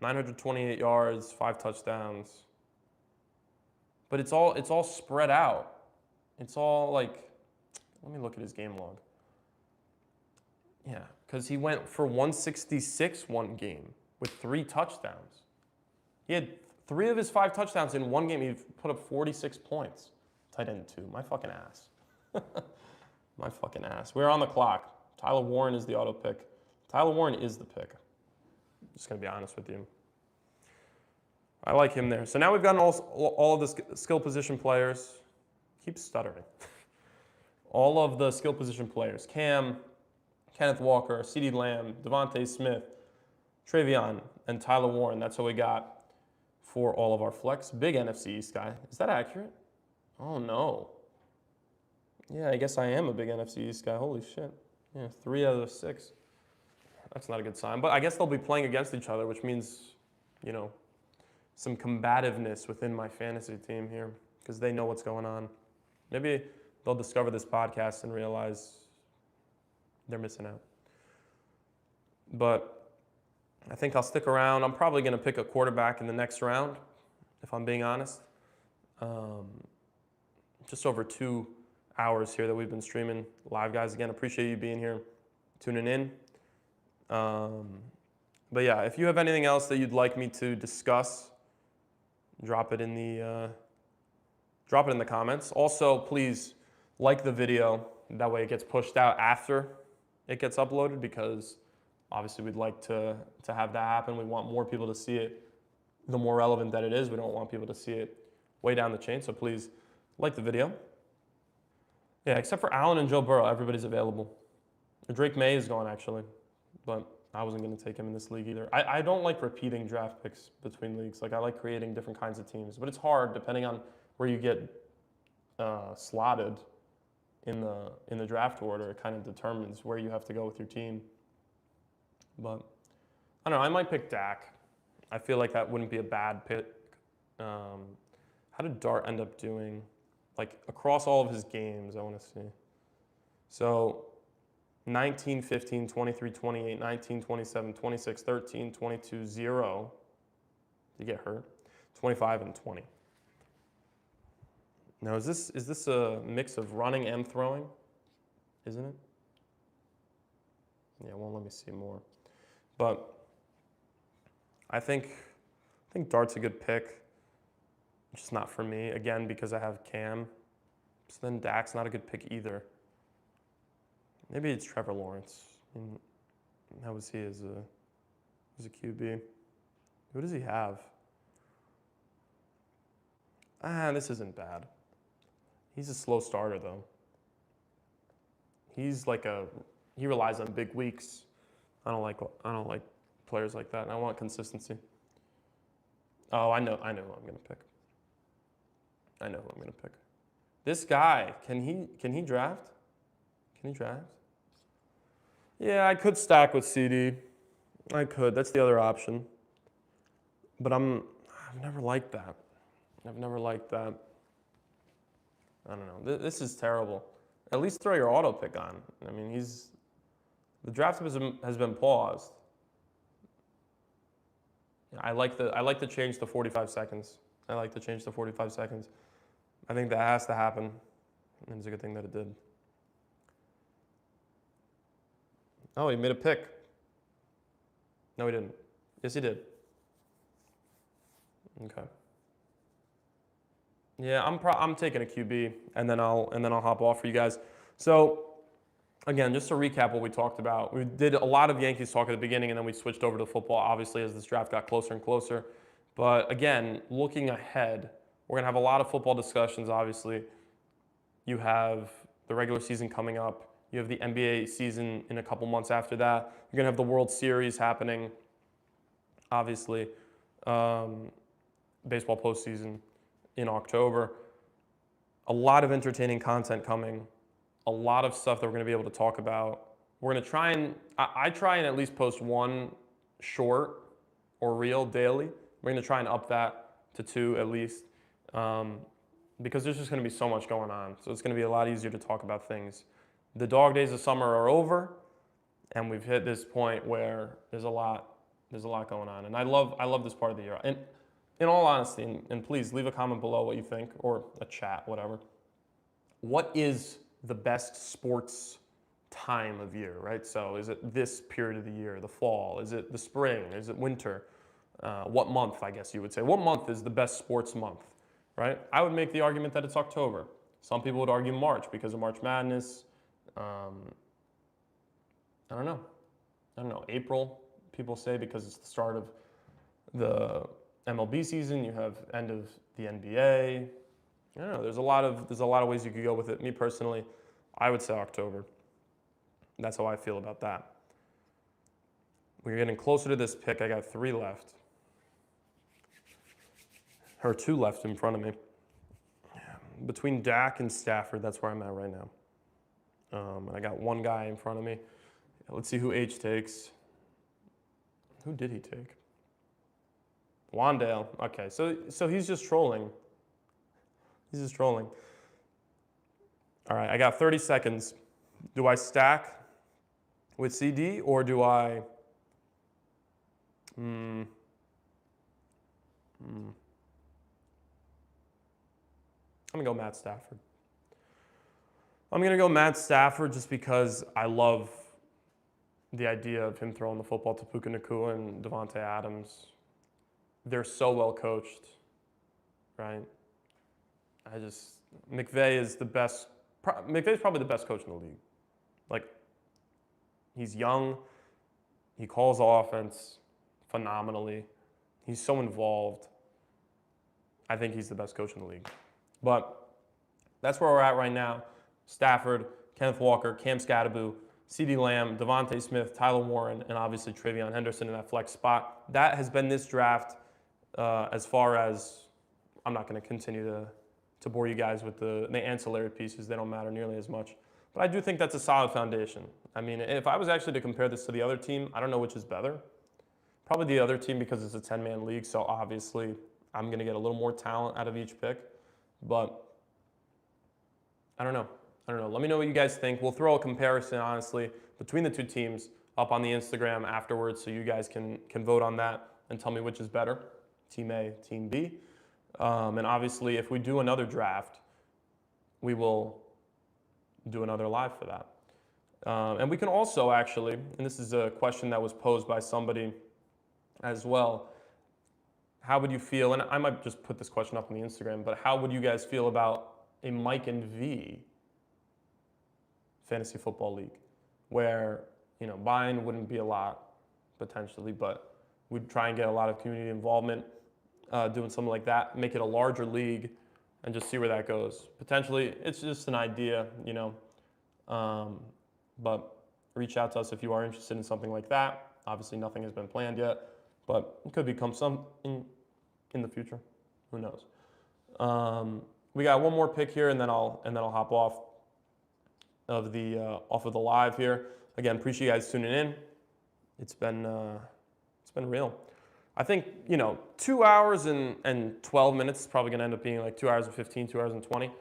928 yards, 5 touchdowns. But it's all spread out. It's all like, let me look at his game log. Yeah, because he went for 166 one game with 3 touchdowns. He had 3 of his 5 touchdowns in one game. He put up 46 points. Tight end 2. My fucking ass. My fucking ass. We're on the clock. Tyler Warren is the auto pick. Tyler Warren is the pick. I'm just going to be honest with you. I like him there. So now we've gotten all of the skill position players. Keep stuttering. All of the skill position players. Cam, Kenneth Walker, CeeDee Lamb, Devontae Smith, Travion, and Tyler Warren. That's what we got for all of our flex. Big NFC East guy. Is that accurate? Oh, no. Yeah, I guess I am a big NFC East guy. Holy shit. Yeah, 3 out of 6. That's not a good sign. But I guess they'll be playing against each other, which means, you know, some combativeness within my fantasy team here because they know what's going on. Maybe they'll discover this podcast and realize they're missing out. But I think I'll stick around. I'm probably going to pick a quarterback in the next round, if I'm being honest. Just over 2 hours here that we've been streaming live, guys. Again, appreciate you being here, tuning in. But yeah, if you have anything else that you'd like me to discuss, drop it in the comments. Also, please like the video. That way it gets pushed out after it gets uploaded because obviously we'd like to have that happen. We want more people to see it. The more relevant that it is, we don't want people to see it way down the chain. So please like the video. Yeah, except for Allen and Joe Burrow, everybody's available. Drake May is gone actually, but I wasn't going to take him in this league either. I don't like repeating draft picks between leagues. Like I like creating different kinds of teams, but it's hard depending on where you get slotted in the draft order. It kind of determines where you have to go with your team. But I don't know. I might pick Dak. I feel like that wouldn't be a bad pick. How did Dart end up doing? Like across all of his games, I want to see. So 19, 15, 23, 28, 19, 27, 26, 13, 22, 0. Did he get hurt? 25 and 20. Now, is this a mix of running and throwing? Isn't it? Yeah, it won't let me see more. But I think Dart's a good pick. Just not for me, again, because I have Cam. So then Dak's not a good pick either. Maybe it's Trevor Lawrence. How was he as a QB? Who does he have? This isn't bad. He's a slow starter though. He relies on big weeks. I don't like players like that, and I want consistency. Oh, I know who I'm gonna pick. I know who I'm gonna pick. This guy, can he draft? Can he draft? Yeah, I could stack with CD. I could. That's the other option. But I've never liked that. I've never liked that. I don't know. This is terrible. At least throw your auto pick on. I mean, the draft has been paused. I like to change to 45 seconds. I like to change to 45 seconds. I think that has to happen. And it's a good thing that it did. Oh, he made a pick. No, he didn't. Yes, he did. Okay. Yeah, I'm taking a QB, and then I'll hop off for you guys. So, again, just to recap what we talked about, we did a lot of Yankees talk at the beginning, and then we switched over to football, obviously, as this draft got closer and closer. But again, looking ahead, we're gonna have a lot of football discussions. Obviously, you have the regular season coming up. You have the NBA season in a couple months after that. You're gonna have the World Series happening. Obviously, baseball postseason in October. A lot of entertaining content coming. A lot of stuff that we're going to be able to talk about. We're going to try and, I try and at least post one short or reel daily. We're going to try and up that to 2 at least, because there's just going to be so much going on. So it's going to be a lot easier to talk about things. The dog days of summer are over, and we've hit this point where there's a lot going on. And I love this part of the year. And in all honesty, and please leave a comment below what you think, or a chat, whatever. What is the best sports time of year, right? So is it this period of the year, the fall? Is it the spring? Is it winter? What month, I guess you would say? What month is the best sports month, right? I would make the argument that it's October. Some people would argue March because of March Madness. I don't know. April, people say, because it's the start of the MLB season. You have end of the NBA. I don't know. There's a lot of ways you could go with it. Me personally, I would say October. That's how I feel about that. We're getting closer to this pick. I got 3 left. Or 2 left in front of me. Between Dak and Stafford, that's where I'm at right now. And I got 1 guy in front of me. Let's see who H takes. Who did he take? Wandale. Okay, so he's just trolling. He's just trolling. All right, I got 30 seconds. Do I stack with CD or do I... I'm going to go Matt Stafford. I'm going to go Matt Stafford just because I love the idea of him throwing the football to Puka Nacua and Devontae Adams. They're so well coached, right? McVay is the best. McVay's probably the best coach in the league. Like, he's young. He calls offense phenomenally. He's so involved. I think he's the best coach in the league. But that's where we're at right now. Stafford, Kenneth Walker, Cam Scatterbo, CeeDee Lamb, Devontae Smith, Tyler Warren, and obviously Travion Henderson in that flex spot. That has been this draft as far as I'm not going to continue to bore you guys with the ancillary pieces. They don't matter nearly as much. But I do think that's a solid foundation. I mean, if I was actually to compare this to the other team, I don't know which is better. Probably the other team because it's a 10-man league, so obviously I'm going to get a little more talent out of each pick. But I don't know. Let me know what you guys think. We'll throw a comparison, honestly, between the two teams up on the Instagram afterwards so you guys can vote on that and tell me which is better, Team A, Team B. And obviously, if we do another draft, we will do another live for that. And we can also actually, and this is a question that was posed by somebody as well, how would you feel, and I might just put this question up on the Instagram, but how would you guys feel about a Mike and V fantasy football league where, buying wouldn't be a lot potentially, but we'd try and get a lot of community involvement doing something like that, make it a larger league and just see where that goes. Potentially, it's just an idea, but reach out to us if you are interested in something like that. Obviously, nothing has been planned yet, but it could become something in the future. Who knows? We got one more pick here, and then I'll hop off of the live here. Again, appreciate you guys tuning in. It's been real. I think 2 hours and 12 minutes is probably going to end up being like 2 hours and 15, 2 hours and 20.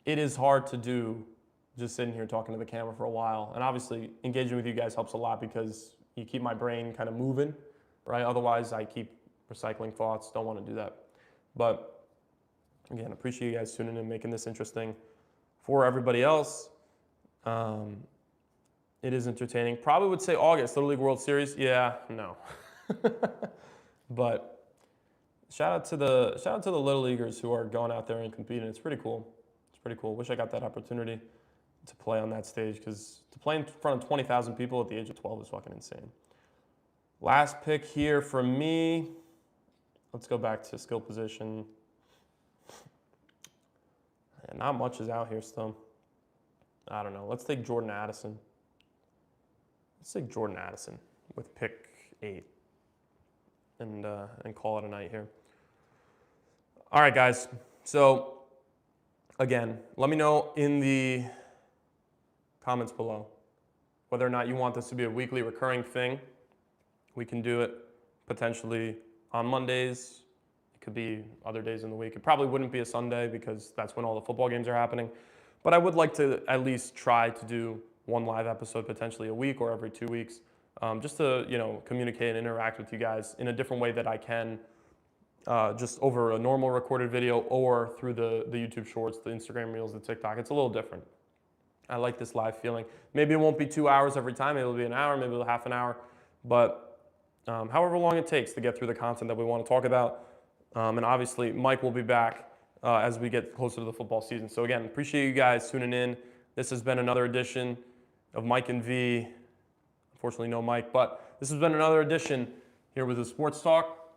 It is hard to do just sitting here talking to the camera for a while, and obviously engaging with you guys helps a lot because you keep my brain kind of moving, right? Otherwise, I keep recycling thoughts. Don't want to do that. But again, appreciate you guys tuning in, making this interesting for everybody else. It is entertaining. Probably would say August, Little League World Series. Yeah, no. But shout out to the Little Leaguers who are going out there and competing. It's pretty cool. Wish I got that opportunity to play on that stage because to play in front of 20,000 people at the age of 12 is fucking insane. Last pick here from me. Let's go back to skill position. And not much is out here still. I don't know. Let's take Jordan Addison. With pick 8 and call it a night here. All right, guys. So again, let me know in the comments below whether or not you want this to be a weekly recurring thing. We can do it potentially on Mondays. It could be other days in the week. It probably wouldn't be a Sunday because that's when all the football games are happening. But I would like to at least try to do one live episode potentially a week or every 2 weeks, just to communicate and interact with you guys in a different way that I can, just over a normal recorded video or through the YouTube Shorts, the Instagram Reels, the TikTok. It's a little different. I like this live feeling. Maybe it won't be 2 hours every time. Maybe it'll be an hour, maybe it'll half an hour. But however long it takes to get through the content that we want to talk about. And obviously, Mike will be back as we get closer to the football season. So again, appreciate you guys tuning in. This has been another edition of Mike and V. Unfortunately, no Mike, but this has been another edition here with the Sports Talk.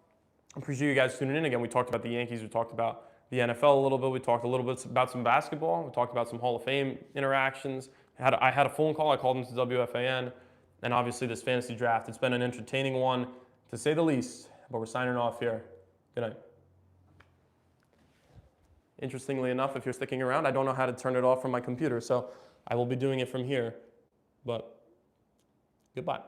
Appreciate you guys tuning in. Again, we talked about the Yankees. We talked about the NFL a little bit. We talked a little bit about some basketball. We talked about some Hall of Fame interactions. I had a phone call. I called into WFAN. And obviously this fantasy draft. It's been an entertaining one, to say the least. But we're signing off here. Good night. Interestingly enough, if you're sticking around, I don't know how to turn it off from my computer, so I will be doing it from here. But goodbye.